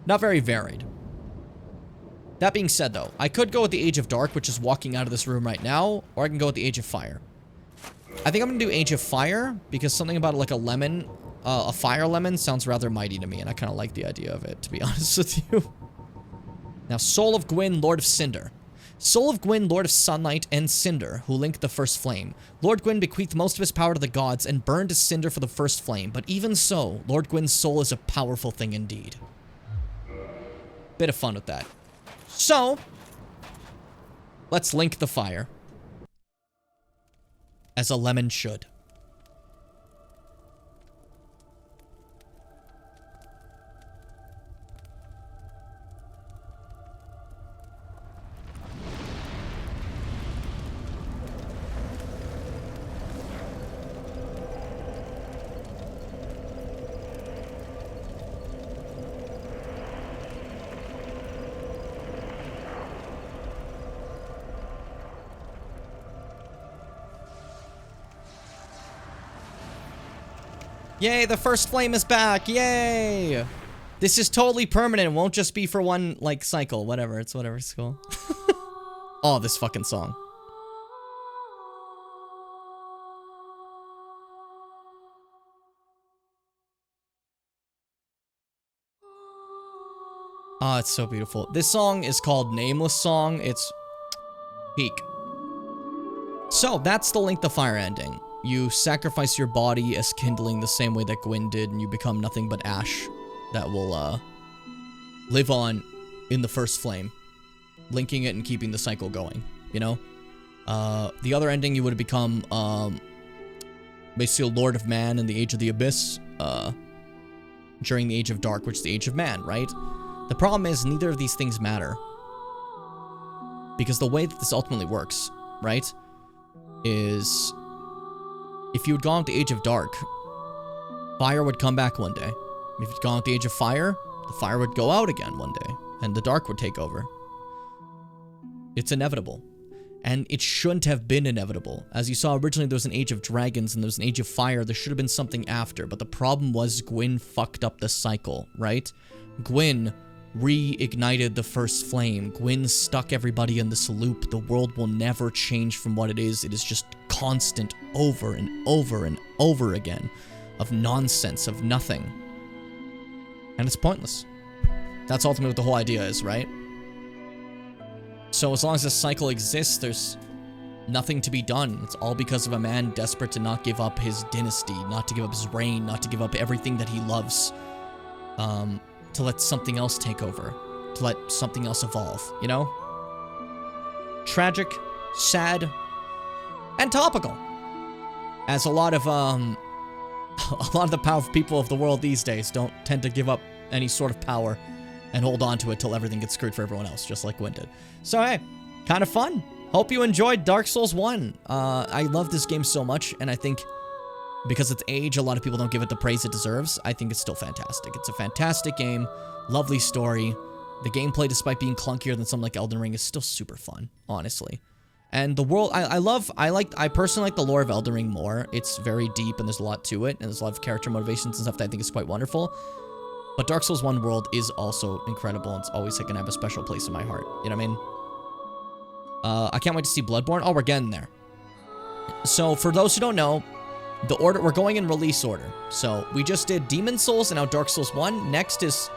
not very varied. That being said, though, I could go with the Age of Dark, which is walking out of this room right now, or I can go with the Age of Fire. I think I'm going to do Age of Fire, because something about like a lemon, a fire lemon sounds rather mighty to me, and I kind of like the idea of it, to be honest with you. Now, Soul of Gwyn, Lord of Cinder. Soul of Gwyn, Lord of Sunlight and Cinder, who linked the first flame. Lord Gwyn bequeathed most of his power to the gods and burned to cinder for the first flame, but even so, Lord Gwyn's soul is a powerful thing indeed. Bit of fun with that. So, let's link the fire. As a lemon should. Yay, the first flame is back. Yay. This is totally permanent. It won't just be for one, like, cycle. Whatever. It's cool. Oh, this fucking song. Oh, it's so beautiful. This song is called Nameless Song. It's peak. So, that's the Link the Fire ending. You sacrifice your body as kindling the same way that Gwyn did, and you become nothing but ash that will, live on in the first flame, linking it and keeping the cycle going, you know? The other ending, you would have become, basically a Lord of Man in the Age of the Abyss, during the Age of Dark, which is the Age of Man, right? The problem is, neither of these things matter. Because the way that this ultimately works, right, is... If you had gone with the Age of Dark, fire would come back one day. If you'd gone with the Age of Fire, the fire would go out again one day, and the dark would take over. It's inevitable. And it shouldn't have been inevitable. As you saw, originally there was an Age of Dragons, and there was an Age of Fire. There should have been something after, but the problem was Gwyn fucked up the cycle, right? Gwyn reignited the first flame. Gwyn stuck everybody in this loop. The world will never change from what it is. It is just constant over and over and over again of nonsense, of nothing. And it's pointless. That's ultimately what the whole idea is, right? So as long as this cycle exists, there's nothing to be done. It's all because of a man desperate to not give up his dynasty, not to give up his reign, not to give up everything that he loves, to let something else take over, to let something else evolve, you know? Tragic, sad, and topical. As a lot of the powerful people of the world these days don't tend to give up any sort of power and hold on to it till everything gets screwed for everyone else, just like Gwyn did. So hey, kind of fun. Hope you enjoyed Dark Souls 1. I love this game so much, and I think because its age, a lot of people don't give it the praise it deserves. I think it's still fantastic. It's a fantastic game, lovely story. The gameplay, despite being clunkier than something like Elden Ring, is still super fun, honestly. And the world, I personally like the lore of Elden Ring more. It's very deep and there's a lot to it, and there's a lot of character motivations and stuff that I think is quite wonderful. But Dark Souls 1 world is also incredible, and it's always going to have a special place in my heart. You know what I mean? I can't wait to see Bloodborne. Oh, we're getting there. So, for those who don't know, the order, we're going in release order. So, we just did Demon Souls and now Dark Souls 1. Next is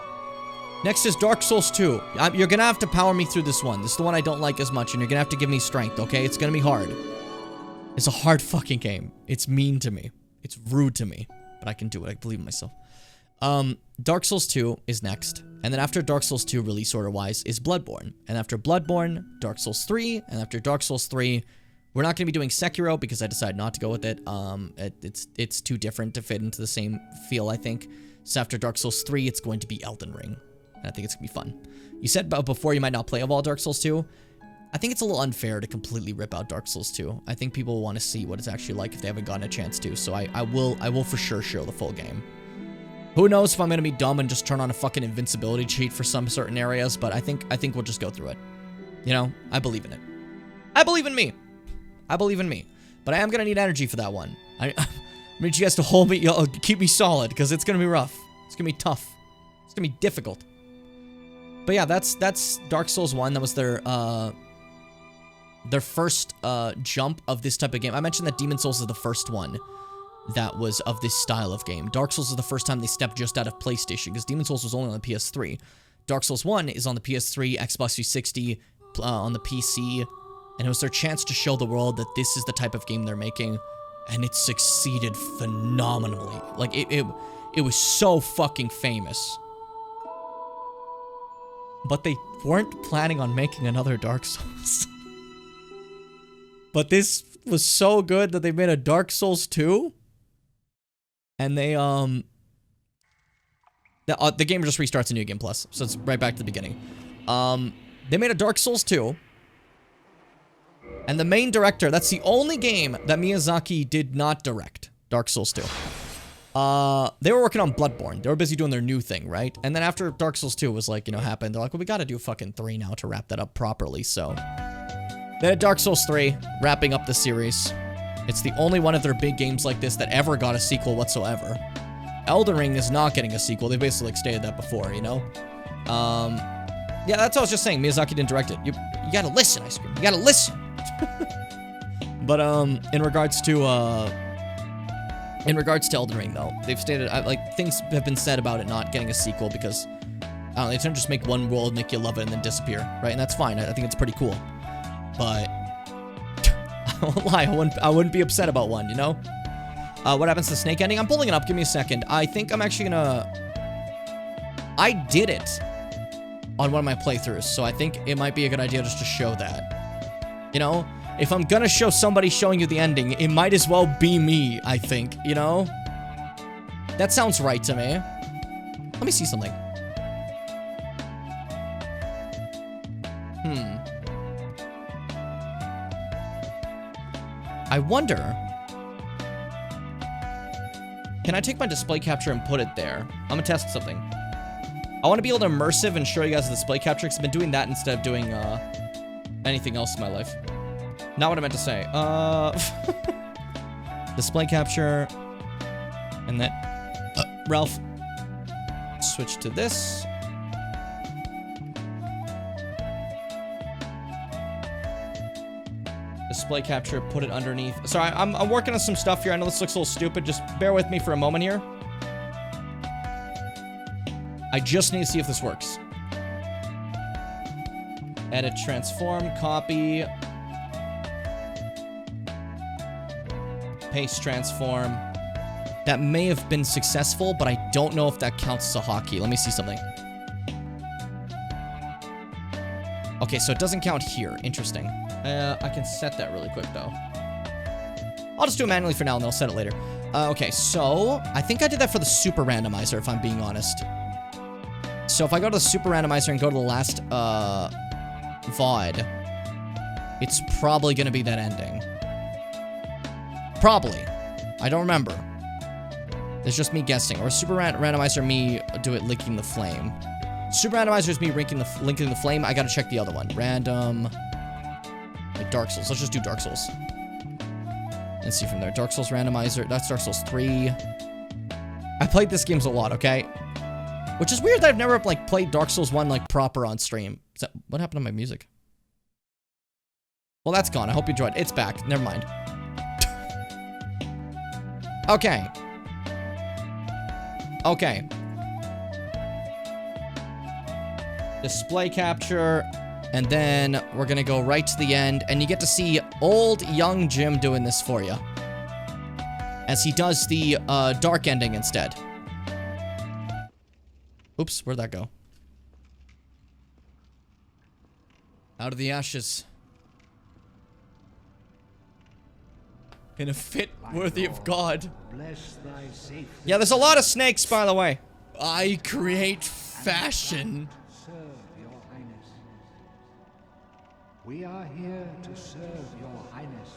Dark Souls 2. You're gonna have to power me through this one. This is the one I don't like as much, and you're gonna have to give me strength, okay? It's gonna be hard. It's a hard fucking game. It's mean to me. It's rude to me. But I can do it. I believe in myself. Dark Souls 2 is next. And then after Dark Souls 2, release order-wise, is Bloodborne. And after Bloodborne, Dark Souls 3. And after Dark Souls 3, we're not going to be doing Sekiro because I decided not to go with it. It's too different to fit into the same feel, I think. So after Dark Souls 3, it's going to be Elden Ring. And I think it's going to be fun. You said before you might not play all Dark Souls 2. I think it's a little unfair to completely rip out Dark Souls 2. I think people want to see what it's actually like if they haven't gotten a chance to. So I will for sure show the full game. Who knows if I'm going to be dumb and just turn on a fucking invincibility cheat for some certain areas, but I think we'll just go through it. You know, I believe in it. I believe in me. I believe in me. But I am going to need energy for that one. I need you guys to hold me, keep me solid, because it's going to be rough. It's going to be tough. It's going to be difficult. But yeah, that's Dark Souls 1. That was their first jump of this type of game. I mentioned that Demon Souls is the first one that was of this style of game. Dark Souls is the first time they stepped just out of PlayStation, because Demon Souls was only on the PS3. Dark Souls 1 is on the PS3, Xbox 360, on the PC, and it was their chance to show the world that this is the type of game they're making, and it succeeded phenomenally. Like, it was so fucking famous. But they weren't planning on making another Dark Souls. But this was so good that they made a Dark Souls 2. And they, the game just restarts in New Game Plus. So it's right back to the beginning. They made a Dark Souls 2. And the main director, that's the only game that Miyazaki did not direct. Dark Souls 2. They were working on Bloodborne. They were busy doing their new thing, right? And then after Dark Souls 2 was like, happened, they're like, well, we gotta do fucking 3 now to wrap that up properly, so. They had Dark Souls 3, wrapping up the series. It's the only one of their big games like this that ever got a sequel whatsoever. Elden Ring is not getting a sequel. They basically stated that before, you know? Yeah, that's what I was just saying. Miyazaki didn't direct it. You gotta listen, Ice Cream. You gotta listen. But, in regards to Elden Ring, though, they've stated, things have been said about it not getting a sequel because, I don't know, they tend to just make one world, make you love it, and then disappear, right? And that's fine. I think it's pretty cool. But, I won't lie, I wouldn't be upset about one, you know? What happens to the snake ending? I'm pulling it up. Give me a second. I think I'm actually gonna... I did it on one of my playthroughs, so I think it might be a good idea just to show that. You know? If I'm gonna show somebody showing you the ending, it might as well be me, I think, you know? That sounds right to me. Let me see something. I wonder... Can I take my display capture and put it there? I'm gonna test something. I want to be able to immersive and show you guys the display capture, because I've been doing that instead of doing, anything else in my life. Not what I meant to say. Display capture. And then... Ralph. Switch to this. Display capture, put it underneath. Sorry, I'm working on some stuff here. I know this looks a little stupid. Just bear with me for a moment here. I just need to see if this works. Edit, transform, copy. Paste, transform. That may have been successful, but I don't know if that counts as a hotkey. Let me see something. Okay, so it doesn't count here. Interesting. I can set that really quick, though. I'll just do it manually for now, and then I'll set it later. Okay, so I think I did that for the super randomizer, if I'm being honest. So if I go to the super randomizer and go to the last VOD, it's probably going to be that ending. Probably. I don't remember. It's just me guessing. Or super randomizer, me do it linking the flame. Super randomizer is me linking the flame. I gotta check the other one. Random. Like Dark Souls. Let's just do Dark Souls. And see from there. Dark Souls randomizer. That's Dark Souls 3. I played this games a lot, okay? Which is weird that I've never, like, played Dark Souls 1, like, proper on stream. What happened to my music? Well, that's gone. I hope you enjoyed. It's back. Never mind. Okay. Okay. Display capture. And then we're gonna go right to the end. And you get to see old young Jim doing this for you. As he does the dark ending instead. Oops, where'd that go? Out of the ashes. In a fit worthy of God. Bless thy safe. Yeah, there's a lot of snakes, by the way. I create fashion. Serve your highness. We are here to serve your highness.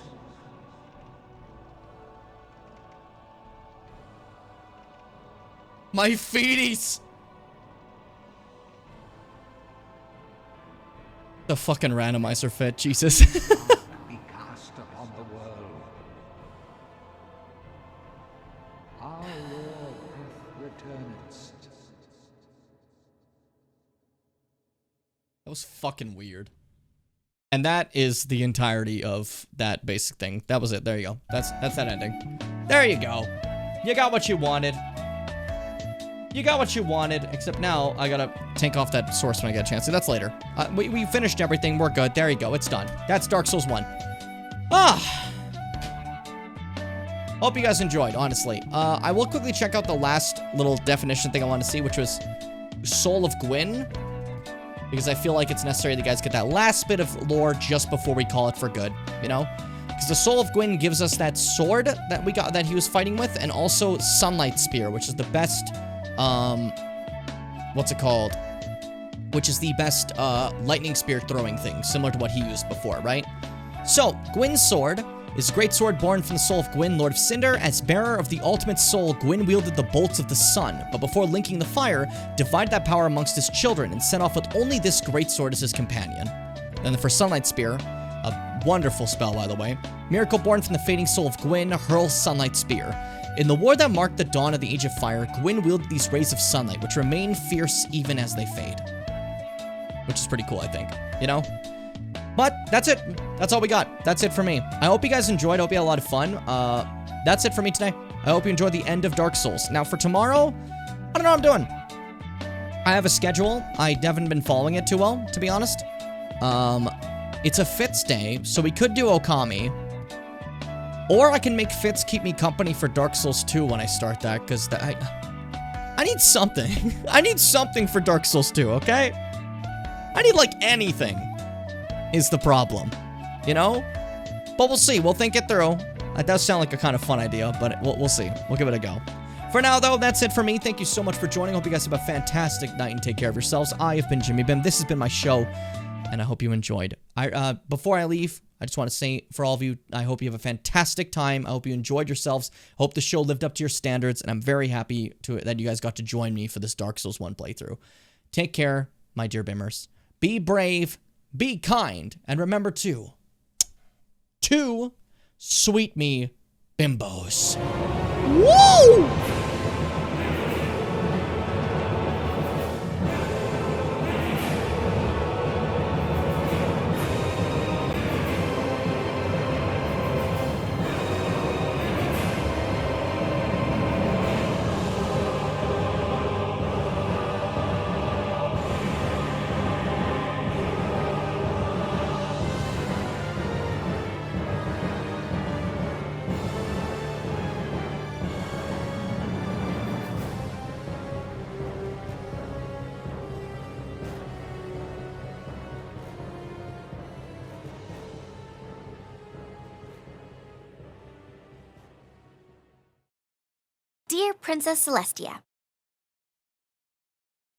My feeties. The fucking randomizer fit, Jesus. Be cast upon the world. Our Lord hath returned. That was fucking weird. And that is the entirety of that basic thing. That was it. There you go. That's that ending. There you go. You got what you wanted. You got what you wanted, except now I gotta tank off that source when I get a chance. So that's later. We finished everything. We're good. There you go. It's done. That's Dark Souls 1. Hope you guys enjoyed, honestly. I will quickly check out the last little definition thing I want to see, which was Soul of Gwyn. Because I feel like it's necessary that you guys get that last bit of lore just before we call it for good, you know? Because the Soul of Gwyn gives us that sword that we got, that he was fighting with, and also Sunlight Spear, which is the best... what's it called? Which is the best, lightning spear throwing thing, similar to what he used before, right? So, Gwyn's sword is a great sword born from the soul of Gwyn, Lord of Cinder. As bearer of the ultimate soul, Gwyn wielded the bolts of the sun, but before linking the fire, divided that power amongst his children and set off with only this great sword as his companion. Then for Sunlight Spear, a wonderful spell, by the way. Miracle born from the fading soul of Gwyn, hurls Sunlight Spear. In the war that marked the dawn of the Age of Fire, Gwyn wielded these rays of sunlight, which remain fierce even as they fade. Which is pretty cool, I think. You know? But that's it. That's all we got. That's it for me. I hope you guys enjoyed. I hope you had a lot of fun. That's it for me today. I hope you enjoyed the end of Dark Souls. Now, for tomorrow, I don't know what I'm doing. I have a schedule. I haven't been following it too well, to be honest. It's a Fitz day, so we could do Okami. Or I can make Fitz keep me company for Dark Souls 2 when I start that, because I need something. I need something for Dark Souls 2, okay? I need, like, anything is the problem, you know? But we'll see. We'll think it through. That does sound like a kind of fun idea, but we'll see. We'll give it a go. For now, though, that's it for me. Thank you so much for joining. Hope you guys have a fantastic night and take care of yourselves. I have been Jimmy Bim. This has been my show, and I hope you enjoyed. Before I leave, I just want to say, for all of you, I hope you have a fantastic time. I hope you enjoyed yourselves. Hope the show lived up to your standards, and I'm very happy that you guys got to join me for this Dark Souls 1 playthrough. Take care, my dear Bimmers. Be brave, be kind, and remember to sweet me bimbos. Woo! Dear Princess Celestia,